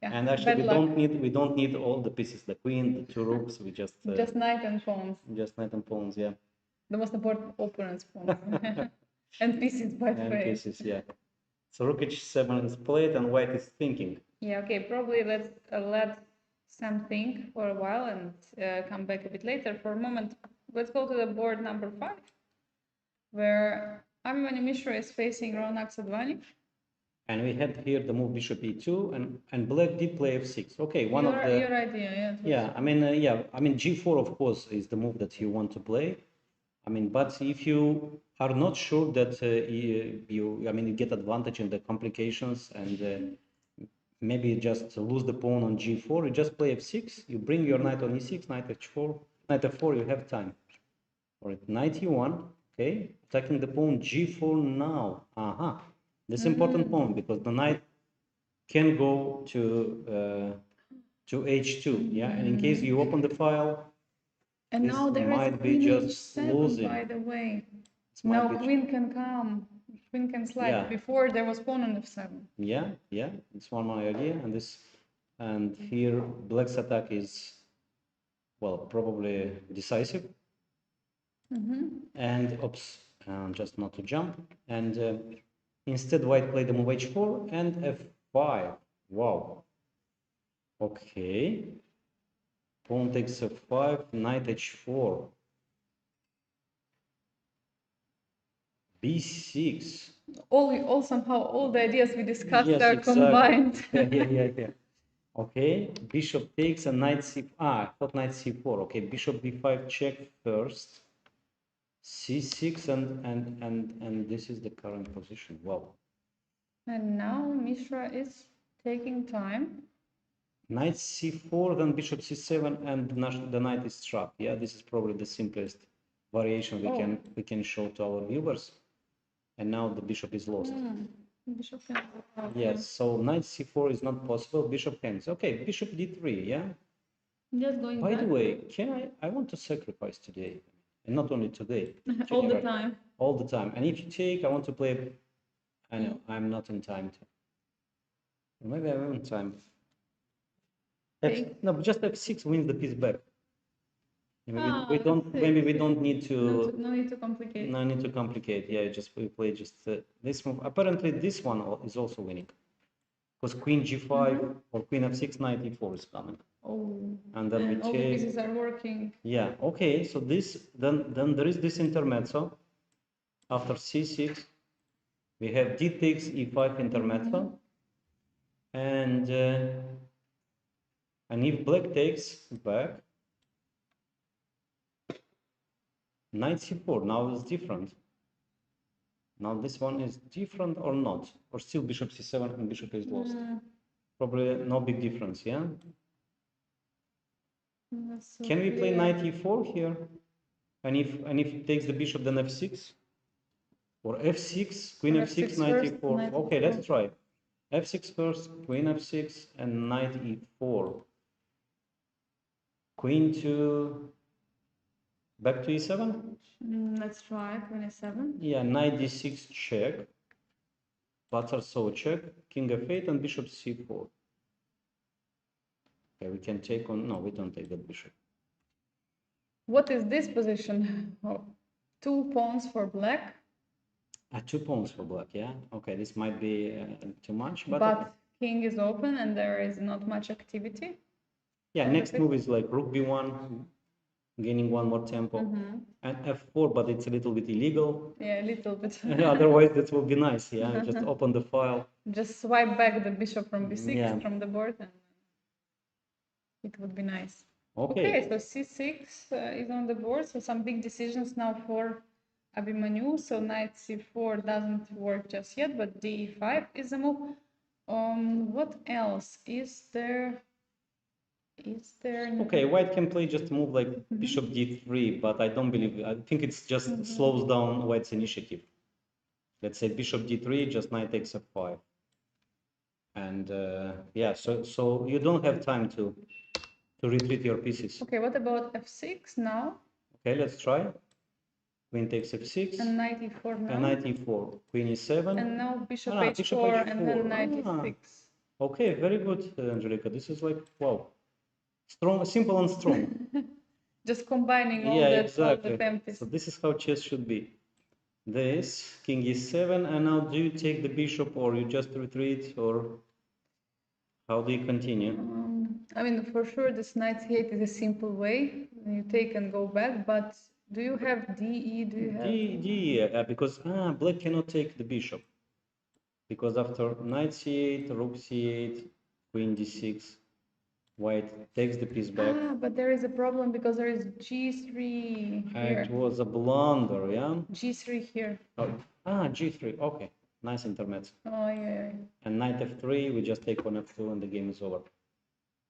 Yeah, And actually, bad luck. we don't need all the pieces, the queen, the two rooks. We just Knight and pawns. just knight and pawns. Yeah. The most important opponent's pawns. And pieces, by the And way. pieces. Yeah. So rook h7 is played, and white is thinking. Yeah, okay, probably let's let Sam think for a while and come back a bit later. For a moment, let's go to the board number 5, where Abhimanyu Mishra is facing Ronak Sadwani. And we had here the move bishop e2, and black did play f6. Okay, one of the your idea, yeah. yeah. I mean g4 of course is the move that you want to play. I mean, but if you are not sure that you get advantage in the complications and maybe you just lose the pawn on g4, you just play f6. You bring your knight on e6, knight h4, knight f4. You have time. All right, knight e1. Okay, attacking the pawn g4 now. Aha. This important pawn because the knight can go to h2, yeah, and in case you open the file, And this now there might is be queen just h7, losing. by the way. This might Now be queen can come, queen can slide. Yeah. Before there was pawn on f7. yeah, it's one more idea, and here black's attack is well probably decisive, and oops, just not to jump, and instead white played the move h4 and f5. Wow. Okay. Pawn takes f5, knight h4, b6. All the ideas we discussed Yes, are exactly. combined. Yeah. Okay, bishop takes and knight c. I thought knight c4. Okay, bishop b5 check first. c6 and this is the current position. Wow. And now Mishra is taking time. Knight c4, then bishop c7, and the knight is trapped. Yeah, this is probably the simplest variation we can show to our viewers. And now the bishop is lost. Bishop can go out, Yes, so knight c4 is not possible. Bishop hangs. Okay, bishop d3. Yeah. Just going By back. the way, I want to sacrifice today, and not only today. All the generally, time. All the time. And if you take, I want to play. I know I'm not in time to. Maybe I'm in time. No, but just f6 wins the piece back. We don't. Maybe we don't need to. No need to complicate. No need to complicate. Yeah, we play just this move. Apparently, this one is also winning, because queen g5 or queen f6, knight e4 is coming. Oh. And then we all take. the pieces are working. Yeah. Okay. So this then there is this intermezzo. After c6, we have d takes e5 intermezzo, and if black takes back. Knight c4, now it's different. Now this one is different or not? Or still bishop c7 and bishop is lost? Probably no big difference, yeah? So can we play knight e4 here? And if it takes the bishop, then f6? Or f6, queen f6, knight e4. Okay, let's try. f6 first, queen f6, and knight e4. Queen to... back to e7? Let's try queen e7. Yeah, knight d6 check. Butler so check. King f8 and bishop c4. Okay, we can take on... No, we don't take that bishop. What is this position? Oh, 2 pawns for black. 2 pawns for black, yeah? Okay, this might be too much, but... But king is open and there is not much activity. Yeah, next move is like rook b1, gaining 1 more tempo, and f4, but it's a little bit illegal. Yeah, a little bit. Otherwise, that will be nice, yeah? Just open the file. Just swipe back the bishop from b6 from the board and it would be nice. Okay, so c6 is on the board, so some big decisions now for Abhimanyu. So knight c4 doesn't work just yet, but d5 is a move. What else is there? Okay, white can play just a move like bishop d3, but I don't believe. I think it's just slows down white's initiative. let's say bishop d3, just knight takes f5. And yeah, so you don't have time to retreat your pieces. Okay, what about f6 now? Okay, let's try. Queen takes f6. And knight e4 now. And knight e4. Queen e7. And now bishop bishop h4 and then h4. knight e6. Okay, very good, Angelika. This is like, wow. Strong, simple and strong. Just combining all, Yeah, all the exactly. tempos. So this is how chess should be. This, king e7, and now do you take the bishop or you just retreat, or how do you continue? I mean, for sure, this knight c8 is a simple way. You take and go back, but do you have DE? Do you have Because black cannot take the bishop. Because after knight c8, rook c8, queen d6, white takes the piece back. But there is a problem because there is g3 here. It was a blunder, yeah? G3 here. Oh, g3, okay. Nice intermezzo. Oh, yeah. And knight f3, we just take on f2 and the game is over.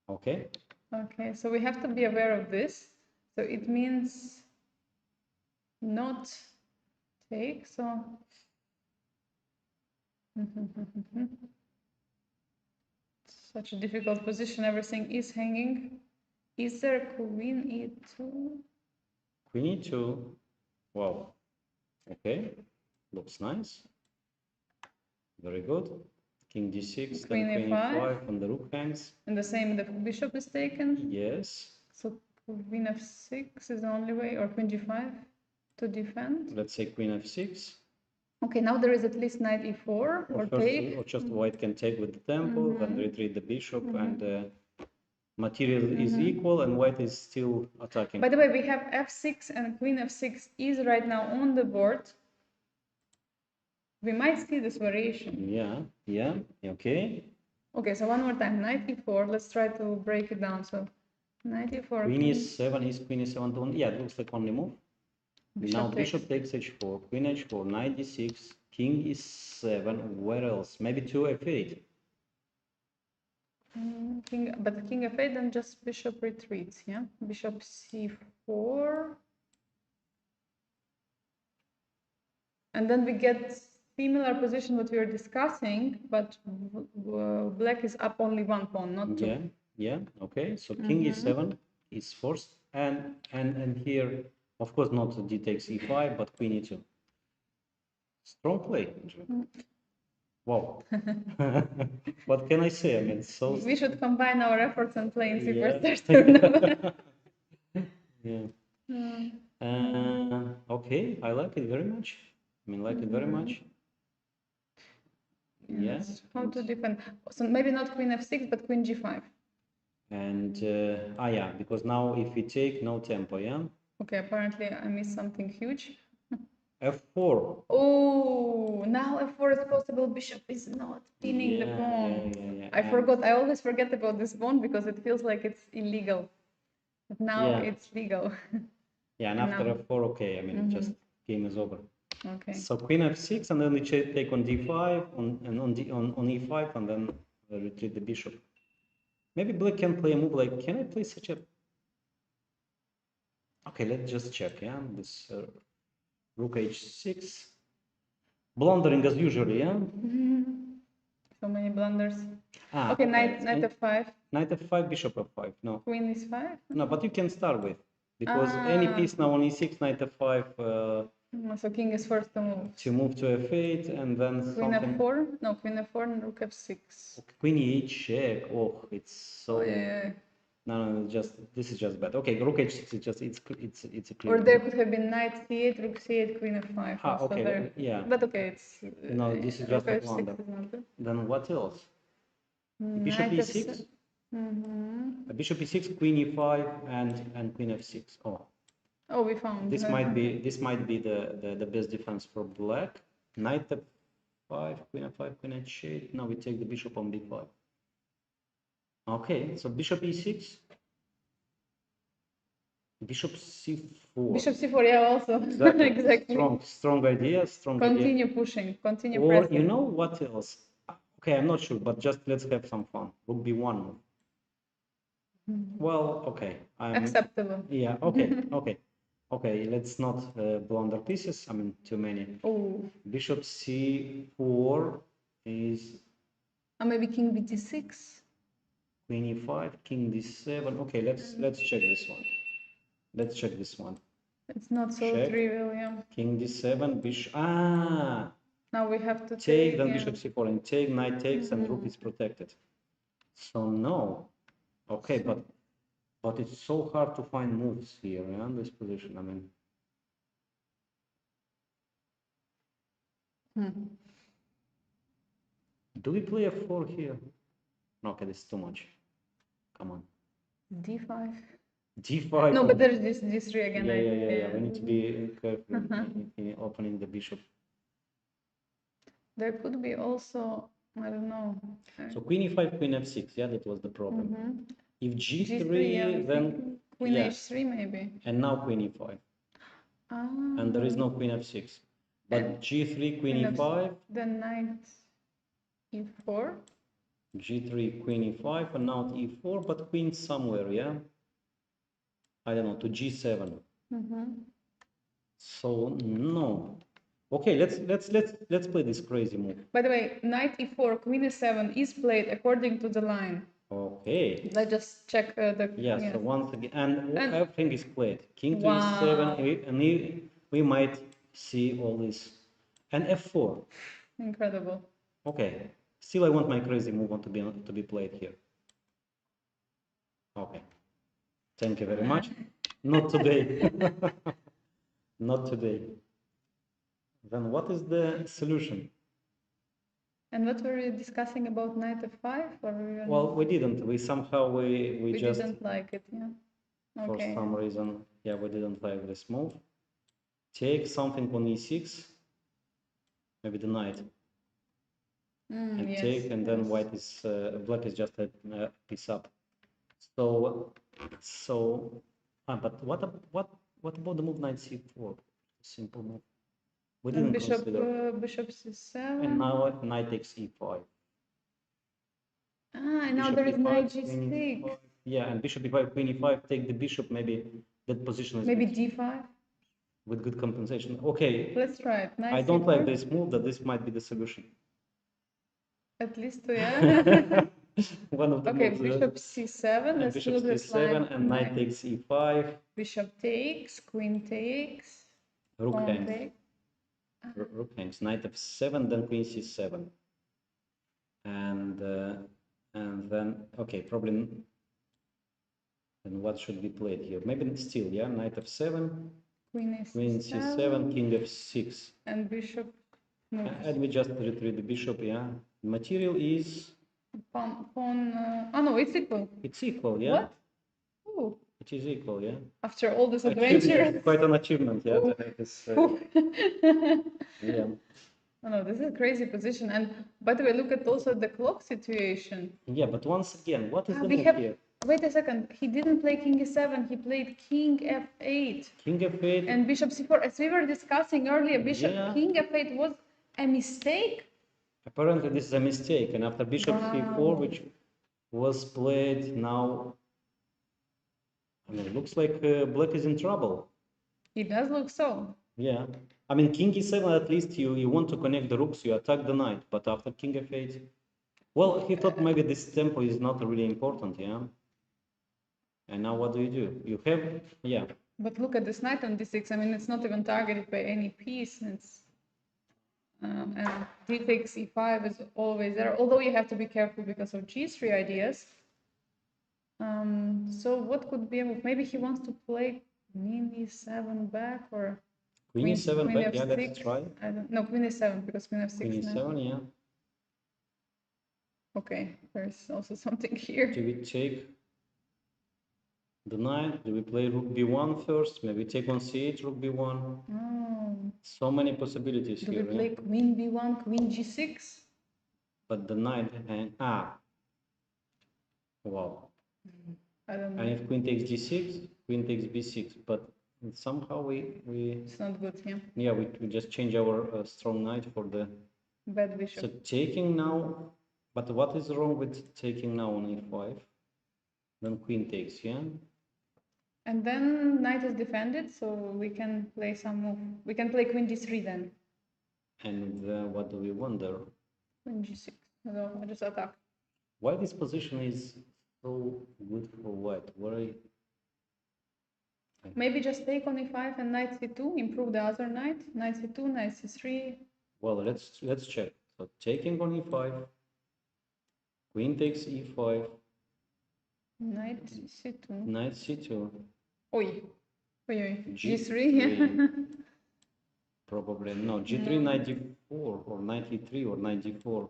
Okay? Okay, so we have to be aware of this. So it means not take, so... Such a difficult position, everything is hanging. Is there queen e2? Queen e2. Wow. Okay. Looks nice. Very good. King d6, Queen then queen e5. e5, and the rook hangs. And the same, the bishop is taken. Yes. So queen f6 is the only way, or queen g5 to defend. Let's say queen f6. Okay, now there is at least knight e4 or take. Or just white can take with the tempo, then retreat the bishop, and material is equal, and white is still attacking. By the way, we have f6 and queen f6 is right now on the board. We might see this variation. Yeah, okay. Okay, so one more time, knight e4. Let's try to break it down. So knight e4. Queen e7 is queen e7. Yeah, it looks like only move. Now bishop takes h4, queen h4, knight d6, king e7. Where else? Maybe to f8. But king f8, then just bishop retreats. Yeah, bishop c4, and then we get similar position what we were discussing, but black is up only one pawn, not two. Yeah. Okay. So king e7 is forced, and here. Of course, not d takes e5, but queen e2. Strong play. Wow. What can I say? I mean, so we should combine our efforts and play in C1 tournament. Okay, I like it very much. I mean, like it very much. Yes. How to defend? So maybe not queen f6, but queen g5. And yeah, because now if we take no tempo, yeah. Okay, apparently I missed something huge. f4. Oh, now f4 is possible. Bishop is not pinning the pawn. Yeah. I forgot. I always forget about this pawn because it feels like it's illegal. But now it's legal. Yeah, and after f4, okay. I mean, just game is over. Okay. So queen f6, and then we take on d5, on e5, and then retreat the bishop. Maybe black can play a move like, can I play such a... Okay, let's just check, yeah? This rook h6. Blundering as usual, yeah? So many blunders. Okay, knight f5. Knight f5, bishop f5, no. Queen is 5? No, but you can start with. Because any piece now on e6, knight f5... so king is first to move. To move to f8, and then queen f4? No, queen f4 and rook f6. Queen e8 check. Oh, it's so... No, this is just bad. Okay, rook h6 is just it's a clear. Or there could have been knight c8, rook c8, queen f5. Okay, there. Yeah. But okay, it's no. This is just a blunder. Then what else? Bishop e6. Bishop e6, queen e5, and queen f6. Oh, we found. This might be the best defense for black. Knight f5, queen f5, queen h8. Now we take the bishop on b5. Okay, so bishop e6, bishop c4. Bishop c4, yeah, also. Exactly. Strong idea, Continue pushing, continue or pressing. You know what else? Okay, I'm not sure, but just let's have some fun. Rook b1. Well, okay. Acceptable. Yeah, okay, okay. Okay, let's not blunder pieces. I mean, too many. Oh, Bishop c4 is maybe king bd6. queen e5, king d7. Okay, let's check this one. Let's check this one. It's not so Check. trivial, yeah. King d7, bishop. Ah, Now we have to take, then yeah. bishop c4, and take, knight takes, and rook is protected. So no. Okay, but it's so hard to find moves here, yeah, in this position. I mean, do we play f4 here? Okay, this is too much. Come on. d5. d5. No, but there's this d3 again. Yeah. We need to be careful in opening the bishop. There could be also, I don't know. So queen e5, queen f6. Yeah, that was the problem. If g3, yeah, then queen yeah. h3 maybe. And now queen e5. Ah. And there is no queen f6. But g3, queen e5. Then knight e4. g3, queen e5, and now e4, but queen somewhere, yeah. I don't know, to g7. So no. Okay, let's play this crazy move. By the way, knight e4, queen e7 is played according to the line. Okay. Let's just check the. Yeah. So once again, and everything is played. King to Wow. e7, and we might see all this, and f4. Incredible. Okay. Still, I want my crazy move on to be played here. Okay. Thank you very much. Not today. Not today. Then what is the solution? And what were we discussing about knight f5? Or Well, we didn't. We somehow we just didn't like it. Yeah. Okay. For some reason, yeah, we didn't like this move. Take something on e6. Maybe the knight. And yes, take, and then white is black is just a piece up. So but what about the move knight c4? Simple move. We didn't consider. Bishop c7. And now knight takes e5. And now there is knight g6. Yeah, and bishop e5, queen e5. Take the bishop. Maybe that position is maybe good, d5 with good compensation. Okay. Let's try it. Knight I don't c4. like this move. That this might be the solution. At least, yeah. One of the okay, moves. bishop c7. Let's bishop do this c7 line. and knight takes e5. Bishop takes, queen takes, Rook pawn hangs. takes. Rook hangs. Knight f7, then queen c7. And then okay, probably. Then what should be played here? Maybe still, yeah. Knight f7. Queen c7, king f6. And bishop moves. And we just retreat the bishop, yeah. Material is. Pawn. Oh no, it's equal. It's equal, yeah. What? Oh. It is equal, yeah. After all this adventure. Quite an achievement, yeah. To have this, yeah. Oh no, this is a crazy position. And by the way, look at also the clock situation. Yeah, but once again, what is the we move have, here? Wait a second. He didn't play king e7. He played king f8. King f8. And bishop c4. As we were discussing earlier, bishop king f8 was a mistake. Apparently, this is a mistake. And after bishop c4, which was played now, I mean, it looks like black is in trouble. It does look so. Yeah. I mean, king e7, at least you want to connect the rooks, you attack the knight. But after king f8, well, he thought maybe this tempo is not really important, yeah. And now what do? You have, yeah. But look at this knight on d6. I mean, it's not even targeted by any piece. It's and d takes e5 is always there. Although you have to be careful because of g3 ideas. So what could be a move? Maybe he wants to play queen e7 back or queen e7 queen back. f6. Yeah, let's try. I don't know. Queen e7 because queen f6. Queen e7, yeah. Okay, there's also something here. Do we take the knight? Do we play rook b1 first? Maybe take on c8, rook b1. Oh. So many possibilities Do here. we play queen b1, queen g6? But the knight and wow. I don't know. And if queen takes g6, queen takes b6. But somehow we it's not good, yeah. Yeah, we just change our strong knight for the bad bishop. So taking now. But what is wrong with taking now on e5? Then queen takes, yeah? And then knight is defended, so we can play some move. We can play queen d3 then. And what do we wonder? Queen g6. No, I just attack. Why this position is so good for white? Why? Maybe just take on e5 and knight c2, improve the other knight. Knight c2, knight c3. Well, let's check. So taking on e5, queen takes e5, Knight c2. knight c2, Oi. Oi, oi. G3. g3. Probably no, g3, knight d4, or knight e3, or knight d4.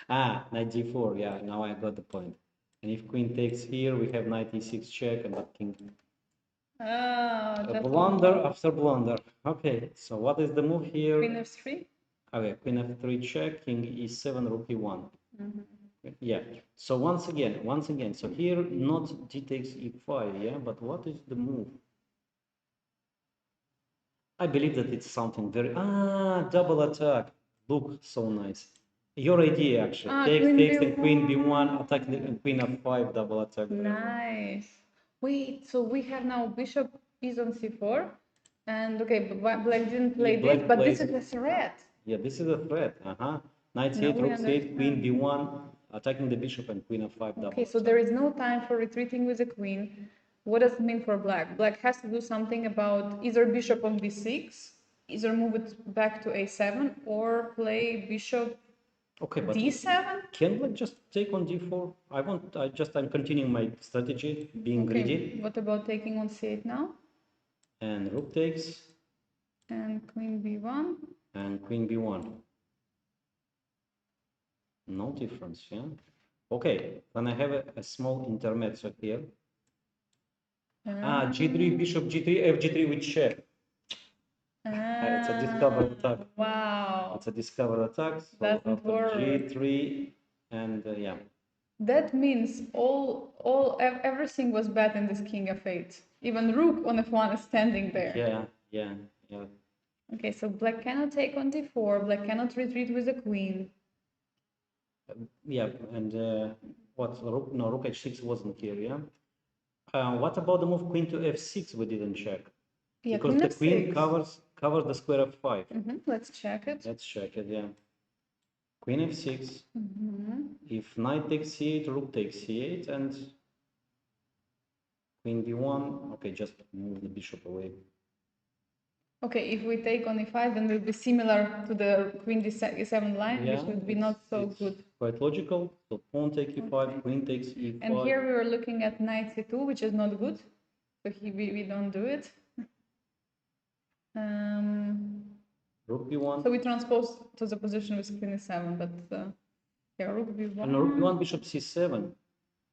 Knight d4, yeah, now I got the point. And if queen takes here, we have knight e6 check and that king. Just Blunder after blunder. Okay, so what is the move here? queen f3. Okay, queen f3 check, king e7, rook e1. Yeah, so once again, so here not d takes e5, yeah, but what is the move? I believe that it's something very, double attack. Look, so nice. Your idea, actually. Takes, and queen b1, attack the queen f5, double attack. Nice. Wait, so we have now bishop is on c4. And okay, black didn't play black this, but plays- this is a threat. Yeah, this is a threat. Knight Now c8, we rook c8, queen understand. b1, attacking the bishop and queen f5 double Okay, so attack. there is no time for retreating with the queen. What does it mean for black? Black has to do something about either bishop on b6, either move it back to a7, or play bishop Okay, but d7. can black just take on d4? I'm continuing my strategy, being greedy. What about taking on c8 now? And rook takes, And queen b1. and queen b1. No difference, yeah? Okay, then I have a small intermezzo here. G3, bishop g3, fg3 with check. It's a discovered attack. Wow. It's a discovered attack. So Doesn't after work. g3, and yeah. That means everything was bad in this king f8. Even rook on f1 is standing there. Yeah. Okay, so black cannot take on d4. Black cannot retreat with the queen. Yeah, and what? Rook h6 wasn't here, yeah? What about the move queen to f6 we didn't check? Yeah, Because the queen covers the square f5. Let's check it. Let's check it, yeah. Queen f6. Mm-hmm. If knight takes c8, rook takes c8, and queen b1. Okay, just move the bishop away. Okay, if we take on e5, then it will be similar to the queen d7 line, Yeah, which would be not so it's good. quite logical. So pawn take e5, queen takes e5. And here we were looking at knight c2, which is not good. So we don't do it. Rook b1. So we transpose to the position with queen e7, but yeah, rook b1. And rook b1, bishop c7.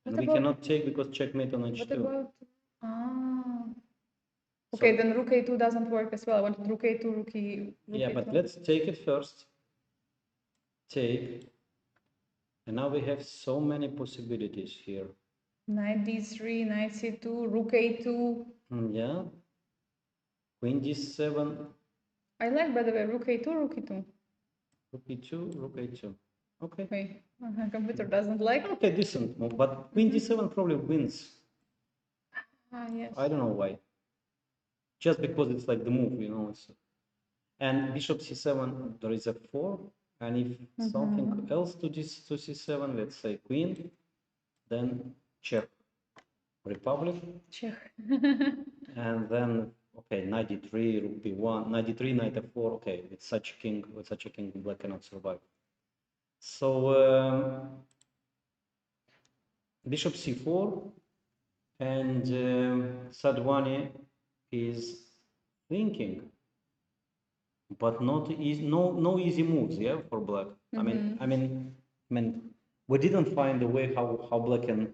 And we about- cannot take because checkmate on What h2. about? Okay, then rook a2 doesn't work as well. I wanted rook a2, rook Yeah, a2. but let's take it first. Take. And now we have so many possibilities here. Knight d3, knight c2, rook a2. Yeah. Queen d7. I like, by the way, rook a2, rook e2. Rook e2, rook a2. Okay. Wait, my computer doesn't like. Okay, decent move. But queen d7 probably wins. Yes. I don't know why. Just because it's like the move, you know. And bishop c7, there is a 4. And if something else to c7, let's say queen, then Czech Republic. Czech. And then, okay, knight d3, rook b1, knight d3, knight f4. Okay, with such a king, black cannot survive. So bishop c4, and Sadwani is thinking, but not easy, no easy moves, yeah, for black. I mean, we didn't find a way how black can,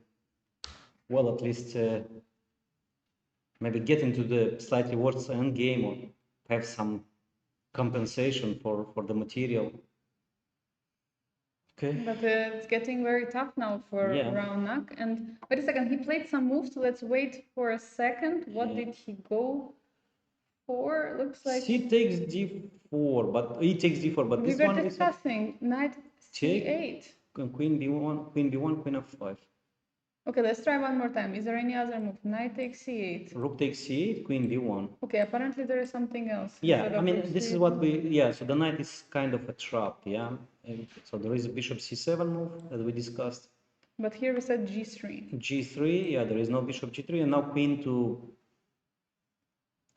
well, at least maybe get into the slightly worse endgame or have some compensation for the material. Okay. But it's getting very tough now for Raunak. And wait a second, he played some moves, so let's wait for a second. What did he go for? Looks like C takes d4, but he takes d4, but this we were one discussing knight c8. queen b1, queen f5. Okay, let's try one more time. Is there any other move? Knight takes c8. Rook takes c8, queen b1. Okay, apparently there is something else. Yeah, instead I of mean, rook this is c8. what we, yeah, so the knight is kind of a trap, yeah. And so there is a bishop c7 move that we discussed. But here we said g3. G3, yeah, there is no bishop g3, and now queen to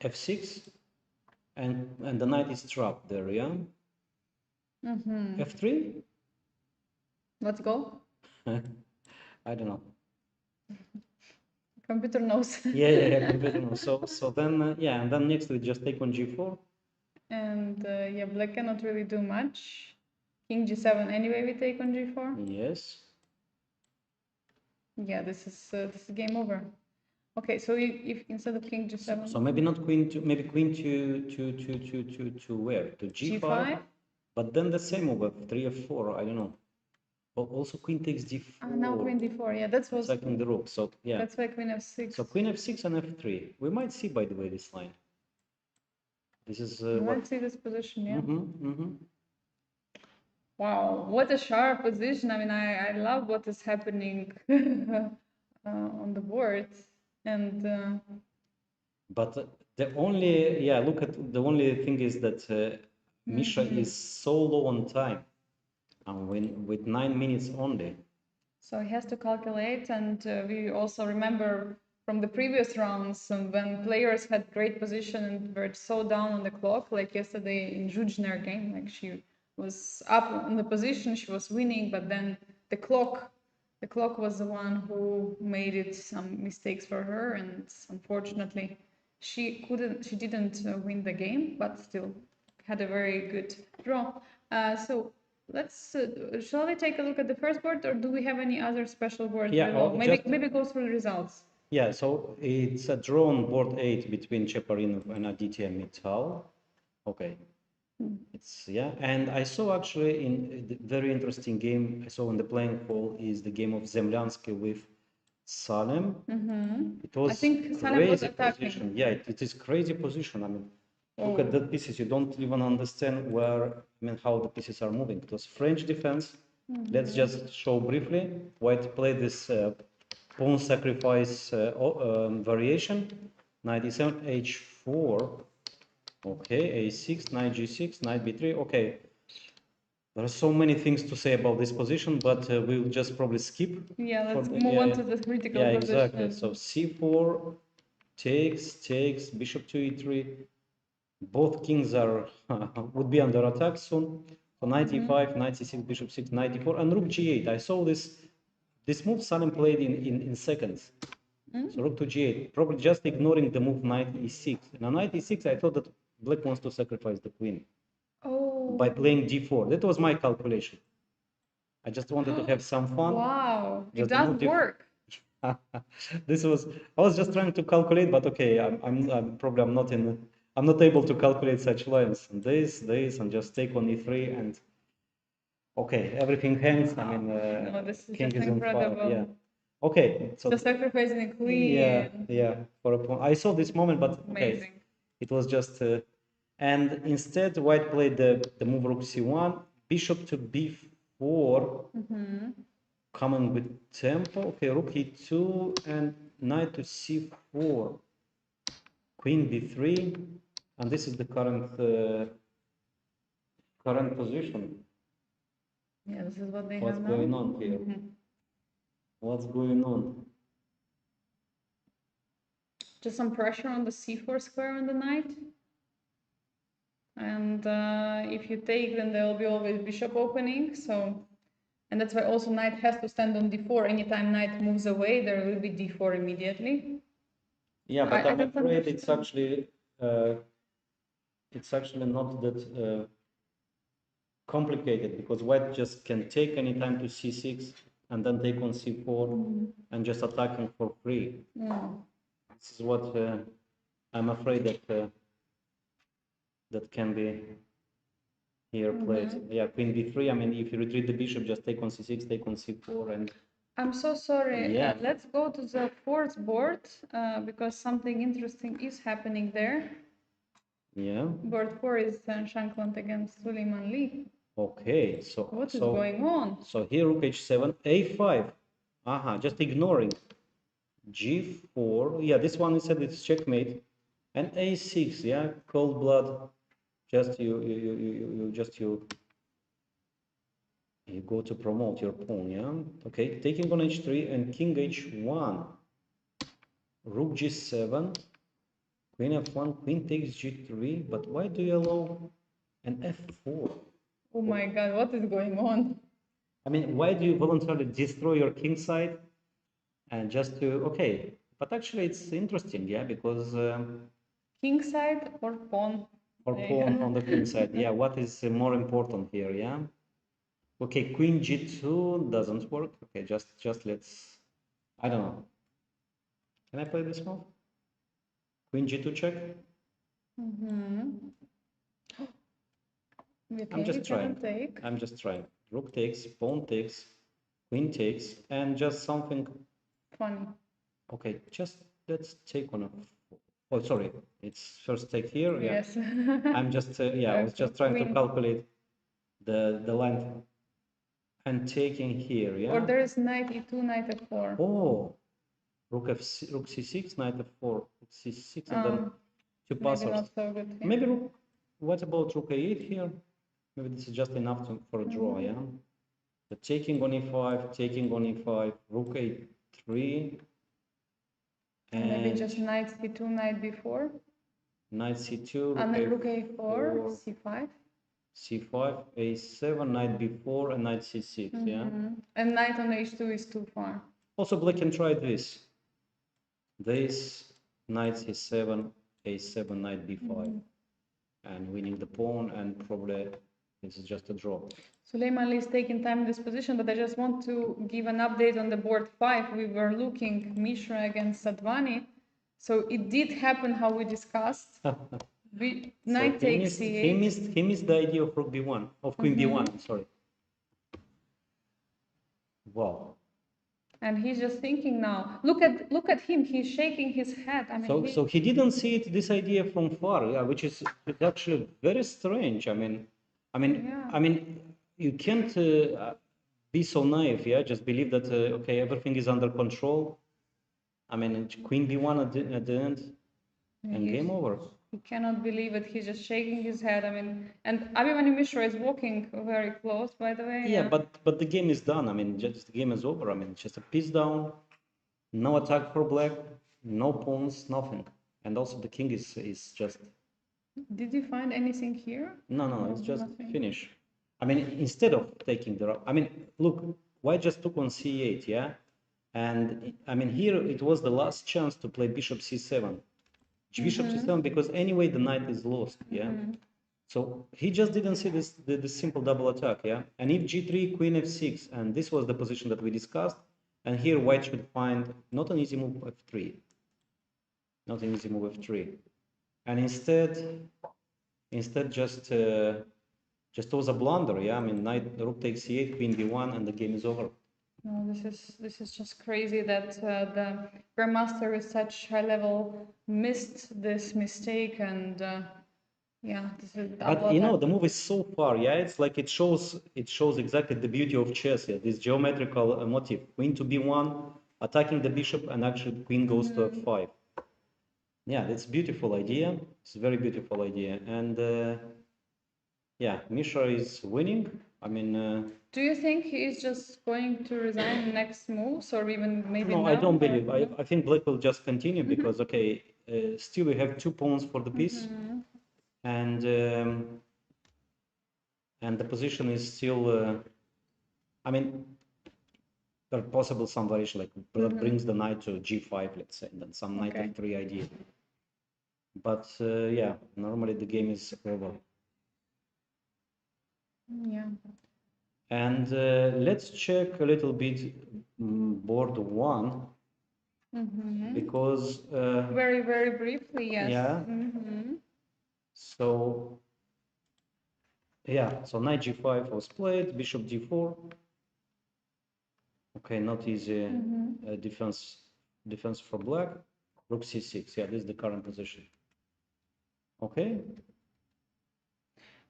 f6, and the knight is trapped there, yeah. F3? Let's go. I don't know. Computer knows. Yeah, computer knows. So then, yeah, and then next we just take on g4. And yeah, black cannot really do much. King g7 anyway, we take on g4. Yes. Yeah, this is game over. Okay, so if instead of king g7, So maybe not queen to, maybe queen to where? To g5? G5? But then the same over 3 f4, I don't know. Also queen takes d4. now queen d4. Yeah, that was Attacking the rook. So yeah. that's why queen f6. So queen f6 and f3. We might see, by the way, this line. This is You what. might see this position, yeah. Mm-hmm. Wow, what a sharp position. I mean, I love what is happening on the board. And But the only, yeah, look at the only thing is that Mishra is so low on time, and with 9 minutes only. so he has to calculate, and we also remember from the previous rounds when players had great position and were so down on the clock, like yesterday in Zhugener game, like she was up on the position, she was winning, but then the clock was the one who made it some mistakes for her, and unfortunately she didn't win the game, but still had a very good draw. So let's shall we take a look at the first board, or do we have any other special board Yeah, below? just- Maybe go through the results. Yeah, so it's a draw on board 8 between Cheparinov and Aditya Mittal. Okay. It's, yeah, and I saw actually in the very interesting game I saw in the playing hall is the game of Zemlyansky with Salem. It was I think Salem was crazy attacking. position. Yeah, it is crazy position. I mean, look at the pieces. You don't even understand where, I mean, how the pieces are moving. It was French defense. Let's just show briefly. White played this pawn sacrifice variation. 97 h4. Okay, a6, knight g6, knight b3. Okay, there are so many things to say about this position, but we'll just probably skip. Yeah, let's for move on to the critical Yeah, position. exactly. So c4 takes bishop to e3. Both kings are would be under attack soon. So knight e5, knight c6, bishop 6, knight e4, and rook g8. I saw this move Salim played in seconds. So rook to g8, probably just ignoring the move knight e6. Now knight e6, I thought that black wants to sacrifice the queen by playing d4. That was my calculation. I just wanted to have some fun. Wow, it Just does move work. I was just trying to calculate, but okay, I'm probably I'm not able to calculate such lines. And this, and just take on e3, and okay, everything hangs. I mean, No, this is king just is on fire. incredible. Yeah. Okay, so So sacrificing a queen. yeah, for a pawn. I saw this moment, but okay, Amazing. it was just, and instead White played the move rook c1, bishop to b4, coming with tempo. Okay, rook e2 and knight to c4, queen b3, and this is the current position. Yeah, this is what they What's have going now. on here? What's going on? Just some pressure on the c4 square on the knight. And if you take, then there will be always bishop opening. So, and that's why also knight has to stand on d4. Anytime knight moves away, there will be d4 immediately. Yeah, but I I'm don't afraid understand. it's actually not that complicated, because White just can take any time to c6 and then take on c4 and just attacking for free. This is what I'm afraid that that can be here played. Yeah, queen b3. I mean, if you retreat the bishop, just take on c6, take on c4, and I'm so sorry. Yeah. Let's go to the fourth board because something interesting is happening there. yeah. Board 4 is Shankland against Sullean Lee. Okay, so What is going on? So here rook h7, a5. just ignoring. G4, yeah, this one is said it's checkmate, and A6, yeah, cold blood. Just you go to promote your pawn, yeah. Okay, taking on H3 and King H1, Rook G7, Queen F1, Queen takes G3. But why do you allow an F4? Oh my God, what is going on? I mean, why do you voluntarily destroy your king side and just to, okay, but actually it's interesting, yeah, because King side or pawn? or pawn on the king side, yeah, what is more important here, yeah? Okay, Queen G2 doesn't work. Okay, just let's, I don't know. Can I play this move? Queen G2 check? Okay, I'm just you trying. cannot take. I'm just trying. Rook takes, pawn takes, queen takes, and just something. Funny. Okay, just let's take on a. Oh, sorry, it's first take here. Yeah. Yes. I'm just yeah, I was just trying to Queen. calculate the length and taking here. Yeah. Or there is knight e2, knight f4. Oh, rook c6, knight f4, rook c6, and then two Maybe passers. not so good. Yeah. Maybe rook. What about rook a8 here? Maybe this is just enough for a draw. Yeah. The taking on e5, taking on e5, rook a3. And maybe just knight c2, knight b4. Knight c2, And then rook a4, a4, c5. c5, a7, knight b4, and knight c6, yeah? And knight on h2 is too far. Also, black can try this. This, knight c7, a7, knight b5. And winning the pawn, and probably this is just a draw. Sullean is taking time in this position, but I just want to give an update on the board 5. We were looking Mishra against Sadwani. So it did happen how we discussed. Knight takes c8. He missed the idea of rook b1, of queen b1, sorry. Wow. And he's just thinking now. Look at him. He's shaking his head. I mean, So he didn't see it, this idea from far, yeah, which is actually very strange. I mean, you can't be so naive, yeah. Just believe that okay, everything is under control. I mean, queen b1 at the end, and game over. He cannot believe it. He's just shaking his head. I mean, and Abhimanyu Mishra is walking very close, by the way. Yeah, but the game is done. I mean, just the game is over. I mean, just a piece down, no attack for black, no pawns, nothing, and also the king is just. Did you find anything here? No, it's just finish. I mean, instead of taking I mean, look, white just took on c8, yeah, and I mean here it was the last chance to play bishop c7. Bishop c7 because anyway the knight is lost, yeah. So he just didn't see this the simple double attack, yeah. And if g3, queen f6, and this was the position that we discussed, and here white should find not an easy move f3, not an easy move f3, and instead just was a blunder, yeah. I mean, knight rook takes c8, queen b1, and the game is over. No, this is just crazy that the grandmaster with such high level missed this mistake, and yeah, this is. But you know, the move is so far, yeah. It's like it shows exactly the beauty of chess. Yeah, this geometrical motif: queen to b1, attacking the bishop, and actually queen goes to f5. Yeah, it's a beautiful idea. It's a very beautiful idea, and yeah, Mishra is winning. I mean. Do you think he is just going to resign next moves, or even maybe no? now? I don't believe. I think black will just continue because okay, still we have 2 pawns for the piece, and the position is still. I mean, there are possible some variation like brings the knight to g5, let's say, and then some knight f3 idea. But yeah, normally the game is over. Yeah. And let's check a little bit board 1 because very briefly, yes. Yeah. So yeah, so knight g5 was played, bishop d4. Okay, not easy defense for black. Rook c6. Yeah, this is the current position. Okay.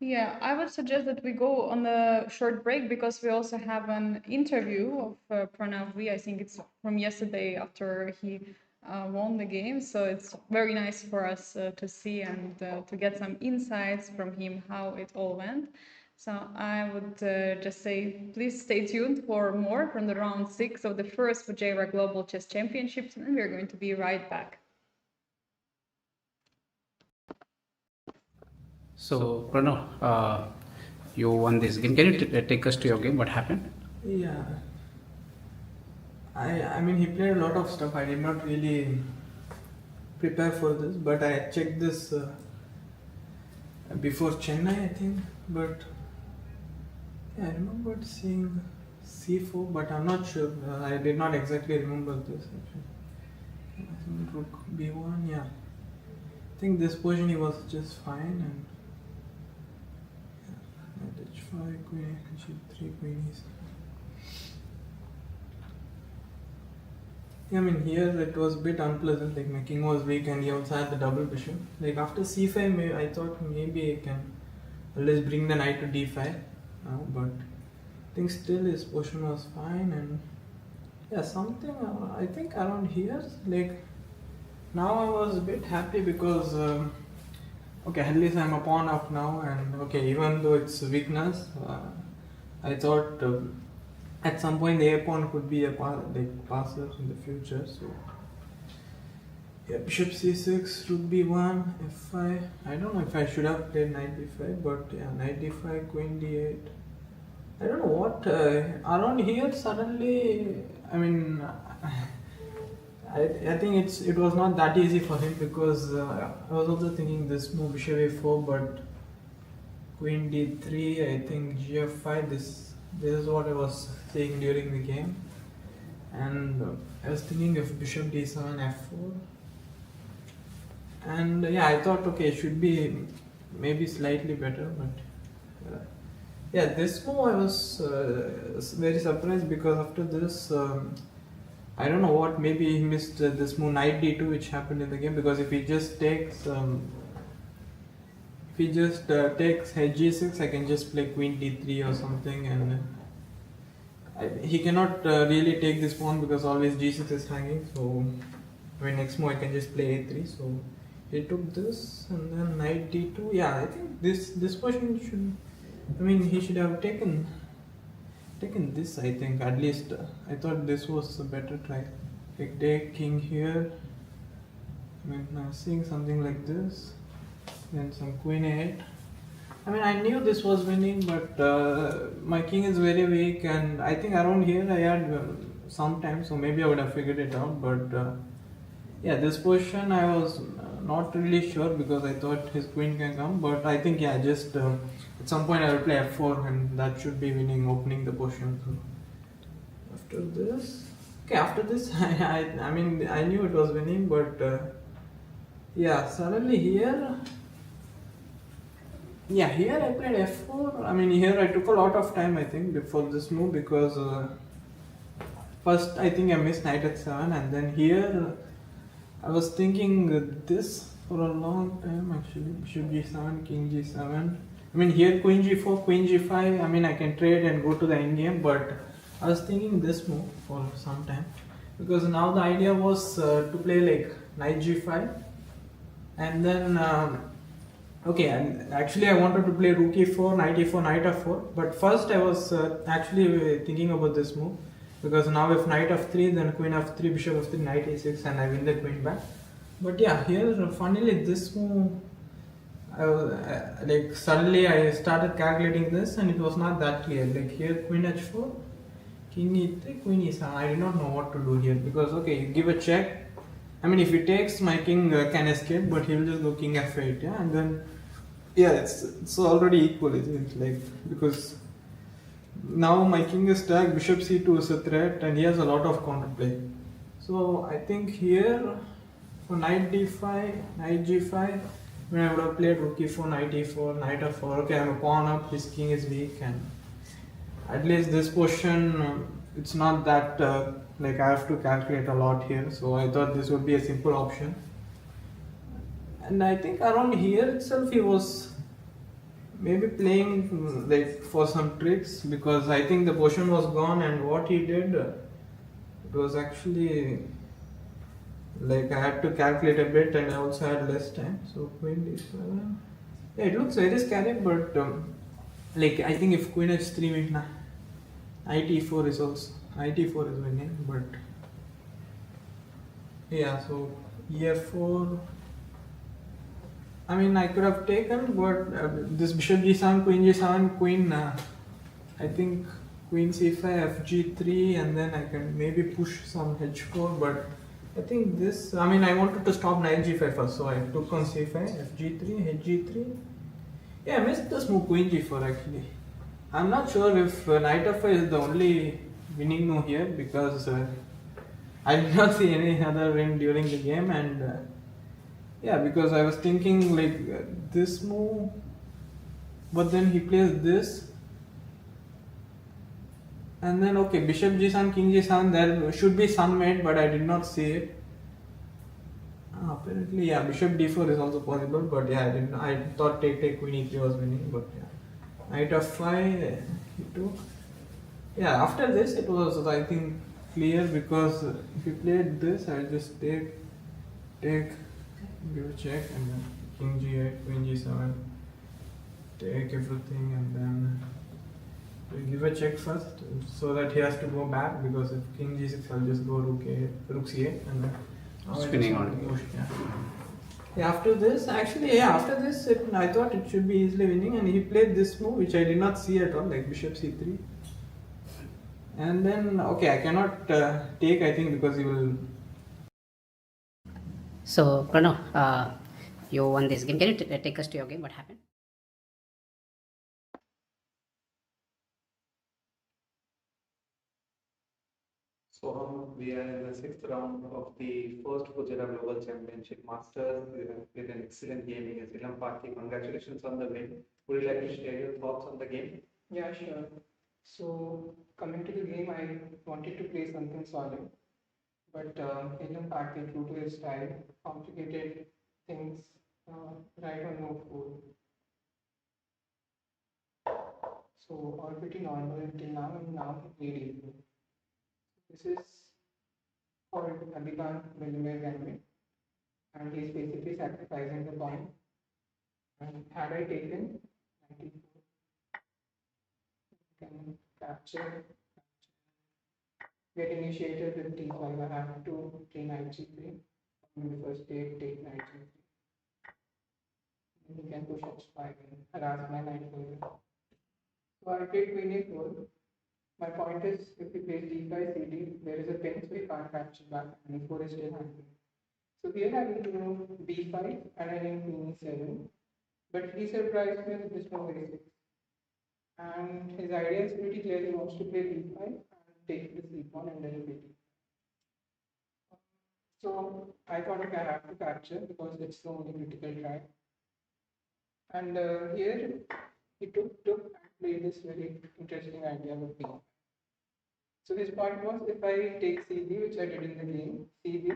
Yeah, I would suggest that we go on a short break because we also have an interview of Pranav. I think it's from yesterday after he won the game. So it's very nice for us to see and to get some insights from him how it all went. So I would just say, please stay tuned for more from the round 6 of the first Fujairah Global Chess Championships, and we're going to be right back. So, Pranav, you won this game. Can you take us to your game? What happened? Yeah. I mean, he played a lot of stuff. I did not really prepare for this, but I checked this before Chennai, I think. But yeah, I remembered seeing C4, but I'm not sure. I did not exactly remember this actually. I think rook B1, yeah. I think this position he was just fine, and yeah, H5, Queen G3, Queen E7. Yeah, I mean, here it was a bit unpleasant, like my king was weak and he also had the double bishop. Like after c5, I thought maybe I can at least bring the knight to d5 now, but I think still his position was fine. And yeah, something I think around here, like now I was a bit happy because okay, at least I'm a pawn up now, and okay, even though it's a weakness, I thought at some point the a pawn could be a passer in the future. So yeah, bishop c6, rook b1, f5. I don't know if I should have played knight d5, but yeah, knight d5, queen d8. I don't know what around here suddenly. I mean, I think it was not that easy for him because I was also thinking this move bishop a4, but queen d3. I think gf5. This is what I was saying during the game, and I was thinking of bishop d7, f4, and yeah, I thought okay, it should be maybe slightly better, but yeah, this move I was very surprised because after this, I don't know what, maybe he missed this move knight d2 which happened in the game, because if he just takes takes g6, I can just play queen d3 or something, and he cannot really take this pawn because always g6 is hanging. So I mean, next move I can just play a3. So he took this and then knight d2. Yeah, I think this position should. I mean, he should have taken this. I think at least I thought this was a better try. Like take king here. I mean, I'm seeing something like this. Then some queen a8. I mean, I knew this was winning, but my king is very weak, and I think around here I had some time, so maybe I would have figured it out. But yeah, this position I was not really sure because I thought his queen can come, but I think yeah, just at some point I will play f4, and that should be winning, opening the position. So after this, okay, after this I mean, I knew it was winning, but yeah, suddenly here. Yeah, here I played f4. I mean, here I took a lot of time, I think, before this move, because first I think I missed knight h7, and then here I was thinking this for a long time actually. Bishop g7, king g7. I mean, here queen g4, queen g5. I mean, I can trade and go to the endgame, but I was thinking this move for some time, because now the idea was to play like knight g5, and then okay, and actually I wanted to play rook e4, knight e4, knight f4, but first I was actually thinking about this move, because now if knight f3, then queen f3, bishop f3, knight e6, and I win the queen back. But yeah, here funnily this move, like suddenly I started calculating this, and it was not that clear. Like here queen h4, king e3, queen e7. I did not know what to do here, because okay, you give a check. I mean, if he takes, my king can escape, but he will just go king f8, yeah, and then yeah, it's already equal, isn't it? Like, because now my king is stacked, bishop c2 is a threat, and he has a lot of counterplay. So I think here for knight d5, knight g5, when I would have played rook e4, knight e4, knight f4. Okay, I'm a pawn up, his king is weak, and at least this position, it's not that like I have to calculate a lot here. So I thought this would be a simple option. And I think around here itself he was maybe playing like for some tricks, because I think the position was gone, and what he did, it was actually like I had to calculate a bit, and I also had less time. So queen d7. Yeah, it looks very scary, but like I think if queen h3 wins, it4 is also it4 is winning, but yeah. So e4. I mean, I could have taken, but this bishop g7, queen g7, queen. I think queen c5, fg3, and then I can maybe push some h4. But I think this. I mean, I wanted to stop knight g5 first, so I took on c5, fg3, hg3. Yeah, I missed this move queen g4 actually. I'm not sure if knight f5 is the only winning move here, because I did not see any other win during the game, and yeah, because I was thinking like this move, but then he plays this, and then okay, bishop g7, king g7, there should be some mate, but I did not see it. Apparently, yeah, bishop d4 is also possible, but yeah, I didn't. I thought take queen e3 was winning, but yeah, knight f5, he took. Yeah, after this it was, I think, clear, because if you played this, I'll just take, give a check, and then king g8, queen g7, take everything, and then we'll give a check first, so that he has to go back, because if king g6, I'll just go rook c8, and then Spinning on. Yeah, after this, actually, yeah, after this, I thought it should be easily winning, and he played this move, which I did not see at all, like bishop c3. And then, okay, I cannot take, I think, because he will. So, Pranav, you won this game. Can you take us to your game? What happened? So we are in the sixth round of the first Fujairah Global Championship Masters with an excellent game against Ilam Party. Congratulations on the win. Would you like to share your thoughts on the game? Yeah, sure. So coming to the game, I wanted to play something solid, but Ilam Party, due to his style, complicated things right on move 4. So all pretty normal until now, and now he played easy. This is called Abiban Millimere Gambit, and he's basically sacrificing the pawn. And had I taken 94, can capture, get initiated with d5. I have to play knight g3. On the first take knight g3. Then he can push h5 and harass my knight further. So I played queen a4. My point is, if he plays d5 cd, there is a pin, so he can't capture back, and e4 is still hanging. So here I need to move b5 and I need queen e7. But he surprised me with this move a6. And his idea is pretty clear. He wants to play b5 and take the c pawn and then play d5. So I thought, okay, I have to capture because it's the only critical try. And here he took and played this very interesting idea with b. So his point was, if I take cd, which I did in the game, cd,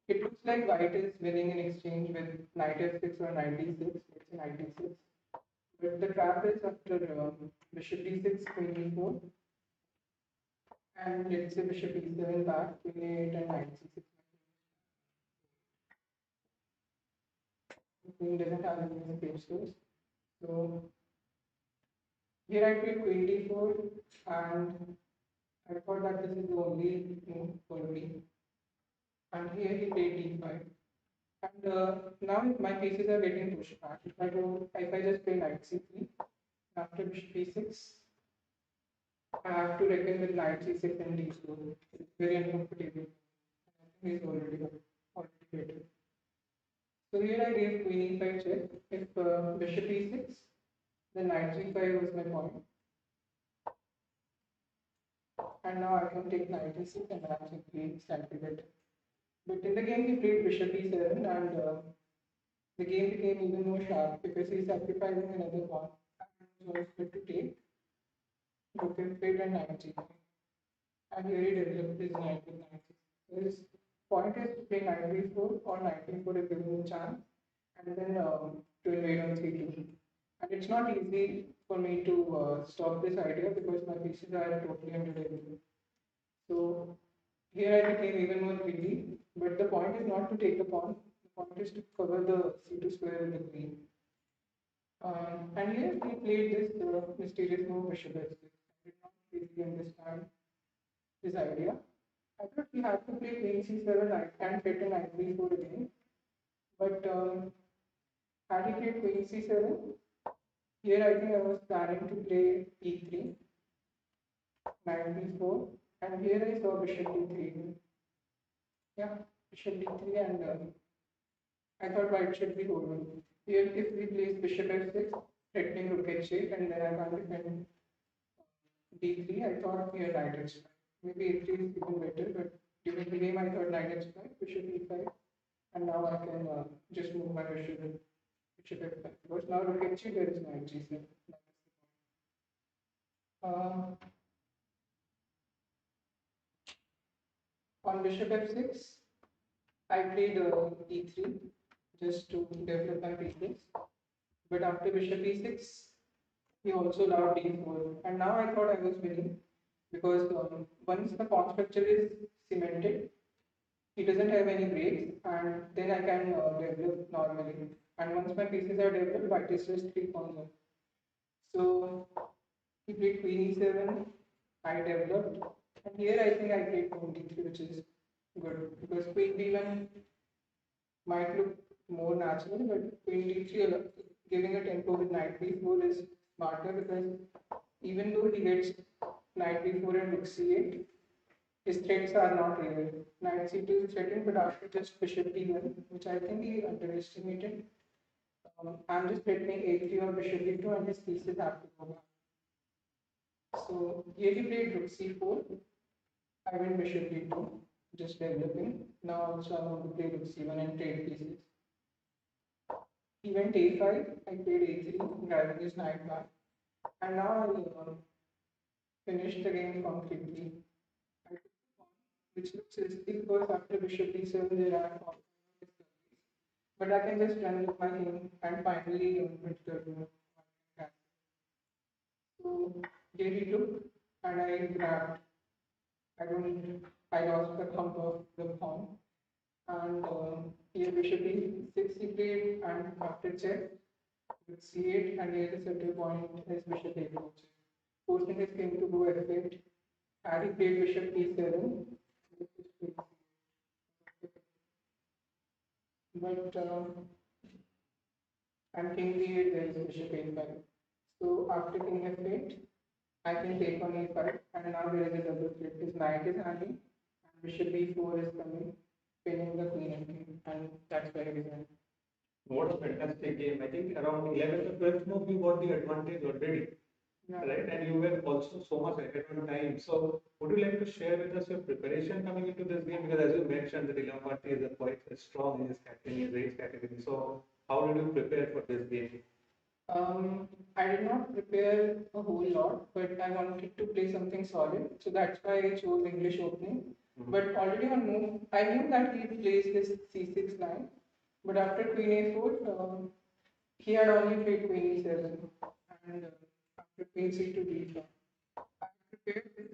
it looks like white is winning in exchange with knight f6 or knight d6. It's knight d6. But the trap is after bishop d6, queen e4, and let's say bishop e7 back, queen a8, and knight c6. Queen doesn't have any escape skills. So here I played queen d4, and I thought that this is the only move for me. And here he played d5. And now my pieces are getting pushed back. If I just play knight c3, after bishop b6, I have to reckon with knight c6 and d4. It's very uncomfortable. I think he's already better. So here I gave queen e5 check. If bishop e6, then knight g5 was my point. And now I can take knight e6 and I'm simply slightly better. But in the game he played bishop e7, and the game became even more sharp because he's sacrificing another pawn. And it was good to take rook f8 and knight g5. And here he developed his knight with knight c6. So his point is to play knight b4 or knight b4 if given a chance, and then to invade on c2. And it's not easy for me to stop this idea because my pieces are totally undeveloped. So here I became even more greedy, but the point is not to take the pawn. The point is to cover the c2 square with the queen. And here we played this mysterious move bishop f6. I did not really understand this idea. I thought we had to play queen c7 and get a knight b4 again. But had he played queen c7, here I think I was planning to play e3, knight b4, and here I saw bishop d3. Yeah, bishop d3, and I thought white should be holding. Here, if we place bishop f6, threatening rook h8, and then I can't defend d3, I thought here knight h5. Maybe a3 is even better, but during the game I thought knight h5, bishop e5, and now I can just move my bishop f5. Because now rook h8, there is knight g7. On bishop f6, I played e3 just to develop my pieces. But after bishop e6, he also allowed d4. And now I thought I was winning because once the pawn structure is cemented, he doesn't have any breaks, and then I can develop normally. And once my pieces are developed, white is just 3 pawns up. So he played queen e7, I developed, and here I think I played pawn d3, which is good because queen d1 might look more natural, but queen d3 giving a tempo with knight b4 is smarter because even though he gets knight b4 and rook c8, his threats are not real. Knight c2 is threatened, but after just bishop d1, which I think he underestimated, I'm just threatening a3 or bishop d2, and his pieces have to go back. So here he played rook c4. I went bishop d2, just developing. Now also I want to play rook c1 and trade pieces. He went a5, I played a3, driving his knight back. And now I finished the game concretely. I took the pawn, which looks risky because after bishop d7 there are pawns. But I can just run with my king and finally win the castle. So here he took, and I grabbed. I lost the thumb of the pawn. And here bishop e6 he played, and after check, with c8, and here the center point is bishop a4, forcing his king to go f8. Had he played bishop e7, but and king d8, there is bishop a5. So after king f8, I can take on a5, and now there is a double threat. His knight is hanging, and bishop b4 is coming, pinning the queen and king, and that's where it is end. What a fantastic game. I think around 11th or 12th move you got the advantage already, Yeah. right? And you were also so much ahead on time. So would you like to share with us your preparation coming into this game? Because as you mentioned, the Sullean party is quite strong in his category, race category. So how did you prepare for this game? I did not prepare a whole lot, but I wanted to play something solid, so that's why I chose English opening. But already on move, I knew that he plays his c6 line, but after queen a4, he had only played queen e7, and after queen c2 d4, I prepared this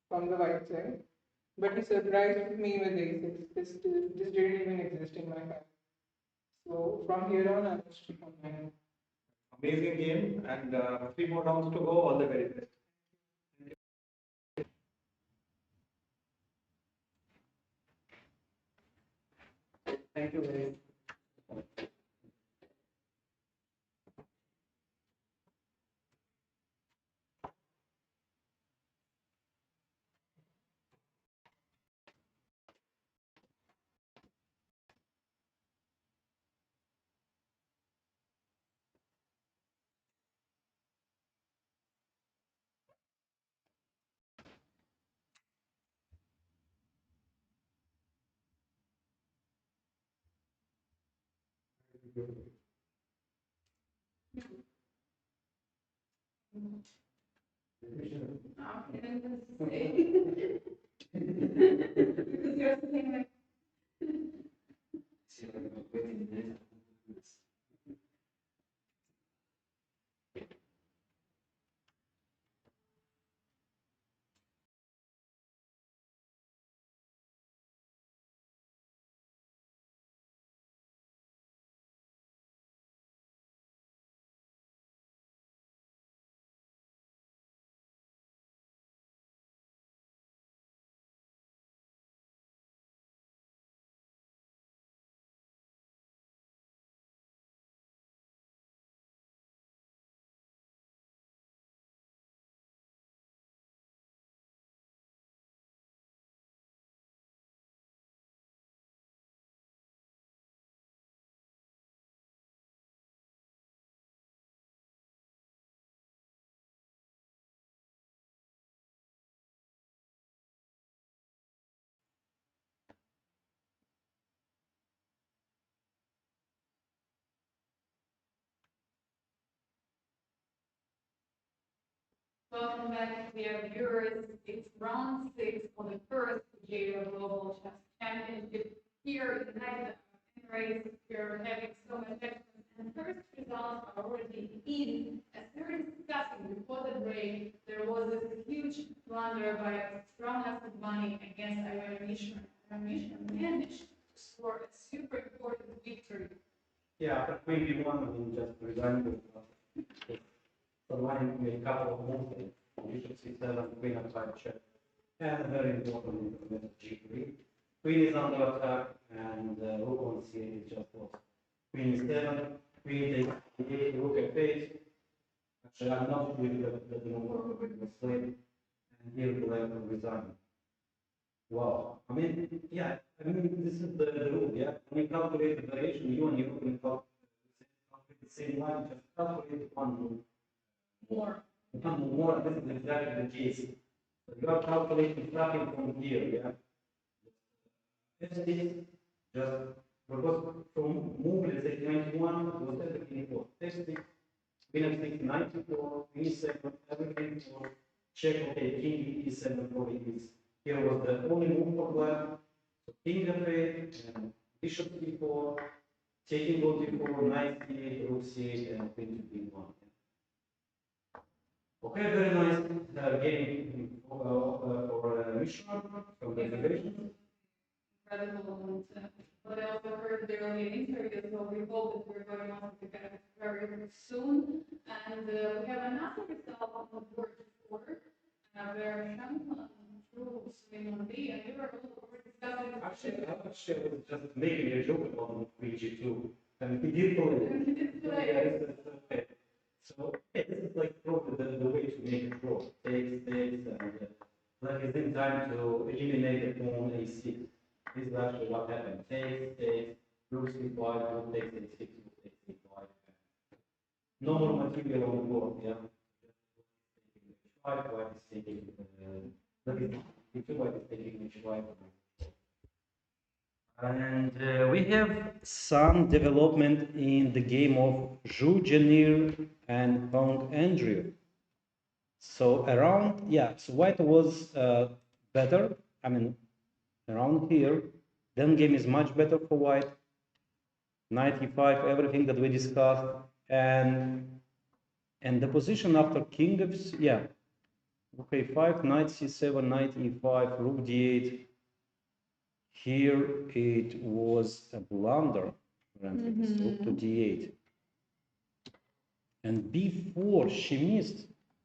from the white side, but he surprised me with a6. This didn't even exist in my hand. So from here on, I was on my own. Amazing game, and 3 more rounds to go. All the very best. Thank you very much. Because you're sitting like Welcome back, dear viewers. It's round 6 of the first Fujairah Global Chess Championship here in United Arab Emirates. We're having so much action, and first results are already in. As we were discussing before the break, there was this huge blunder by Rana Sadwani against Mishra. Mishra managed to score a super important victory. Yeah, after queen b1, I mean, just resigned with Sadwani made a couple of moves, bishop c7, queen f5 check, and a very important move g3. Queen is under attack, and rook on c8 is just lost. Queen e7, queen takes e8, rook f8. Actually, I'm not with the move with the slave, and here the black will resign. Wow. I mean, yeah, I mean, this is the rule, yeah? When you calculate the variation, you and you can calculate the same line, just calculate one move more. One move more, this is exactly the case. So you are calculating starting from here, yeah? Just because from move, let's say 91, was everything for testing, queen f6, 94, e7, everything for check, okay, king e7 for is. Here was the only move for black. So king f8, and bishop e4, taking go d4, knight c8, rook c8, and queen to b1. Okay, very nice game for Mishra from the reservation. Incredible, and what I also heard the early interview, so we hope that we're going on to get it very soon. And we have another result on the board for where Shankland drew Sullean B, and we were discussing. Actually, I was just making a joke about VG2, and he did play. Okay. So this is like probably the way to make it work. Takes, and like it's in time to eliminate the pawn a6. This is actually what happened. Takes, rook c5, rook takes a6, rook takes c5. No more material on the board, yeah. White is taking white is taking h5. And we have some development in the game of Zhu Janeir and Andrew. So around, yeah, so white was better. I mean, around here, then game is much better for white. Knight e5, everything that we discussed, and the position after king of, yeah, rook a5, knight c7, knight e5, rook d8. Here it was a blunder, rook to d8, and b4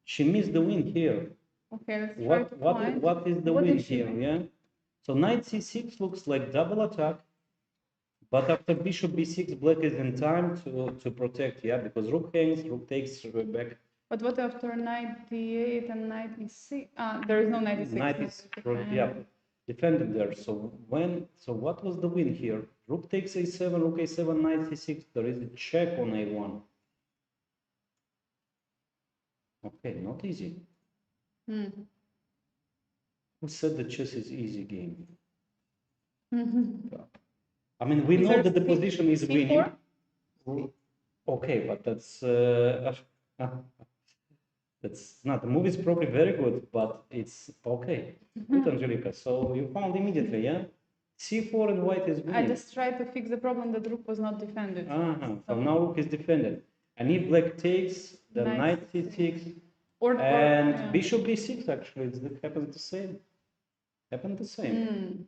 she missed the win here. Okay, let's try to find what is the win here? Yeah, so knight c6 looks like double attack, but after bishop b6, black is in time to protect, yeah, because rook hangs, rook takes back. But what after knight d8 and knight e6? There is no knight e6. Knight is yeah, defended there. So what was the win here? Rook takes a7, rook a7, knight c6. There is a check on a1. Okay, not easy. Who said the chess is easy game? I mean, we know that the position is winning. Okay, but that's that's not, the move is probably very good, but it's okay. Good, Angelika. So you found immediately, yeah? c4 and white is winning. I just tried to fix the problem that rook was not defended. So now rook is defended. And if black takes, then knight c6, and bishop b6, actually, it happens the same. Happened the same.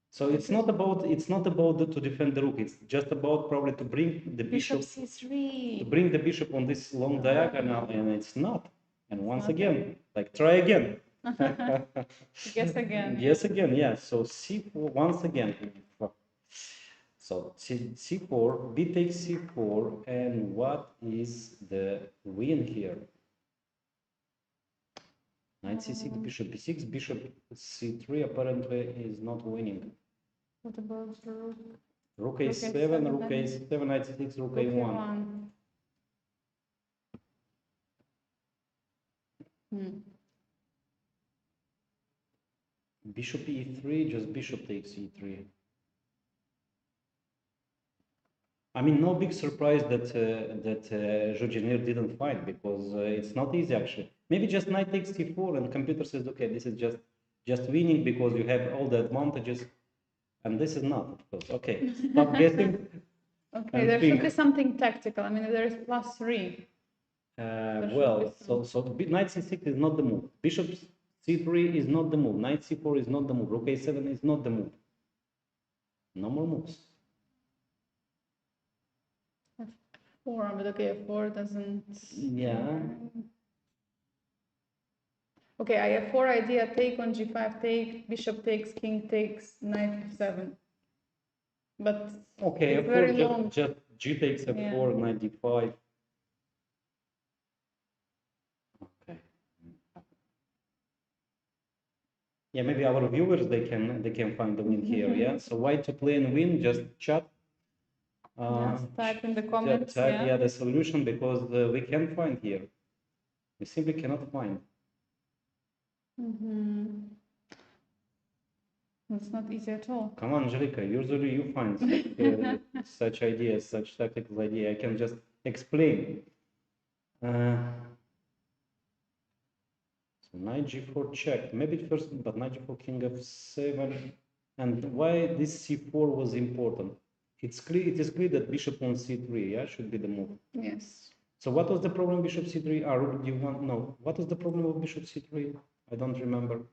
So it's not about to defend the rook. It's just about probably to bring the bishop c3. To bring the bishop on this long diagonal, and it's not. And once again, like try again. Guess again. Yes, again, yeah. So c4 once again. So c4, b takes c4, and what is the win here? Knight c6, bishop b6, bishop c3 apparently is not winning. What about the rook? Rook a7, rook a7, knight c6, rook a1. Bishop e3, just bishop takes e3. I mean, no big surprise that Janeir didn't find, because it's not easy actually. Maybe just knight takes c4 and computer says, okay, this is just winning because you have all the advantages, and this is not, of course. Okay, stop guessing. Okay, and there think. should be something tactical. I mean, there's +3. Well, so knight c6 is not the move. Bishop c3 is not the move. Knight c4 is not the move. Rook a7 is not the move. No more moves. F4, but okay, F4 doesn't. Yeah. Okay, I have 4 idea. Take on g5, take, bishop takes, king takes, knight f7. But Okay, it's F4 very long. just g takes F4, knight d5. Okay. Yeah, maybe our viewers they can find the win here. Yeah. So why to play and win? Just chat. Yes, type in the comments. Type the solution, because we can find here. We simply cannot find. It's not easy at all. Come on, Angelika, usually you find such ideas, such tactical idea. I can just explain. So knight g4 check. Maybe first, but knight g4, king f7. And why this c4 was important? It's clear. It is clear that bishop on c3, yeah, should be the move. Yes. So what was the problem bishop c3? Rook d1? No. What was the problem of bishop c3? I don't remember.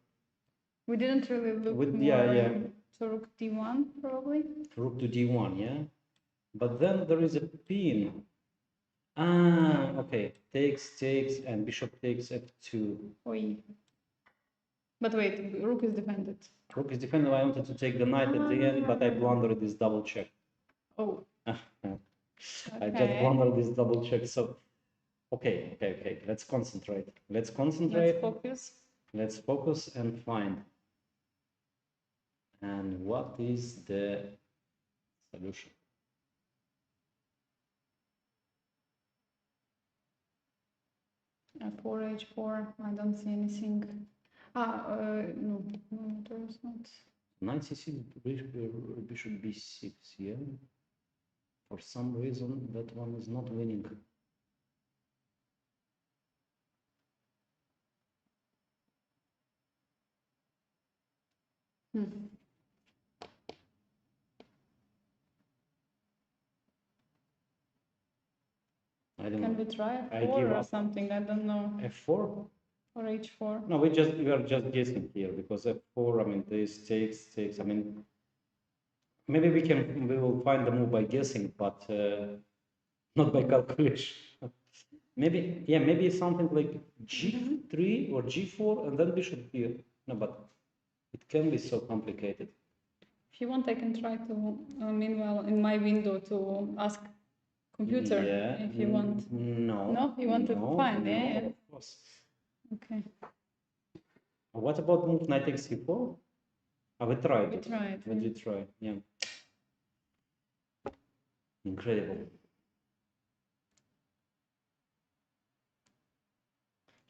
We didn't really look more to rook d1, probably. Rook to d1, yeah. But then there is a pin. Okay. Takes, and bishop takes f2. Oi. But wait, rook is defended. Rook is defended. I wanted to take the knight at the end, but I blundered this double check. Oh. I just blundered this double check. So, okay. Let's concentrate. Let's focus. Let's focus and find. And what is the solution? F4, H4. I don't see anything. No, there's not. Knight c6, bishop b6, yeah. For some reason, that one is not winning. I don't know. Can we try F4 or something? I don't know. F4? Or H4? No, we are just guessing here, because F4, I mean, this takes, I mean, maybe we will find the move by guessing, but not by calculation. maybe something like G3 or G4 and then bishop here. No, but it can be so complicated. If you want, I can try to, meanwhile, in my window, to ask computer, if you want. No, you want to find, of course. Okay. What about move knight takes c4? We tried. We did try, yeah. Incredible.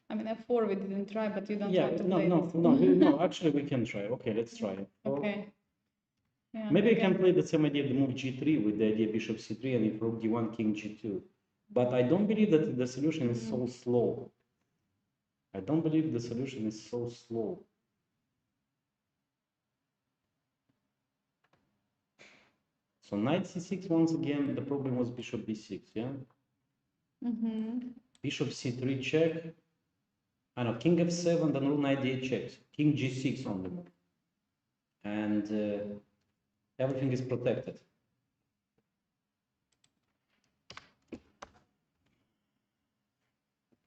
I mean, F4 we didn't try, but you don't want to play this. No, actually we can try. Okay, let's try. Okay. Yeah, maybe I can play the same idea, the move g3 with the idea bishop c3 and if rook d1, king g2. But I don't believe that the solution is so slow. I don't believe the solution is so slow. So knight c6, once again, the problem was bishop b6, yeah? Bishop c3 check. I know, king f7, then rook knight d8 checks. King g6 on the move. And everything is protected.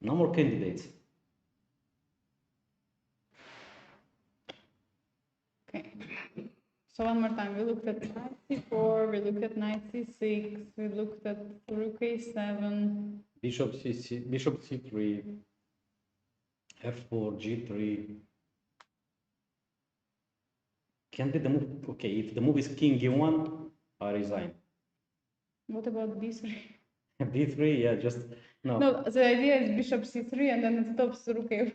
No more candidates. Okay. So one more time, we looked at knight c4, we looked at knight c6, we looked at rook a7. Bishop c3, f4, g3. Can be the move. Okay, if the move is king e1, I resign. What about b3? b3, yeah, just no. No, the idea is bishop c3 and then it stops rook a1.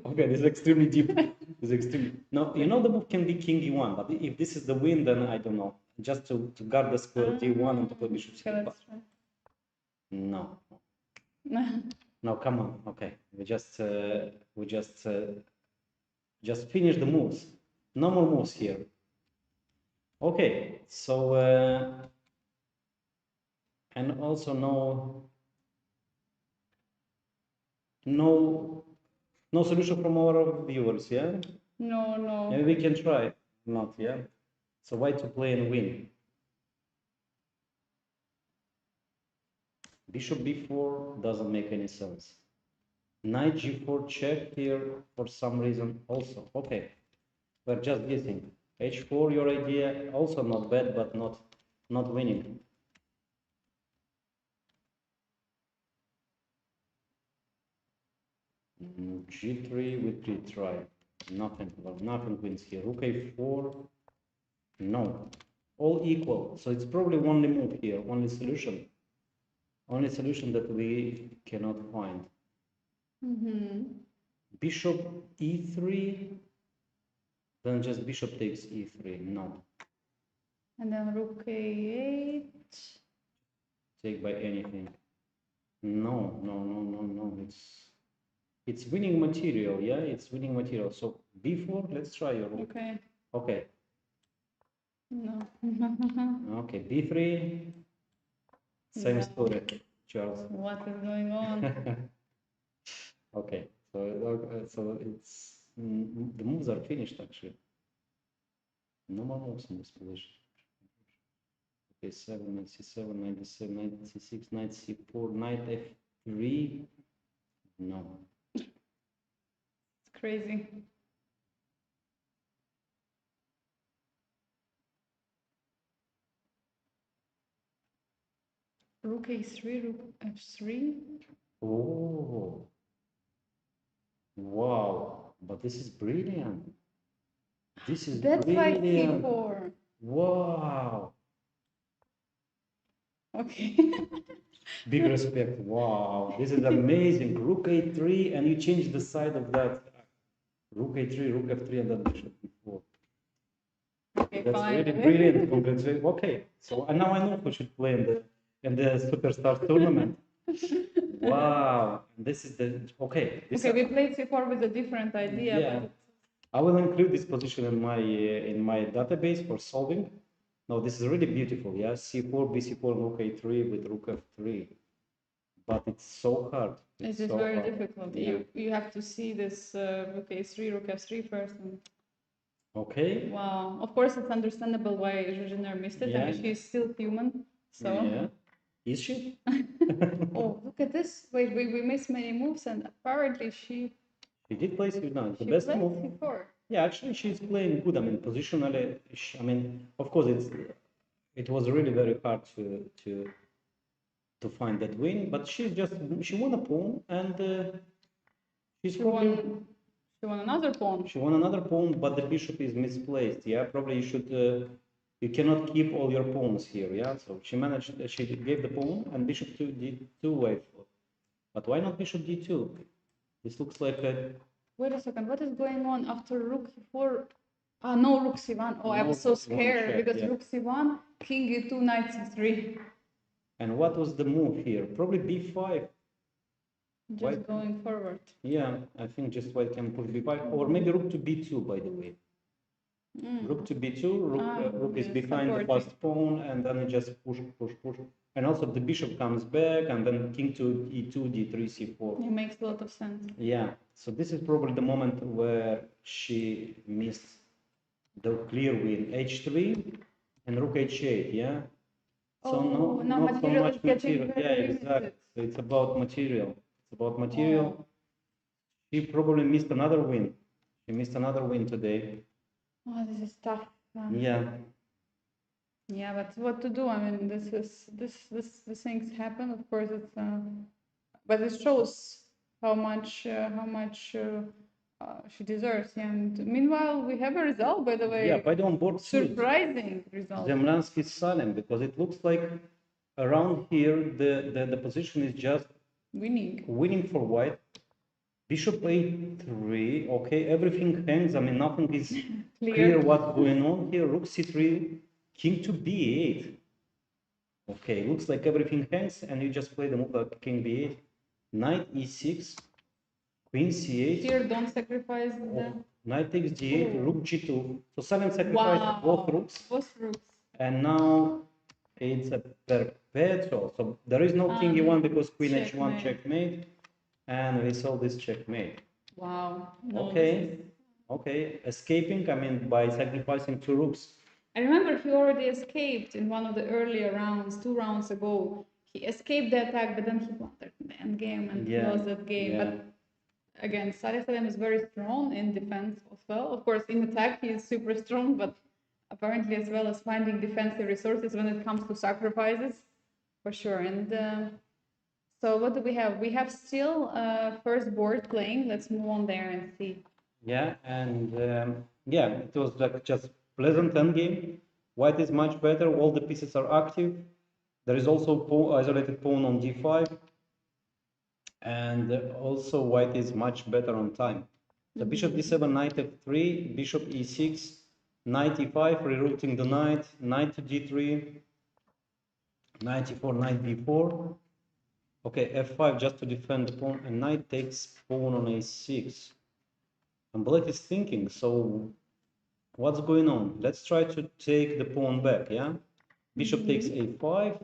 Okay, this is extremely deep. This is extremely. No, you know the move can be king e1, but if this is the win, then I don't know. just to guard the square d1 and to play bishop Okay, c5. let's try. No, no, come on. Okay, we just finish the moves. No more moves here. Okay, so and also no solution from our viewers, yeah? No. Maybe we can try. Not, yeah? So why to play and win? Bishop b4 doesn't make any sense. Knight g4 check here for some reason also. Okay, we're just guessing. h4, your idea also not bad, but not winning. G3 with retry. Nothing. Well, nothing wins here. Rook a4. No. All equal. So it's probably only move here, only solution. Only solution that we cannot find. Bishop e3. Then just bishop takes e3. No. And then rook a8. Take by anything. No. It's winning material, yeah? It's winning material. So b4, let's try your rook. Okay. Okay. No. Okay, b3. Same Yeah. story, Charles. What is going on? Okay, so it's the moves are finished actually. No more moves in this position. Okay, 7, knight c7, knight d7, knight c6, knight c4, knight f3. No. It's crazy. Rook a3, rook f3. Oh, wow! But this is brilliant. This is That's like brilliant. c4. Wow! Okay. Big respect. Wow! This is amazing. Rook a3, and you change the side of that. Rook a3, rook f3, and then bishop b4. Okay, That's fine. really brilliant. Congratulations. Okay, so now I know who should play in the Superstars tournament. Wow, this is the okay. Okay, we played c4 with a different idea, Yeah. but I will include this position in my database for solving. No, this is really beautiful. Yeah, c4, bc4, rook a3 with rook f3. But it's so hard. it It's is so very hard. difficult. Yeah. You have to see this rook a3, rook f3 first. And Okay. wow, of course it's understandable why Janeir missed it. I Yeah. mean, she's still human. So Yeah. Is she? oh, look at this. Wait, we missed many moves, and apparently she did play c9. The she best played move. c4. Yeah, actually, she's playing good. I mean, positionally, I mean, of course, it was really very hard to find that win, but she won a pawn, and she's She probably won another pawn. she won another pawn, but the bishop is misplaced. Yeah, probably you should you cannot keep all your pawns here. Yeah, so she managed. She gave the pawn and bishop to d2 wave. But why not bishop d2? This looks like a Wait a second, what is going on after rook e4? Ah, no, rook c1. Oh, I No, was so rook c1 scared check, because yeah. rook c1, king e2, knight c3. And what was the move here? Probably b5. Just White. going forward. Yeah, I think just white can push b5, or maybe rook to b2, by the way. Rook to b2, rook is yes, behind the supporting. fast pawn, and then it just push. And also the bishop comes back, and then king to e2, d3, c4. It makes a lot of sense. Yeah, so this is probably the moment where she missed the clear win. h3 and rook h8, yeah? So Oh, now not so material much is getting material. very Yeah, limited. exactly. So it's about material. It's about material. Oh. She probably missed another win. She missed another win today. Oh, this is tough. Yeah. Yeah, but what to do? I mean, these things happen. Of course, it's but it shows how much she deserves. And meanwhile, we have a result, by the way. Yeah, by the on board too. Surprising result. Zemlansky is silent because it looks like around here the position is just Winning for white. Bishop a3, okay, everything hangs. I mean, nothing is clear what's going on here. Rook c3, king to b8. Okay, looks like everything hangs, and you just play the move like king b8, knight e6, queen c8. Here, don't sacrifice the. Knight takes d8, Oh. rook g2. So Sullean sacrificed both rooks, Both rooks. and now it's a perpetual. So there is no king e1 because queen h1 checkmate, and we saw this checkmate. Wow. No, Okay, okay, escaping, I mean, by sacrificing two rooks. I remember he already escaped in one of the earlier rounds, 2 rounds ago. He escaped the attack, but then he blundered in the end game and lost that game. Yeah. But again, Sadwani is very strong in defense as well. Of course, in attack, he is super strong, but apparently as well as finding defensive resources when it comes to sacrifices, for sure. And so what do we have? We have still first board playing. Let's move on there and see. Yeah, and yeah, it was like just pleasant endgame. White is much better. All the pieces are active. There is also isolated pawn on d5, and also white is much better on time. So bishop d7, knight f3, bishop e6, knight e5, rerouting the knight, knight to d3, knight e4, knight b4. Okay, f5 just to defend the pawn, and knight takes pawn on a6. And black is thinking, so what's going on? Let's try to take the pawn back, yeah? Bishop takes a5.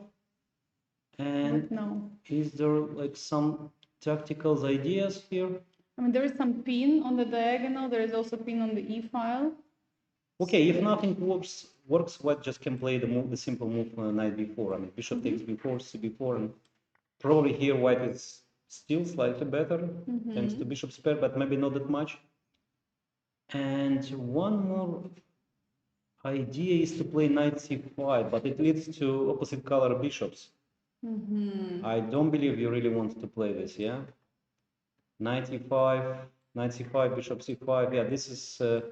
And no. Is there like some tactical ideas here? I mean, there is some pin on the diagonal. There is also pin on the e file. Okay, if nothing works, white just can play the simple move knight b4. I mean, bishop takes b4, c4, and probably here white is still slightly better thanks to bishop's pair, but maybe not that much. And one more idea is to play knight c5, but it leads to opposite color bishops. I don't believe you really want to play this, yeah? Knight e5, knight c5, bishop c5. Yeah, this is a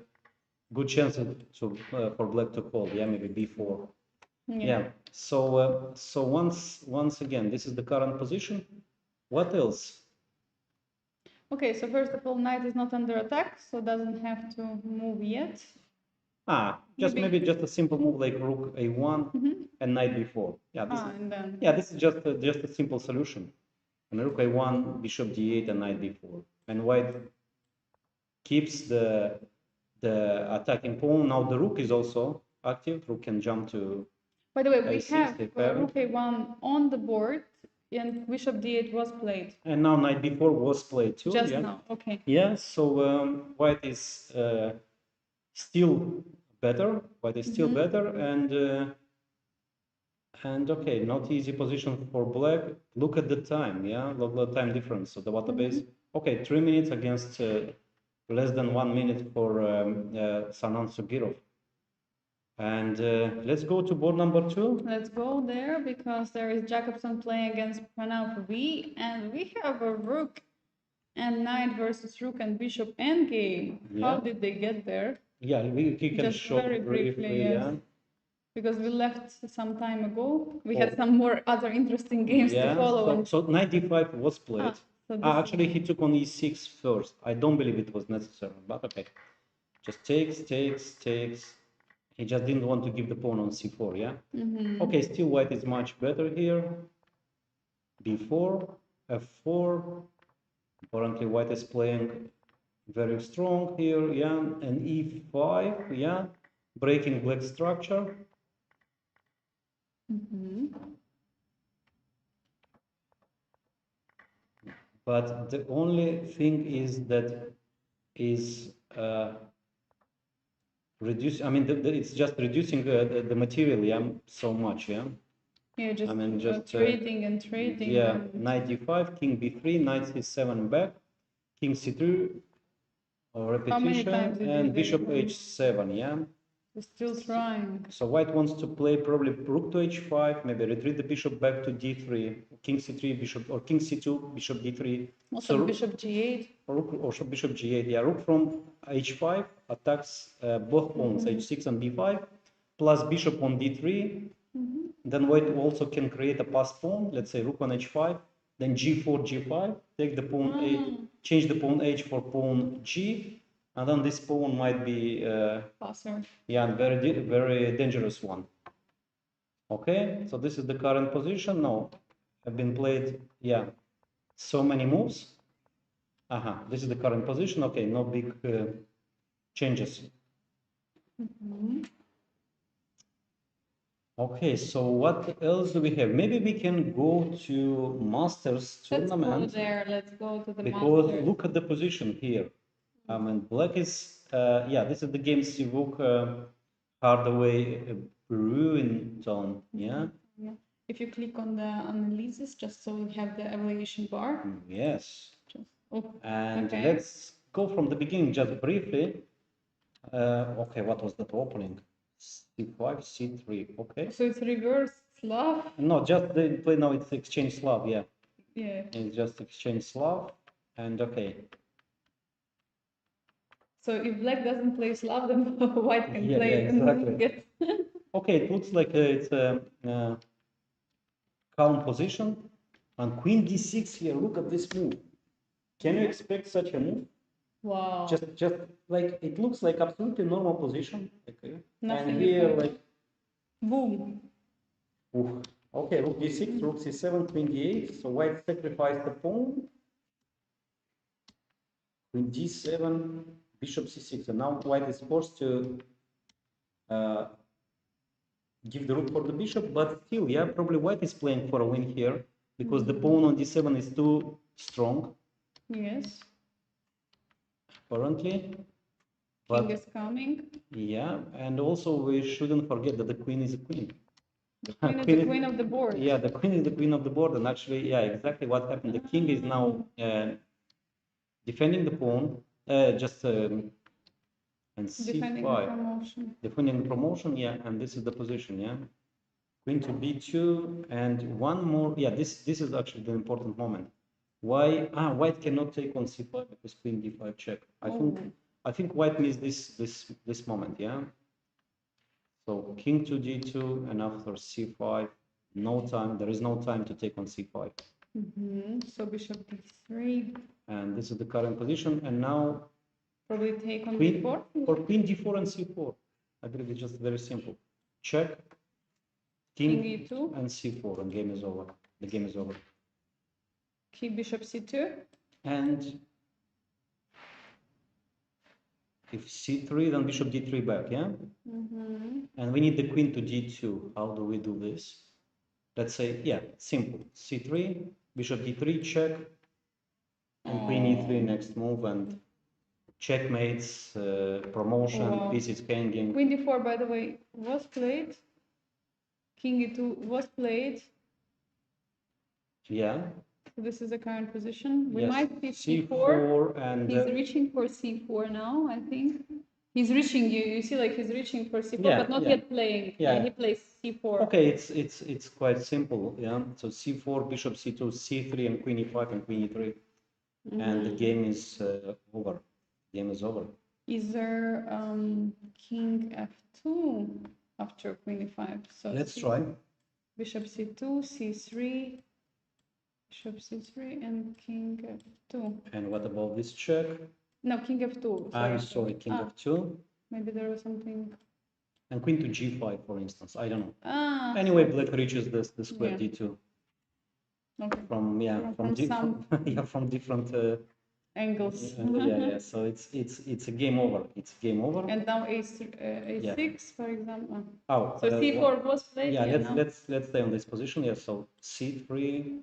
good chance for black to call. Yeah, maybe b4. Yeah. So once again, this is the current position. What else? Okay, so first of all, knight is not under attack, so doesn't have to move yet. Maybe just a simple move like rook a1 and knight b4. Yeah, this is just a simple solution. And rook a1, bishop d8, and knight b4. And white keeps the attacking pawn. Now the rook is also active. Rook can jump to. By the way, we a6, have rook a1 on the board, and bishop d8 was played. And now knight b4 was played too. Just now, okay. Yeah, so white is still better. White is still better, and okay, not easy position for black. Look at the time, yeah, look at the time difference. So the database, okay, 3 minutes against less than 1 minute for Sanan Sugirov. And let's go to board number 2. Let's go there because there is Jacobson playing against Pranav V, and we have a rook and knight versus rook and bishop endgame. Yeah. How did they get there? Yeah, we can Just show very briefly, yes. yeah. Because we left some time ago. We had some more other interesting games to follow. So knight d5 was played. Actually, he took on e6 first. I don't believe it was necessary, but okay. Just takes. He just didn't want to give the pawn on c4, yeah? Okay, still white is much better here. b4, f4. Apparently white is playing very strong here, yeah? And e5, yeah? Breaking black structure. But the only thing is that is reduce. I mean, it's just reducing the material, yeah, so much, yeah. Yeah, just, I mean, just trading and trading. Yeah, and... knight d5, king b3, knight c7 back, king c2, repetition, and bishop h7, yeah. We're still trying. So white wants to play probably rook to h5, maybe retreat the bishop back to d3, king c3, bishop, or king c2, bishop d3. Also so bishop g8. Or bishop g8, yeah. Rook from h5 attacks both pawns, h6 and b5, plus bishop on d3. Then white also can create a passed pawn, let's say rook on h5, then g4, g5, take the pawn h, change the pawn h for pawn g, and then this pawn might be passer. Yeah, very dangerous one. Okay, so this is the current position. Now, have been played, yeah, so many moves. This is the current position. Okay, no big changes. Okay, so what else do we have? Maybe we can go to Masters tournament. Let's go there. Let's go to the Because Masters. look at the position here. I mean, black is, yeah, this is the game 𝐒𝐡𝐤𝐬, Hardaway, Bruinton, yeah? Yeah. If you click on the analysis, just so you have the evaluation bar. Yes. Just, And okay. let's go from the beginning just briefly. Okay, what was that opening? C5, C3, okay. So it's reverse Slav. No, just they play now, it's exchange Slav, yeah. Yeah. It's just exchange Slav, and okay. So if black doesn't play Slav, then white can Yeah, play yeah, it and exactly. get. Okay, it looks like it's a calm position. And Queen D6 here, look at this move. Can you expect such a move? Wow. Just like, it looks like absolutely normal position. Okay. Nothing And here, different. like, Boom. oof. Okay, rook D6, rook C7, Queen D8. So white sacrificed the pawn. Queen D7, Bishop C6. And now white is forced to give the rook for the bishop, but still, yeah, probably white is playing for a win here because the pawn on d7 is too strong. Yes. Apparently. King is coming. Yeah, and also we shouldn't forget that the queen is a queen. The queen is the queen of the board. Yeah, the queen is the queen of the board, and actually, yeah, exactly what happened. The king is now defending the pawn, and defending the c5, promotion. defending the promotion, yeah, and this is the position, yeah. Queen to b2, and one more, yeah, this is actually the important moment. Why? White cannot take on c5 because queen d5 check. I think white missed this moment, yeah. So king to d2, and after c5, no time. There is no time to take on c5. So bishop d3. And this is the current position, and now probably take on queen d4 or queen d4 and c4. I believe it's just very simple. Check. King e2 and c4, and game is over. The game is over. Key bishop c2. And if c3, then bishop d3 back, yeah? And we need the queen to d2. How do we do this? Let's say, yeah, simple. c3, bishop d3, check, and queen e3 next move, and checkmates, promotion, pieces hanging. Queen d4, by the way, was played. King e2 was played. Yeah. So this is the current position. We Yes. might see c4, and he's reaching for c4 now, I think. He's reaching, you see, like he's reaching for c4, but not yet playing. Yeah, he plays c4. Okay, it's quite simple, yeah. So c4, bishop c2, c3, and queen e5 and queen e3, and the game is over. Game is over. Is there king f2 after queen e5? So let's try. Bishop c2, c3, bishop c3, and king f2. And what about this check? No, king f2. I'm sorry, king f2. Maybe there was something. And queen to g5, for instance. I don't know. Anyway, black reaches the square d2. Okay. From different angles. yeah. So it's a game over. It's game over. And now a6, for example. So c4 was played. Yeah, let's stay on this position. Yeah. So c3,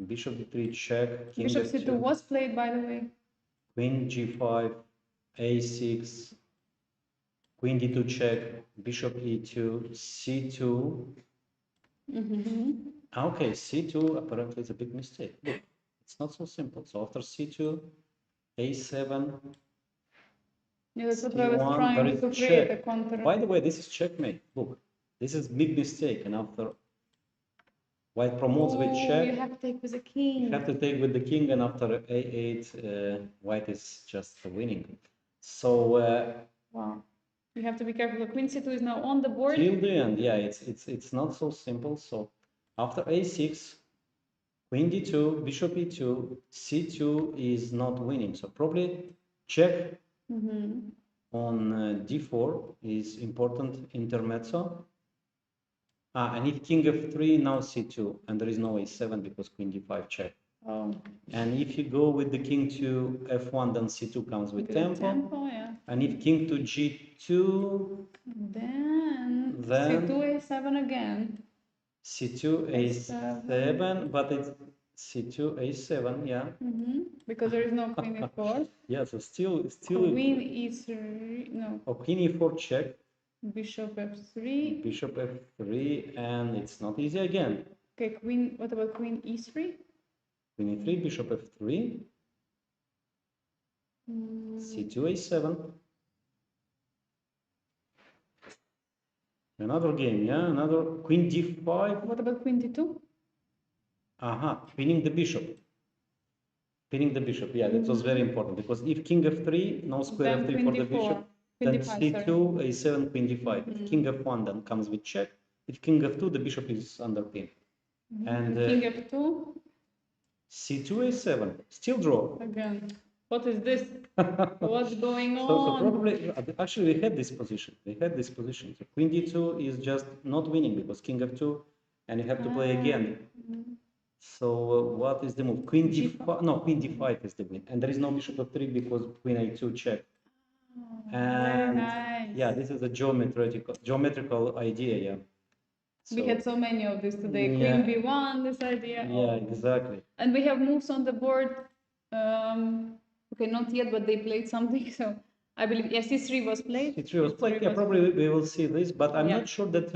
bishop d3 check. King bishop f2. c2 was played, by the way. Queen g5, a6, queen d2 check, bishop e2, c2. Okay, c2 apparently is a big mistake. Look, it's not so simple. So after c2, a7. Yeah, that's what I was trying to create a counter. By the way, this is checkmate. Look, this is big mistake, and after white promotes with check. You have to take with the king. You have to take with the king, and after a8, white is just winning. So wow, you have to be careful. The queen c2 is now on the board. Till the end, yeah, it's not so simple. So after a6, queen d2, bishop e2, c2 is not winning. So probably check on d4 is important intermezzo. And if king f3, now c2, and there is no a7 because queen d5 check. Oh, And if you go with the king to f1, then c2 comes with tempo. tempo, yeah. And if king to g2, Then Then- C2 A7 again. c2 a7, but it's c2 a7, yeah. Because there is no queen E4. Yeah, so still Queen E3, no, oh, queen e4 check, bishop F3. bishop f3, and it's not easy again. Okay, queen, what about queen E3? Queen e3, bishop f3, c2 a7. Another game, yeah, another queen d5. What about queen D2? Pinning the bishop. Pinning the bishop, yeah, that was very important because if king f3, no square Then f3 queen for the D4. bishop, Queen then D5, c2, sorry. a7, queen d5. If king f1 then comes with check. If king f2, the bishop is under pin. And King F2 c2, a7, still draw. again. What is this? What's going on? So probably, actually we had this position. We had this position. So queen d2 is just not winning because king f2, and you have to play again. So what is the move? Queen d5, no, queen d5 is the win. And there is no bishop f3 because queen a2 check. Very And nice. yeah, this is a geometrical idea, yeah. We So- had so many of this today. Yeah. Queen B1, this idea. Yeah, exactly. And we have moves on the board. Okay, not yet, but they played something. So I believe, yes, C3 was played. C3 was played. Yeah, probably we will see this, but I'm Yeah. not sure that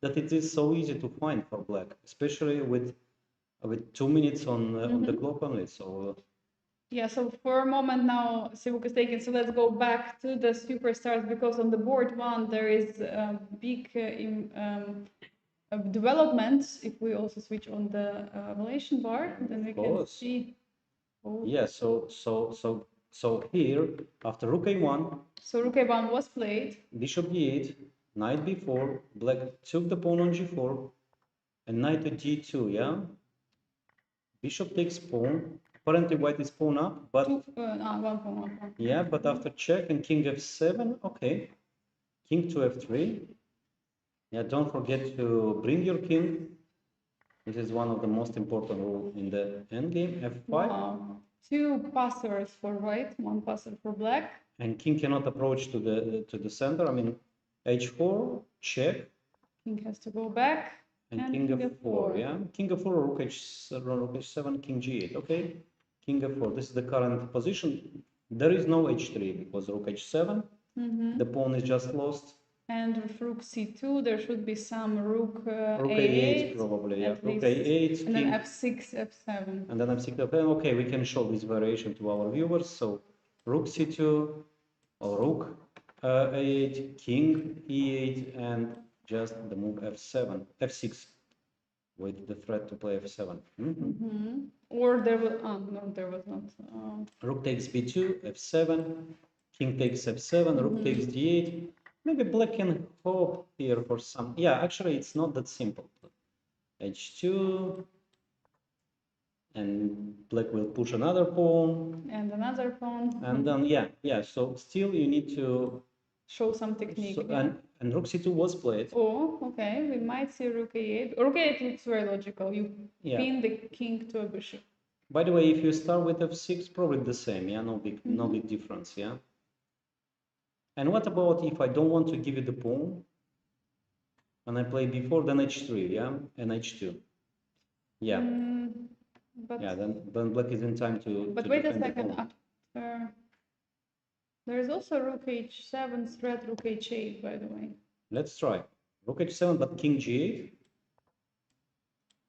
that it is so easy to find for black, especially with 2 minutes on the clock only. So Yeah, so for a moment now, Sivuk is taken. So let's go back to the superstars because on the board one, there is big developments. If we also switch on the evaluation bar, then we can course. see. Oh, yeah, so here after rook a1, so Rook A1 was played. bishop d8, knight b4, black took the pawn on g4, and knight to d2. Yeah, bishop takes pawn. Apparently white is pawn up, but One pawn. yeah, but after check and king f7, okay, king to f3. Yeah, don't forget to bring your king. This is one of the most important rules in the endgame. F5, Wow. Two passers for white, one passer for black. and king cannot approach to the center. I mean, h4 check, King has to go back. and And king king f4. f4. Yeah, king f4 or rook h7, king g8. Okay, king f4. This is the current position. There is no h3 because rook h7. The pawn is just lost. And with rook c2, there should be some rook, Rook a8, a8 probably. Yeah, at rook least. a8, And then king, f6, f7. and then f6. Okay, we can show this variation to our viewers. So rook c2 or rook a8, king e8, and just the move f7, f6 with the threat to play f7. Or there was, no, there was not. Rook takes b2, f7, king takes f7, rook takes d8. Maybe black can hope here for some. Yeah, actually, it's not that simple. h2, and black will push another pawn, And another pawn. and then yeah. So still you need to. Show some technique. So, yeah. and rook c2 was played. Oh, okay. We might see rook a8. Rook a8 looks very logical. You Yeah. pin the king to a bishop. By the way, if you start with f6, probably the same. Yeah, no big difference. Yeah. And what about if I don't want to give you the pawn, and I play b4, then h3, yeah, and h2. Yeah. But Yeah, then black is in time to. But to wait a defend the second. pawn. After there is also rook h7 threat, rook h8, by the way. Let's try. Rook h7, but king g8.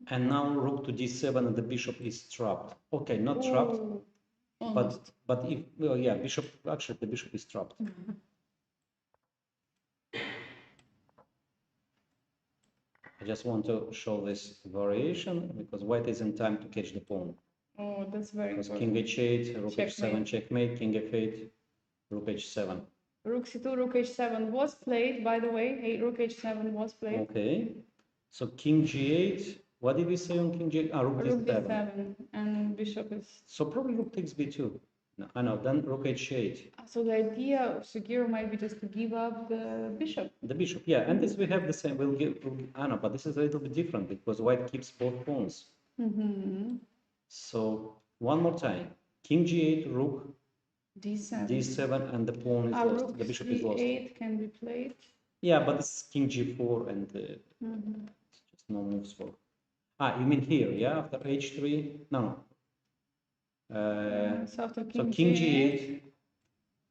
And now rook to d7, and the bishop is trapped. Okay, not trapped, Ooh, almost. but if, well, yeah, bishop, actually the bishop is trapped. I just want to show this variation because white is in time to catch the pawn. Oh, that's very Because important. king h8, rook h7, Checkmate. checkmate, king f8, rook h7. Rook c2, rook h7 was played, by the way. Rook h7 was played. Okay, so king g8. What did we say on king g8? Rook Rook d7. d7 and bishop is. So probably rook takes b2 No, I know. Then rook h8. So the idea of Sugiro might be just to give up the bishop. The bishop, yeah. And this we have the same. I know, but this is a little bit different because white keeps both pawns. So one more time. King g8, rook D7. d7, and the pawn is lost. Rook The bishop is lost. C8 can be played. Yeah, but this is king g4 and just no moves for. You mean here, yeah? After h3? No. So after So king king G8,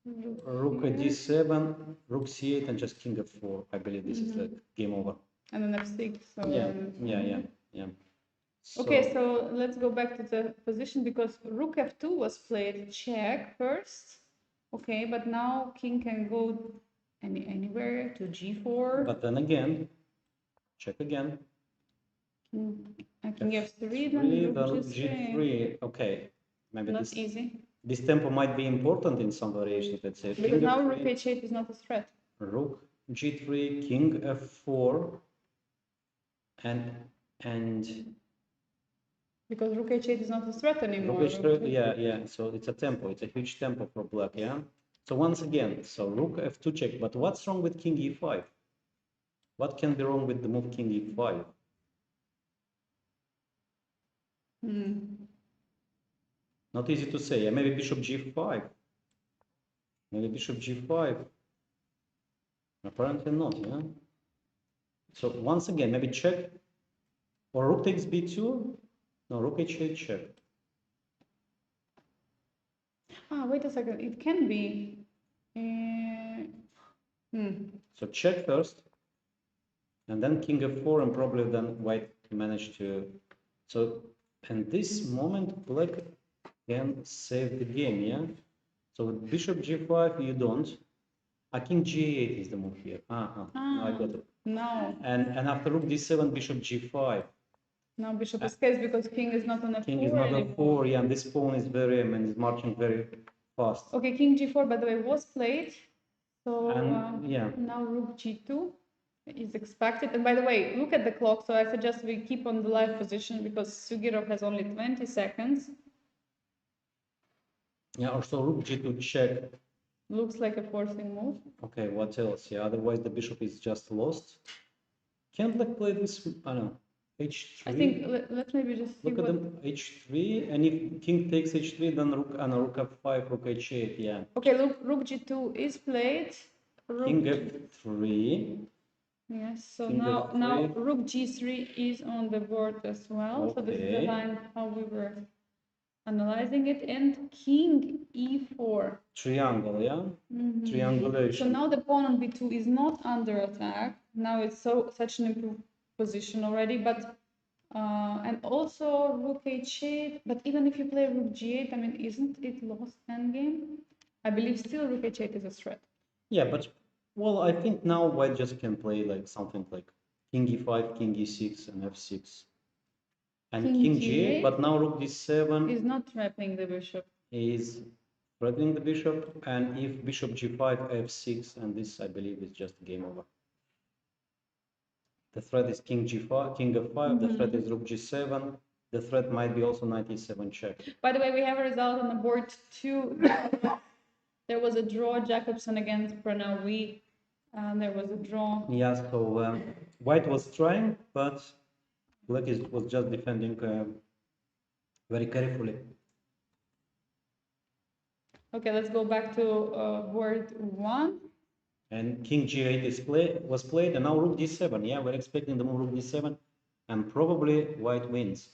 g8, rook d7, rook c8, and just king f4. I believe this is the game over. and then f6. So, Yeah. Okay, so let's go back to the position because rook f2 was played check first. Okay, but now king can go anywhere to g4. But then again, check again. King f3, Then then rook g3. Okay, maybe Not easy. this tempo might be important in some variations. Let's say Because now rook h8 is not a threat. Rook g3, king f4, and because rook h8 is not a threat anymore. Rook h3, yeah. So it's a tempo. It's a huge tempo for black, yeah. So once again, so rook f2 check. But what's wrong with king e5? What can be wrong with the move king e5? Not easy to say. Maybe bishop g5. Maybe bishop g5. Apparently not, yeah. So once again, maybe check. Or rook takes b2. No, rook h8 check. Wait a second. It can be. So check first, and then king f4, and probably then white managed to. So, in this moment, black can save the game, yeah. So with bishop g5, you don't. King g8 is the move here. Now I got it. No. And after rook d7, bishop g5. Now bishop escapes because king is not on f4. King is not on 4, yeah, and this pawn is is marching very fast. Okay, king g4, by the way, was played. So yeah. Now rook g2 is expected. And by the way, look at the clock. So I suggest we keep on the live position because Sugiro has only 20 seconds. Yeah, also rook g2 check. Looks like a forcing move. Okay, what else? Yeah, otherwise the bishop is just lost. Can black play this? I don't know. H3. I think let's maybe just see look at them. H3, and if king takes H3, then rook f5, rook H8. Yeah. Okay, look, rook G2 is played. King F3. Yes. So king now F3. rook G3 is on the board as well. Okay. So this is the line how we were analyzing it, and king E4. Triangle, yeah. Triangulation. So now the pawn on B2 is not under attack. Now it's such an improved position already, but and also rook h8. But even if you play rook g8, I mean, isn't it lost endgame? I believe still rook h8 is a threat. Yeah, but well, I think now white just can play like something like king e5, king e6, and f6, and king g8. But now rook d7 is not threatening the bishop. Is threatening the bishop, and if bishop g5, f6, and this I believe is just game over. The threat is king g5, king f5. The threat is rook g7. The threat might be also knight e7 check. By the way, we have a result on the board too. There was a draw, Jacobson against Pranav. There was a draw. Yeah, so white was trying, but black was just defending very carefully. Okay, let's go back to board 1. And king g8 was played, and now rook d7. Yeah, we're expecting the move rook d7, and probably white wins.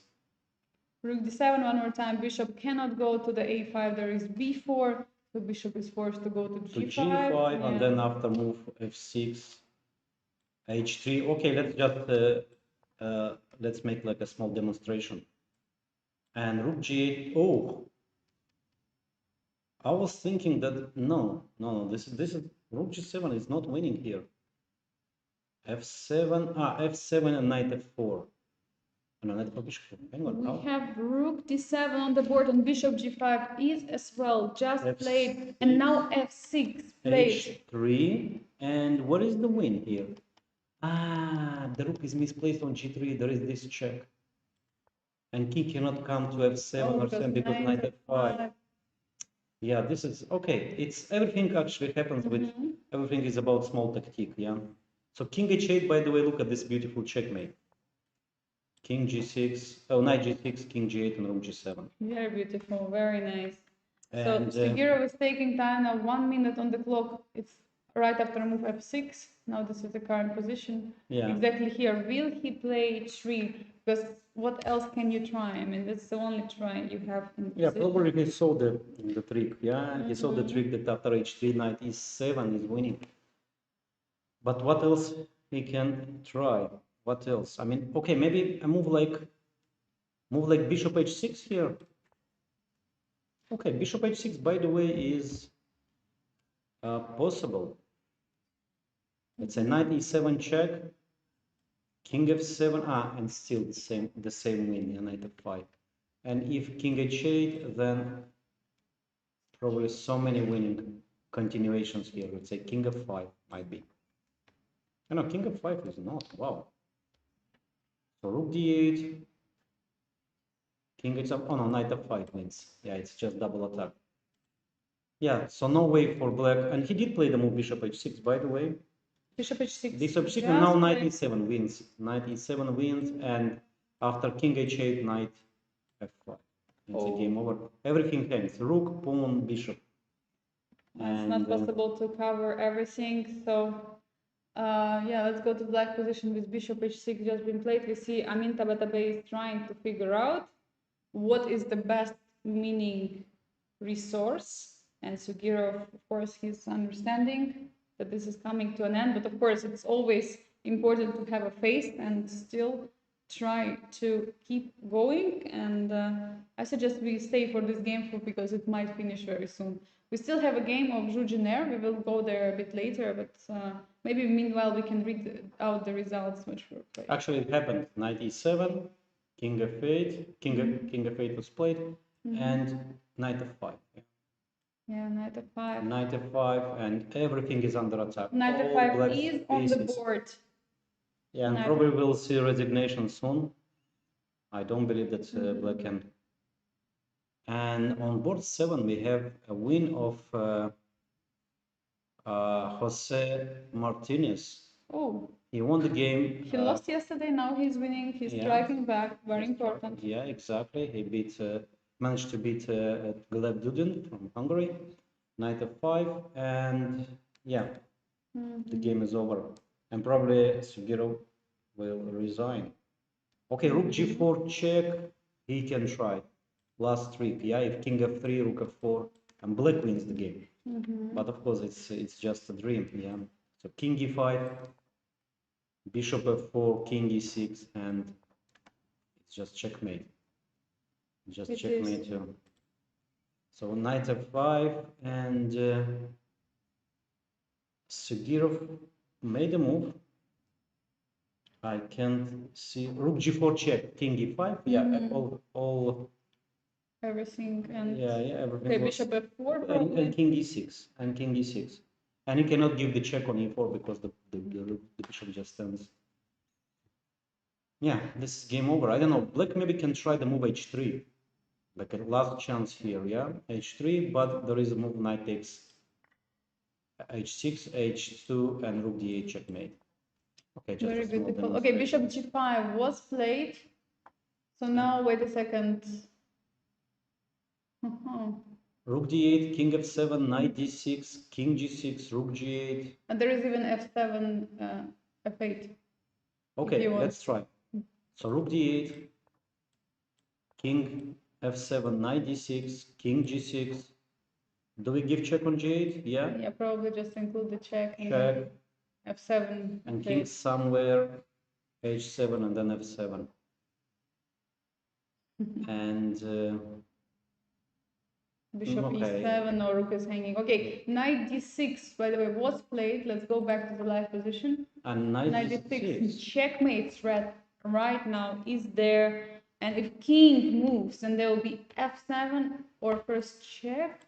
Rook d7 one more time. Bishop cannot go to the a5. There is b4. The bishop is forced to go to g5. To g5, and then after move f6, h3. Okay, let's just let's make like a small demonstration. And rook g8. Oh, I was thinking that no. This is rook g7 is not winning here. f7, f7 and knight f4. No, knight f4, bishop. Hang on. We have rook d7 on the board, and bishop g5 is as well just F6. played, and now f6 played. h3, and what is the win here? The rook is misplaced on g3. There is this check, and king cannot come to f7 or 7 because knight f5. Yeah, this is okay. It's everything actually happens with everything is about small tactique. Yeah. So king h8. By the way, look at this beautiful checkmate. King g6. Oh, knight g6, king g8, and rook g7. Very beautiful, very nice. And so Sugiura was taking time now, 1 minute on the clock. It's right after move f6. Now this is the current position. yeah, Exactly here. Will he play h3? Because what else can you try? I mean, that's the only try you have in the yeah, position. probably he saw the trick. Yeah, he saw the trick that after h3, knight e7 is winning. But what else he can try? What else? I mean, okay, maybe a move like bishop h6 here. Okay, bishop h6, by the way, is possible. It's a knight e7 check, king f7, and still the same win, yeah, knight f5. And if king h8, then probably so many winning continuations here. Let's say king f5 might be. No, king f5 is not. Wow. So rook d8, king h7. Oh no, knight f5 wins. Yeah, it's just double attack. Yeah, so no way for black. And he did play the move bishop h6, by the way. Bishop h6. Bishop h6, and now knight e7 wins. Knight e7 wins, and after king h8, knight f5. It's a game over. Everything hangs. Rook, pawn, bishop. It's not possible to cover everything. So, yeah, let's go to black position with bishop h6 just been played. We see Amin Tabatabai is trying to figure out what is the best winning resource. And Sugiura, of course, he's understanding that this is coming to an end. But of course, it's always important to have a faith and still try to keep going. And I suggest we stay for this game because it might finish very soon. We still have a game of Janeir. We will go there a bit later, but maybe meanwhile we can read out the results which were played. Actually, it happened. Knight e7, king f8, king f8 was played, and knight f5. Yeah, knight f5. Knight f5, and everything is under attack. Knight All f5 black is on the pieces. board. Yeah, and probably we'll see resignation soon. I don't believe that black can. And on board 7, we have a win of Jose Martinez. Oh, He won the game. he lost yesterday, now he's winning, he's striking back, very important. Yeah, exactly. He managed to beat Gleb Dudin from Hungary, knight f5, and yeah, the game is over. And probably Sugiura will resign. Okay, rook g4 check, he can try. Last trick, yeah, if king f3, rook f4, and black wins the game. But of course, it's just a dream, yeah. So king e5, bishop f4, king e6, and it's just checkmate. Just checkmate. So knight f5, and Sugiura made a move. I can't see. Rook g4 check, king e5. Yeah, all. Everything and Yeah, everything. okay, bishop f4 and king e6 and king e6, and you cannot give the check on e4 because the bishop just stands. Yeah, this is game over. I don't know. Black maybe can try the move h3, like a last chance here. Yeah, h3, but there is a move knight takes h6, h2, and rook d8 checkmate. Okay, just very beautiful. Okay, bishop g5 was played. So now wait a second. Rook d8, king f7, knight d6, king g6, rook g8. And there is even f7, f8. Okay, let's try. So rook d8, king f7, knight d6, king g6. Do we give check on g8? Yeah. Yeah, probably just include the check. Check. And f7. And king somewhere, h7, and then f7. And bishop e7 or rook is hanging. Okay, knight d6, by the way, was played. Let's go back to the live position. And knight d6 checkmate threat right now is there. And if king moves, then there will be f7 or first check.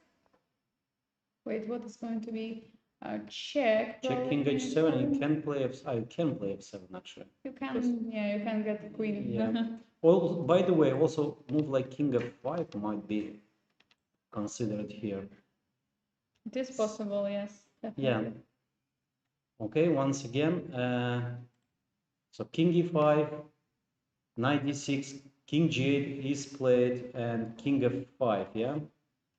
Wait, what is going to be a check? Check king h7. You can play I can play f7 actually. You can, yeah, you can get the queen. Yeah. Well, by the way, also move like king f5 might be. considered here. It is possible, yes, Yeah. definitely. Okay, once again, so king e5, knight d6, king g8 is played, and king f5, yeah?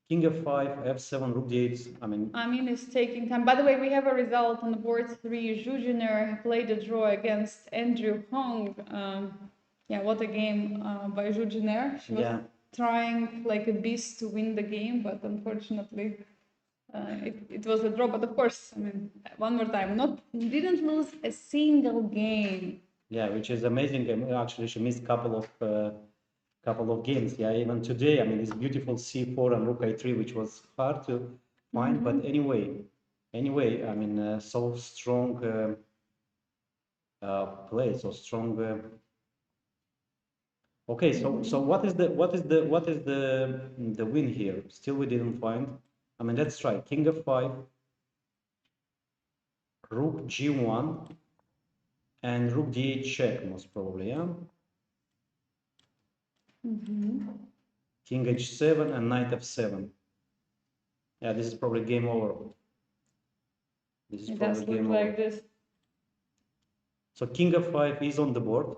King f5, f7, rook d8, I mean, it's taking time. By the way, we have a result on the board 3. Janeir played a draw against Andrew Hong. Yeah, what a game by Janeir. She was yeah. trying like a beast to win the game, but unfortunately it was a draw. But of course, I mean, one more time, didn't lose a single game. Yeah, which is amazing. Actually, she missed couple of games. Yeah, even today, I mean, this beautiful c4 and rook a3, which was hard to find. But anyway, I mean, so strong play, so strong. Okay, so what is the win here? Still, we didn't find. I mean, let's try king f5, rook g1, and rook d8 check, most probably. Yeah. King h7 and knight f7. Yeah, this is probably game over. This is It probably does look game like over. this. So king f5 is on the board.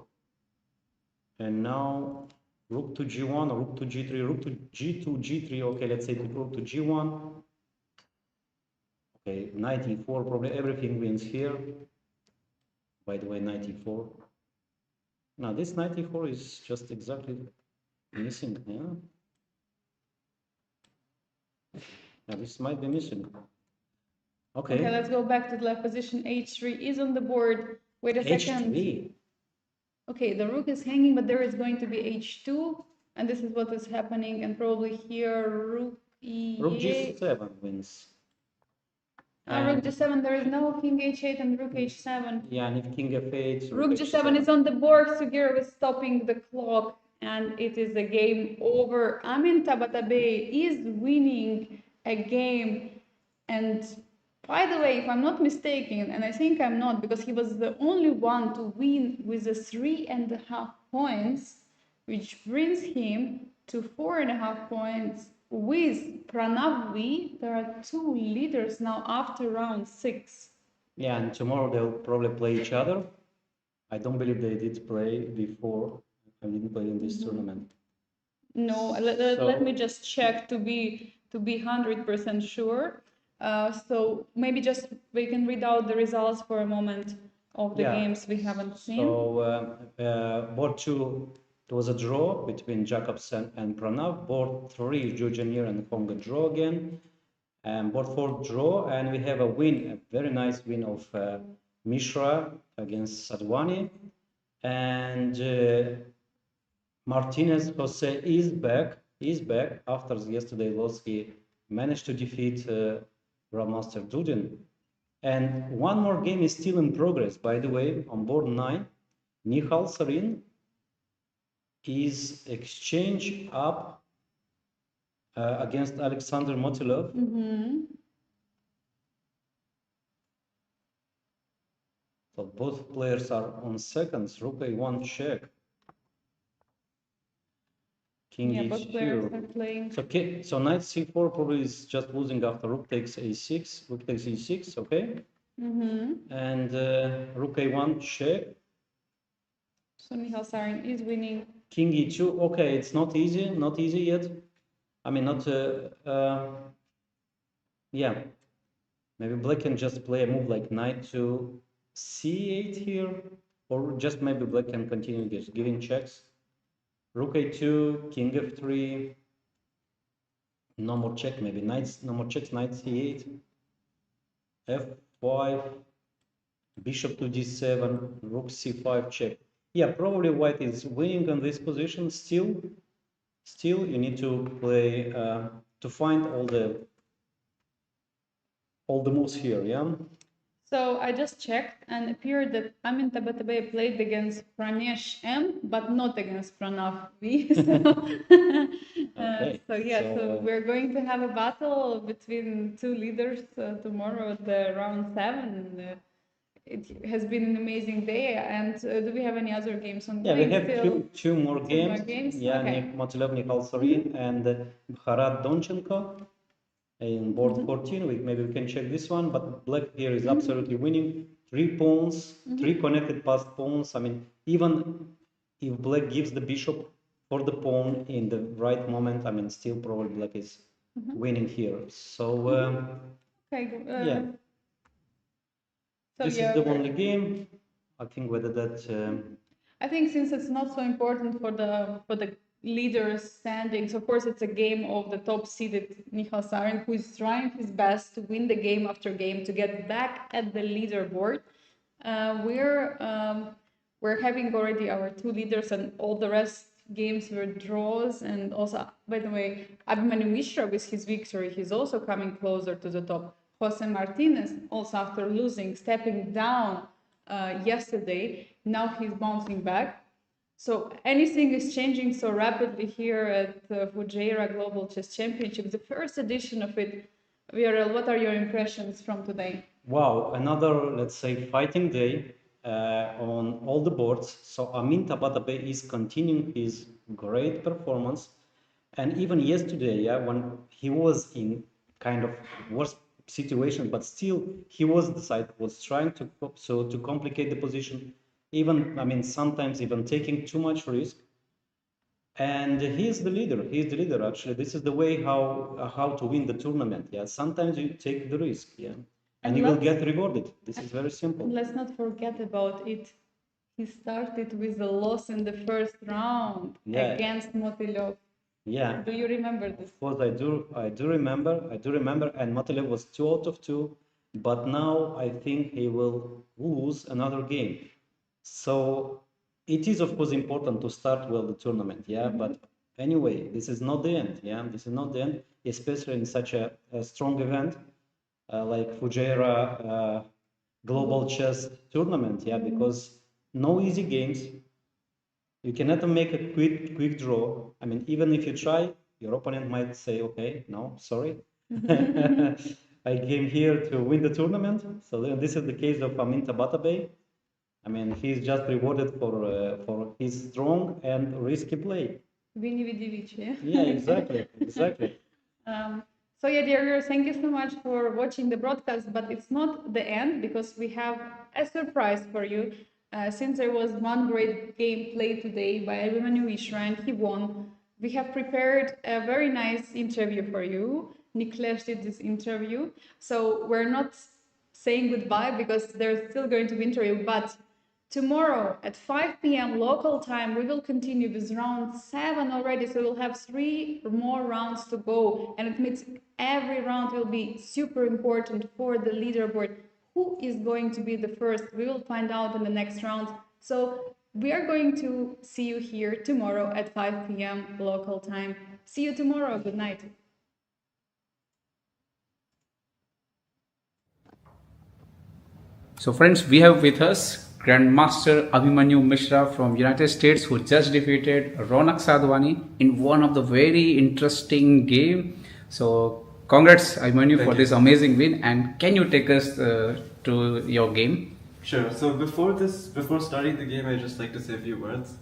And now rook to g1, rook to g3, rook to g2, g3. Okay, let's say rook to g1. Okay, knight e4, probably everything wins here. By the way, knight e4. Now this knight e4 is just exactly missing, yeah? Yeah, this might be missing. Okay. Okay, let's go back to the left position. h3 is on the board. Wait a second. h3. Okay, the rook is hanging, but there is going to be h2, and this is what is happening. And probably here, rook e8. Rook g7 wins. Rook g7, there is no king h8 and rook h7. Yeah, and if king f8, Rook g7 is on the board. Fujairah is stopping the clock, and it is a game over. 𝐸𝐸 is winning a game, and by the way, if I'm not mistaken, and I think I'm not, because he was the only one to win with the 3.5 points, which brings him to 4.5 points. With Pranav V, there are 2 leaders now after round 6. Yeah, and tomorrow they'll probably play each other. I don't believe they did play before. I didn't play in this tournament. No, let me just check to be 100% sure. So maybe just we can read out the results for a moment of the games we haven't seen. So board 2, it was a draw between Jacobsen and Pranav. Board 3, Janeir and Hong, a draw again. And board 4, draw, and we have a win, a very nice win of Mishra against Sadwani. And Martinez Jose is back after yesterday's loss. He managed to defeat Grandmaster Dudin. And one more game is still in progress, by the way, on board 9. Nihal Sarin is exchange up against Alexander Motilov. So both players are on seconds. Rook a1 check. King both players are e2. playing. So knight c4 probably is just losing after rook takes a6. Rook takes e6, okay? And rook a1 check. So Nihal Sarin is winning. King e2. Okay, it's not easy yet. I mean, not. Yeah. Maybe black can just play a move like knight to c8 here, or just maybe black can continue just giving checks. Rook a2, king f3. No more check, maybe knights. No more checks. Knight c8. f5. Bishop to d7. Rook c5 check. Yeah, probably white is winning on this position. Still, you need to play to find all the moves here. Yeah. So I just checked, and it appeared that 𝐸𝐸 played against Pranesh M, but not against Pranav V. Okay. So we're going to have a battle between 2 leaders tomorrow at the round 7. it has been an amazing day. And do we have any other games on? Yeah, we have still? two more Two more games. games? Yeah, Okay. Motilov Sullean and Bharat Donchenko in board 14. Maybe we can check this one, but black here is absolutely winning. 3 pawns, 3 connected passed pawns. I mean, even if black gives the bishop for the pawn in the right moment, I mean, still probably black is winning here. So, Okay. yeah. So This yeah, is the only game. I think whether that. I think since it's not so important for the leaders standings, of course it's a game of the top seeded Michal Sarin, who is trying his best to win the game after game to get back at the leaderboard. We're having already our 2 leaders, and all the rest games were draws. And also, by the way, Abhimanyu Mishra, with his victory, he's also coming closer to the top. Jose Martinez, also after losing, stepping down yesterday, now he's bouncing back. So anything is changing so rapidly here at the Fujairah Global Chess Championship, the first edition of it. Viorel, what are your impressions from today? Wow, another, let's say, fighting day on all the boards. So Amin Tabatabai is continuing his great performance. And even yesterday, yeah, when he was in kind of worse situation, but still he was the side was trying to complicate the position. Even, I mean, sometimes even taking too much risk. And he is the leader. He is the leader, actually. This is the way how to win the tournament. Yeah, sometimes you take the risk. Yeah, and you will get rewarded. This is very simple. Let's not forget about it. He started with a loss in the first round against Motilov. Yeah. Do you remember this? Of course, I do. I do remember. And Motilov was 2 out of 2. But now I think he will lose another game. So it is, of course, important to start well the tournament. Yeah, but anyway, this is not the end. Yeah, this is not the end, especially in such a strong event like Fujairah Global Chess Tournament. Yeah, because no easy games. You cannot make a quick draw. I mean, even if you try, your opponent might say, "Okay, no, sorry, I came here to win the tournament." So this is the case of Amin Tabatabai. I mean, he's just rewarded for his strong and risky play. Vini vidi vici, yeah? Yeah, exactly, exactly. So yeah, dear viewers, thank you so much for watching the broadcast, but it's not the end because we have a surprise for you. Since there was one great game played today by Abhimanyu Mishra and he won, we have prepared a very nice interview for you. Niklesh did this interview, so we're not saying goodbye because there's still going to be interview, but tomorrow at 5 p.m. local time, we will continue with round 7 already. So we'll have 3 more rounds to go. And it means every round will be super important for the leaderboard. Who is going to be the first? We will find out in the next round. So we are going to see you here tomorrow at 5 p.m. local time. See you tomorrow. Good night. So friends, we have with us Grandmaster Abhimanyu Mishra from United States, who just defeated Ronak Sadwani in one of the very interesting game. So congrats Abhimanyu for this amazing win, and can you take us to your game? Sure. So before starting the game, I'd just like to say a few words.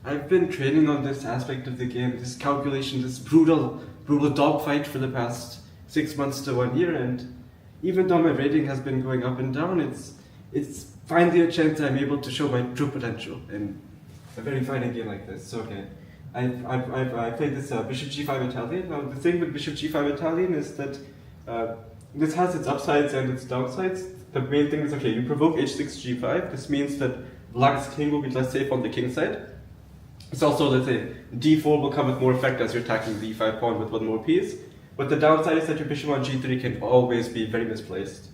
I've been training on this aspect of the game, this calculation, this brutal dogfight for the past 6 months to 1 year, and even though my rating has been going up and down, it's finally a chance I'm able to show my true potential in a very fighting game like this. So okay, I played this Bishop G5 Italian. Now the thing with Bishop G5 Italian is that this has its upsides and its downsides. The main thing is, okay, you provoke H6 G5. This means that Black's king will be less safe on the king side. It's also, let's say, D4 will come with more effect as you're attacking the E5 pawn with 1 more piece. But the downside is that your bishop on G3 can always be very misplaced.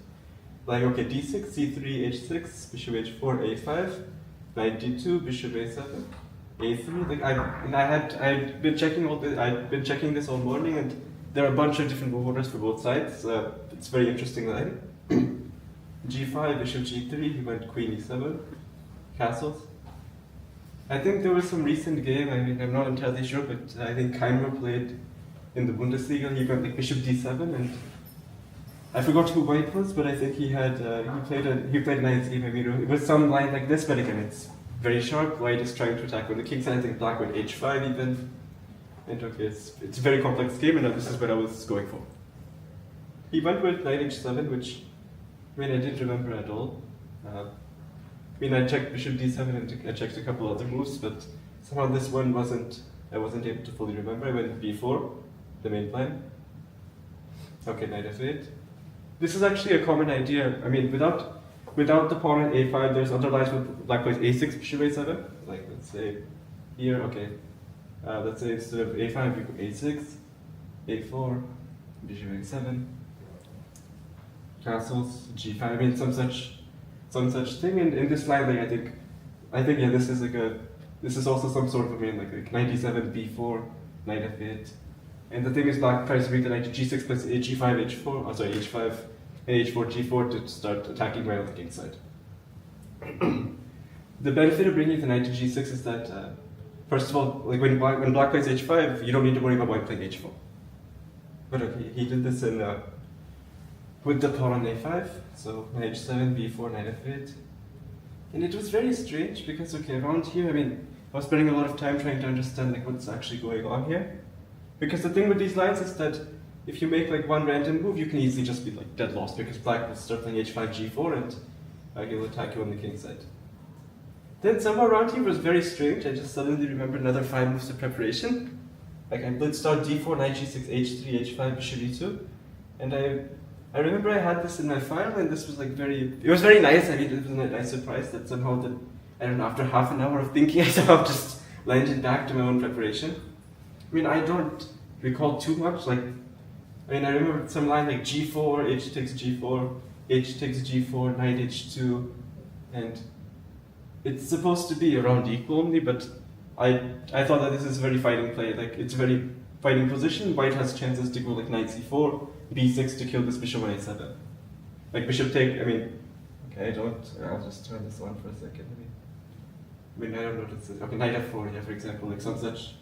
Like, okay, D6, C3, H6, bishop H4, A5, knight D2, bishop A7, A3. Like I've been checking I've been checking this all morning, and there are a bunch of different move orders for both sides. It's very interesting line. G5, bishop G3. He went queen E7, castles. I think there was some recent game. I mean, I'm not entirely sure, but I think 𝐶𝐤𝐬𝐬 played in the Bundesliga. He went like bishop D7, and I forgot who white was, but I think he had he played knight's game. I mean, it was some line like this, but again, it's very sharp. White is trying to attack on the king side. I think black went h5 even. And okay, it's a very complex game, and this is what I was going for. He went with knight h7, which I mean I didn't remember at all. I mean I checked bishop d7 and I checked a couple other moves, but somehow this one I wasn't able to fully remember. I went b4, the main plan. Okay, knight f8. This is actually a common idea. I mean, without the pawn at a5, there's other lines with black plays a6, bishop a7. Like let's say here, okay. Let's say instead of a5, we go a6, a4, bishop a7, castles, g5. I mean, some such thing. And in this line, like I think yeah, this is also some sort of a main like knight e7, b4, knight f8. And the thing is, black tries to bring the knight to g6 plus g5, h4, h5, and h4, g4 to start attacking right on the king side. The benefit of bringing the knight to g6 is that, first of all, like when black plays h5, you don't need to worry about white playing h4. But okay, he did this in with the pawn on a5, so knight h7, b4, knight f8. And it was very strange because, okay, around here, I mean, I was spending a lot of time trying to understand like what's actually going on here. Because the thing with these lines is that if you make like one random move, you can easily just be like dead lost because black will start playing h5, g4, and he'll attack you on the king side. Then somewhere around here was very strange. I just suddenly remembered another 5 moves of preparation. Like I blitzed out d4, knight g6, h3, h5, bishop e2, and I remember I had this in my file, and this was like it was very nice. I mean, it was a nice surprise that somehow I don't know, after half an hour of thinking, I somehow just landed back to my own preparation. I mean, I don't recall too much. Like, I mean, I remember some line like g4, h takes g4, h takes g4, knight h2, and it's supposed to be around equal only, but I thought that this is a very fighting play. Like, it's a very fighting position. White has chances to go like knight c4, b6 to kill this bishop on a7. Like bishop take, I mean, okay, I'll just turn this on for a second. I mean, I don't notice it. Okay, knight f4, yeah, for example, like some such.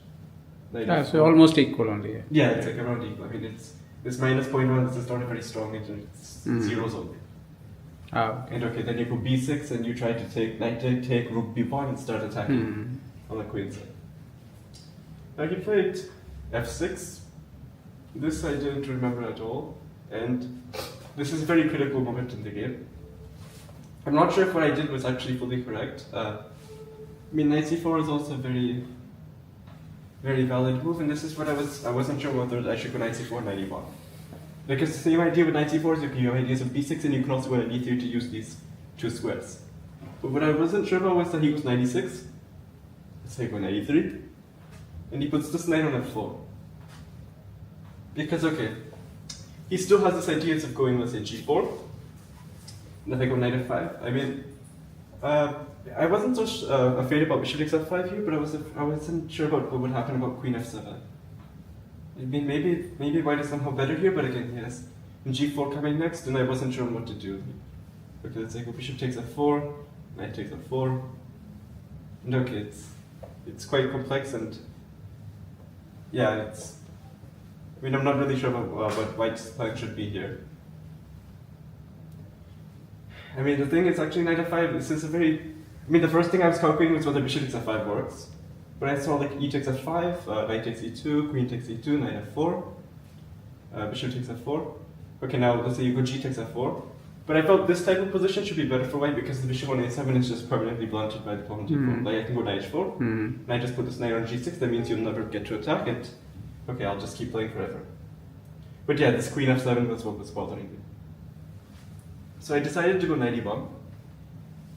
Yeah, so almost equal only. Yeah, it's like around equal. I mean, it's this minus 0.1, this is not a very strong engine, it's zeros only. Okay. And okay, then you go b6 and you try to take knight take, rook b pawn and start attacking on the queen side. Now he played f6. This I didn't remember at all, and this is a very critical moment in the game. I'm not sure if what I did was actually fully correct. I mean, knight c4 is also a very valid move, and this is what I wasn't sure whether I should go knight c4, knight e1. Because the same idea with knight c4 is you have ideas of b6, and you can also go to d3 to use these two squares. But what I wasn't sure about was that he goes knight e6, let's say go knight e3, and he puts this knight on f4. Because, okay, he still has this ideas of going, let's say, g4, and if I go knight f5, I mean, I wasn't so afraid about bishop takes f5 here, but I wasn't sure about what would happen about queen f7. I mean, maybe white is somehow better here, but again, yes, g4 coming next, and I wasn't sure what to do. Okay, let's say bishop takes f4, knight takes f4, and okay, it's quite complex, and yeah, I mean, I'm not really sure about what white's plan should be here. I mean, the thing is actually knight f5, this is a very, I mean, the first thing I was calculating was whether bishop takes f5 works. But I saw like e takes f5, knight takes e2, queen takes e2, knight f4, bishop takes f4. Okay, now let's say you go g takes f4. But I felt this type of position should be better for white because the bishop on a7 is just permanently blunted by the pawn g4. Like I can go knight h4, and I just put this knight on g6, that means you'll never get to attack, and okay, I'll just keep playing forever. But yeah, this queen f7 was what was bothering me. So I decided to go knight e1.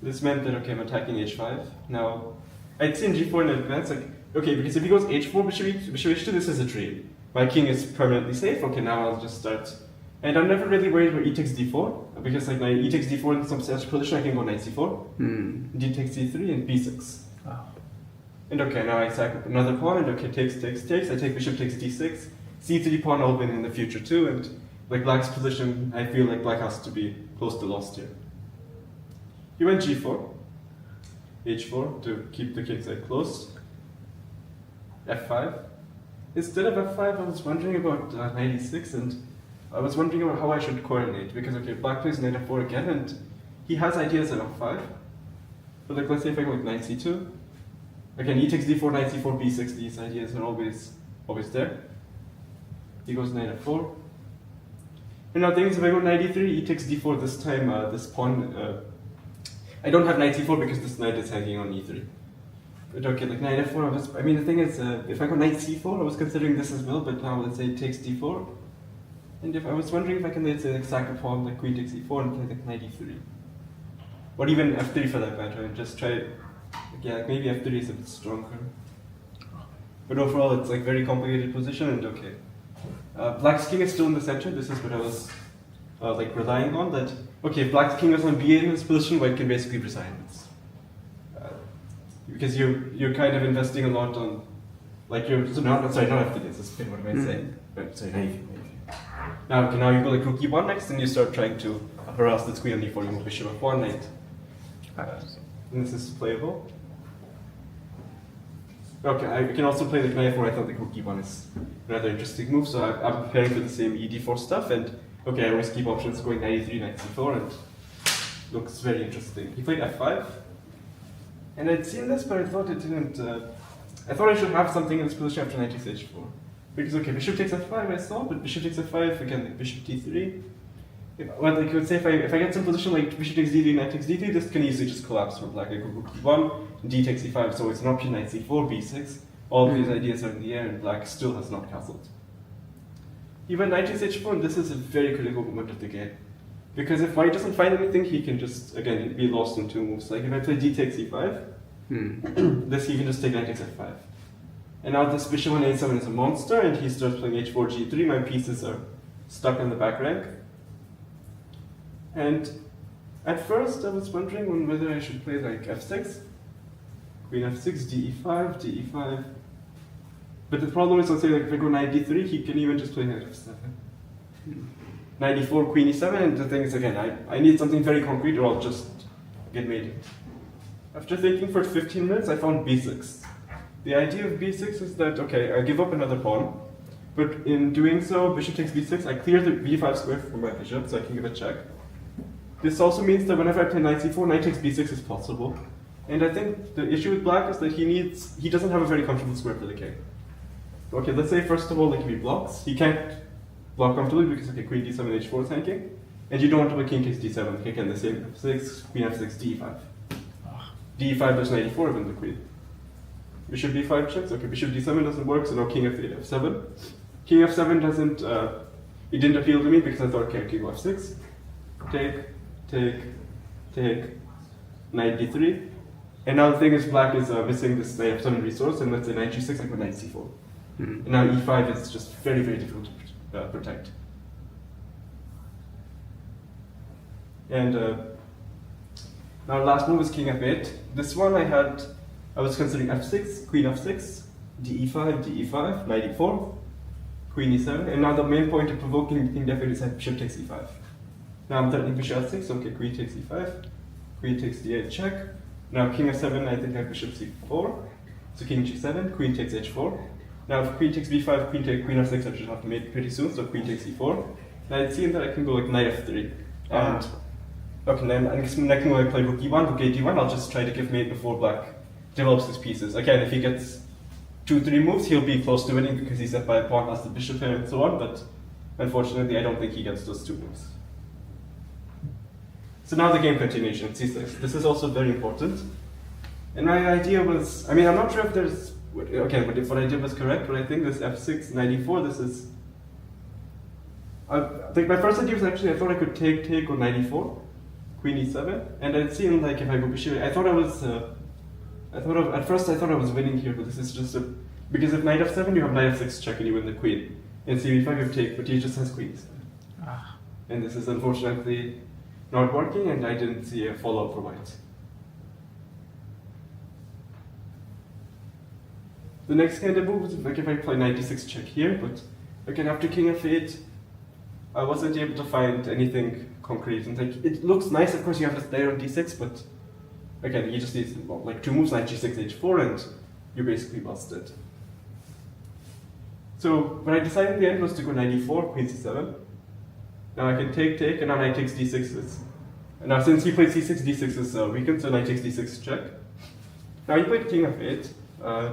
This meant that, okay, I'm attacking h5. Now, I'd seen g4 in advance, like, okay, because if he goes h4, bishop h2, this is a dream. My king is permanently safe, okay, now I'll just start. And I'm never really worried about e takes d4, because like my e takes d4 in some such position, I can go knight c4, d takes c3, and b6. Wow. And okay, now I sack up another pawn, and okay, takes, I take bishop takes d6, c3 pawn I'll win in the future too, and like black's position, I feel like black has to be close to lost here. He went g4, h4 to keep the king side close, f5. Instead of f5, I was wondering about knight e6, and I was wondering about how I should coordinate, because okay, black plays knight f4 again, and he has ideas at f5. But like, let's say if I go with knight c2, again, e takes d4, knight c4, b6, these ideas are always there. He goes knight f4. And now things, if I go knight e3, e takes d4, this time this pawn, I don't have knight c4 because this knight is hanging on e3. But okay, like knight f4, I mean the thing is, if I go knight c4, I was considering this as well, but now let's say it takes d4. And if I was wondering if I can, let's say, like, sack a pawn, like queen takes e4 and play like knight e3. Or even f3 for that matter, and just try, yeah, like maybe f3 is a bit stronger. But overall, it's like very complicated position, and okay. Black's king is still in the center, this is what I was like relying on, that, okay, if black's king is on b8 in this position, white can basically resign. Because you're kind of investing a lot on, like you're, so not f3, this is what am I saying? Right, sorry, naive. Now, okay, now you go like rook e1 next, and you start trying to harass the queen on e4, you move bishop f1 knight. And this is playable. Okay, I can also play like knight f4, I thought like rook e1 is another interesting move, so I'm preparing for the same ed4 stuff, and okay, I always keep options going knight e3, knight c4, and looks very interesting. He played f5, and I'd seen this, but I thought it didn't, I thought I should have something in this position after knight takes h4. Because okay, bishop takes f5 I saw, but bishop takes f5, again, like bishop d3. Well, like you would say, if I get some position like bishop takes d3, knight takes d3, this can easily just collapse for black. Like rook e1, d takes e5, so it's an option knight c4, b6. All of these ideas are in the air, and black still has not castled. He went knight takes h4, and this is a very critical moment of the game. Because if white doesn't find anything, he can just, again, be lost in two moves. Like if I play d takes e5, this he can just take knight takes f5. And now this bishop on a7 is a monster, and he starts playing h4, g3. My pieces are stuck in the back rank. And at first, I was wondering whether I should play like f6, queen f6, d e5, d e5. But the problem is, let's say, like if I go knight d3, he can even just play knight f7. Knight e4, queen e7, and the thing is, again, I need something very concrete, or I'll just get mated. After thinking for 15 minutes, I found b6. The idea of b6 is that, okay, I give up another pawn, but in doing so, bishop takes b6, I clear the b5 square from my bishop, so I can give a check. This also means that whenever I play knight c4, knight takes b6 is possible. And I think the issue with black is that he doesn't have a very comfortable square for the king. Okay, let's say first of all, like if he blocks, he can't block comfortably because, okay, queen d7, h4 is hanging, and you don't want to play king takes d7, okay, again, the same f6, queen f6, d5. d5 does knight e4, even the queen. Bishop d5 checks, okay, bishop d7 doesn't work, so now king f8, f7. King f7 doesn't, it didn't appeal to me because I thought, okay, king f6, take, knight d3. And now the thing is, black is missing this knight f7 resource, and let's say knight g6, I put knight c4. And now e5 is just very, very difficult to protect. And now last move is king f8. This one I was considering f6, queen f6, d e5, d e5, knight e4, queen e7, and now the main point of provoking king f8 is that bishop takes e5. Now I'm threatening bishop f6, okay, queen takes e5, queen takes d8 check. Now king f7, I think I have bishop c4, so king g7, queen takes h4. Now if queen takes b5, queen f6, I should have to mate pretty soon, so queen takes e4. Now it seems that I can go like knight f3. And okay, then next when I play rook e1, rook a1, I'll just try to give mate before black develops his pieces. Again, if he gets 2-3 moves, he'll be close to winning because he's set by a pawn, has the bishop here and so on, but unfortunately I don't think he gets those 2 moves. So now the game continuation, c6. This is also very important. And my idea was, I mean, I'm not sure if there's, okay, but if what I did was correct, but I think this f6, knight e4, this is, I think my first idea was actually, I thought I could take on knight e4, queen e7, and I'd seen like if I go bishop, at first I thought I was winning here, but this is just because if knight f7, you have knight f6 check and you win the queen. In c5 you take, but he just has queen e7. And this is unfortunately not working, and I didn't see a follow-up for white. The next kind of move is like if I play knight d6 check here, but again after king f8, I wasn't able to find anything concrete. And like it looks nice, of course you have this layer on d6, but again you just need like 2 moves, knight g6, h4, and you're basically busted. So what I decided in the end was to go knight e4, queen c7. Now I can take, and now knight takes d6 is. And now since he played c6, d6 is weakened, so knight takes d6 check. Now he played king f8. I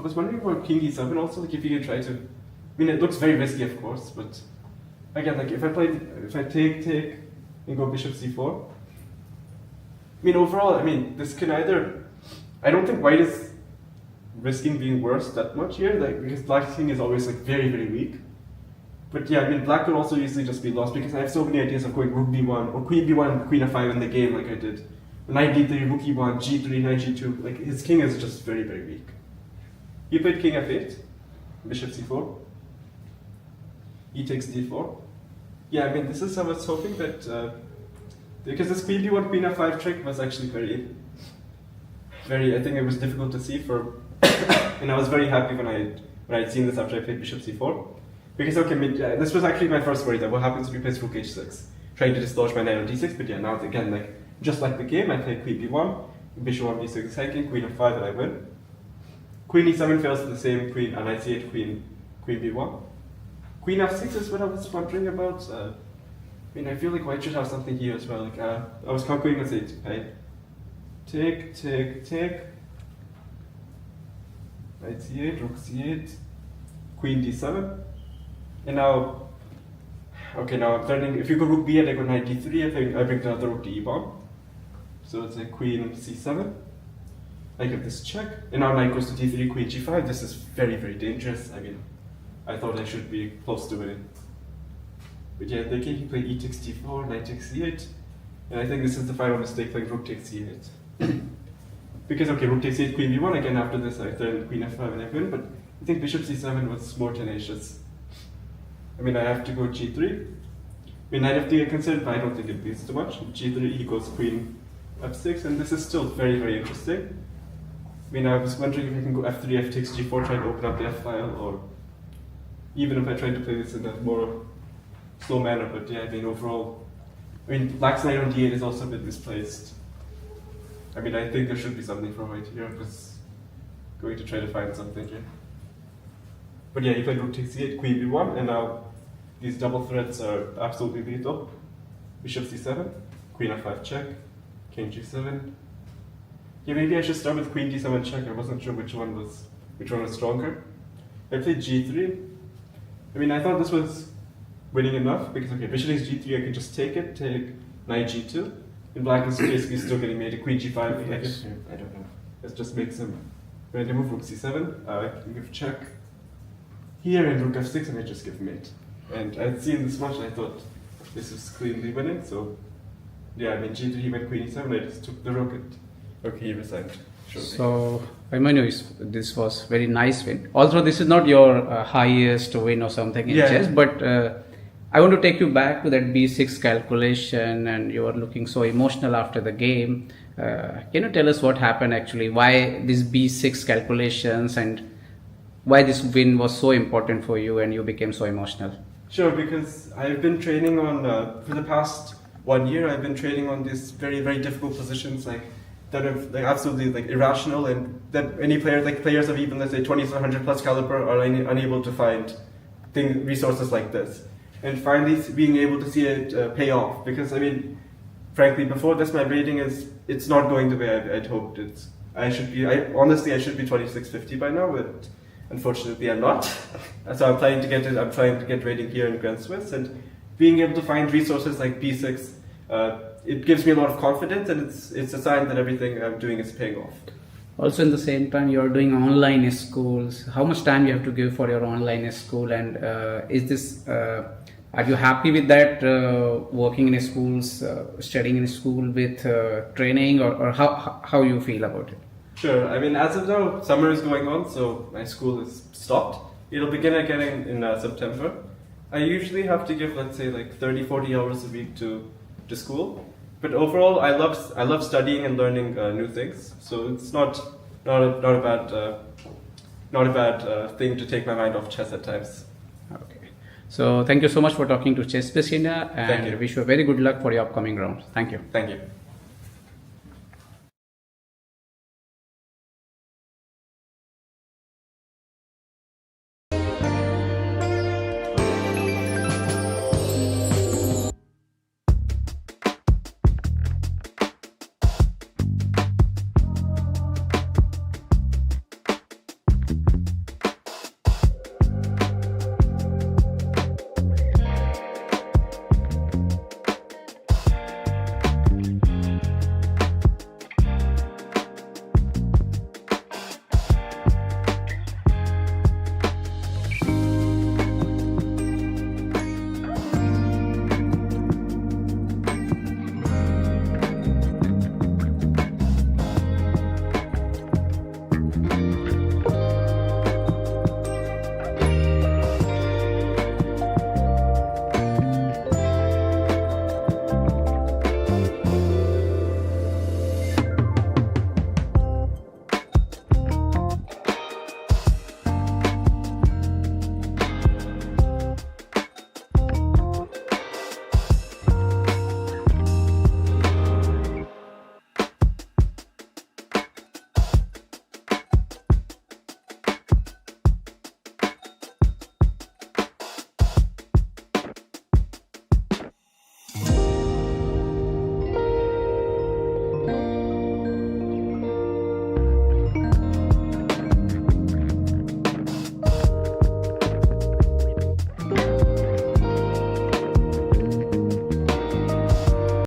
was wondering about king e7 also, like if you could try to. I mean, it looks very risky, of course, but again, like if I take, and go bishop c4. I mean, overall, I mean, this can either. I don't think white is risking being worse that much here, like because black's king is always like very, very weak. But yeah, I mean, black could also easily just be lost because I have so many ideas of going rook b1 or queen b1, queen f5 in the game, like I did. Knight d3, rook e1, g3, knight g2. Like his king is just very, very weak. He played king f8, bishop c4. He takes d4. Yeah, I mean, this is I was hoping that because this queen b1, queen f5 trick was actually very. I think it was difficult to see for, and I was very happy when I'd seen this after I played bishop c4. Because okay, this was actually my first worry that what happens if he plays rook h6, trying to dislodge my knight on d6. But yeah, now again, like just like the game, I play queen b1, bishop on b6 is hacking, queen f5, and I win. Queen e7 fails to the same, queen knight c8, queen b1. Queen f6 is what I was wondering about. I mean, I feel like white should have something here as well. Like I was calculating, let's say, right? Take. Knight c8, rook c8, queen d7. And now, okay, now I'm turning, if you go rook b8, I go knight d3, I bring another rook to e-bomb. So it's like queen c7. I get this check, and now knight goes to d3, queen g5. This is very, very dangerous. I mean, I thought I should be close to winning. But yeah, thinking he played e takes d4, knight takes c8. And I think this is the final mistake, playing rook takes c8. Because, okay, rook takes 8, queen b1, again after this I turn queen f5 and I win, but I think bishop c7 was more tenacious. I mean, I have to go g3. I mean, knight f3 I considered, but I don't think it beats too much. g3 equals queen f6, and this is still very, very interesting. I mean, I was wondering if I can go f3, f takes g4, try to open up the f-file, or even if I tried to play this in a more slow manner, but yeah, I mean, overall, I mean, black's knight on d8 is also a bit misplaced. I mean, I think there should be something for white here. I was going to try to find something here. But yeah, he played rook takes c8, queen b1, and now these double threats are absolutely lethal. Bishop c7, queen f5 check, king g7. Yeah, maybe I should start with queen d7 check. I wasn't sure which one was stronger. I played g3. I mean, I thought this was winning enough because okay, bishop takes g3, I can just take knight g2. And black is basically still getting made a queen g5. I don't know. It just makes him. When I move rook c7, I can give check here and rook f6, and I just give mate. And I'd seen this much, and I thought this was cleanly winning. So yeah, I mean g3, he went queen e7. I just took the rook. And okay, he resigned. Shortly. So 𝐸𝐸𝐸, this was very nice win. Although this is not your highest win or something in chess, but I want to take you back to that b6 calculation, and you were looking so emotional after the game. Can you tell us what happened actually? Why these b6 calculations and why this win was so important for you and you became so emotional? Sure, because I've been training on, for the past 1 year, I've been training on these very, very difficult positions that are like absolutely like irrational, and that any player, like players of even let's say 20 to 100 plus caliber are unable to find resources like this. And finally being able to see it pay off, because I mean, frankly, before this my rating it's not going the way I'd hoped. Honestly I should be 2650 by now, but unfortunately I'm not. So I'm trying to get rating here in Grand Swiss, and being able to find resources like b6, it gives me a lot of confidence, and it's a sign that everything I'm doing is paying off. Also, in the same time, you're doing online schools. How much time you have to give for your online school, and is this? Are you happy with that? Working in schools, studying in school with training, or how you feel about it? Sure. I mean, as of now, summer is going on, so my school is stopped. It'll begin again in September. I usually have to give, let's say, like 30-40 hours a week to school. But overall, I love studying and learning new things. So it's not a bad thing to take my mind off chess at times. Okay. So thank you so much for talking to Chess India, and Thank you. wish you a very good luck for your upcoming rounds. Thank you. Thank you.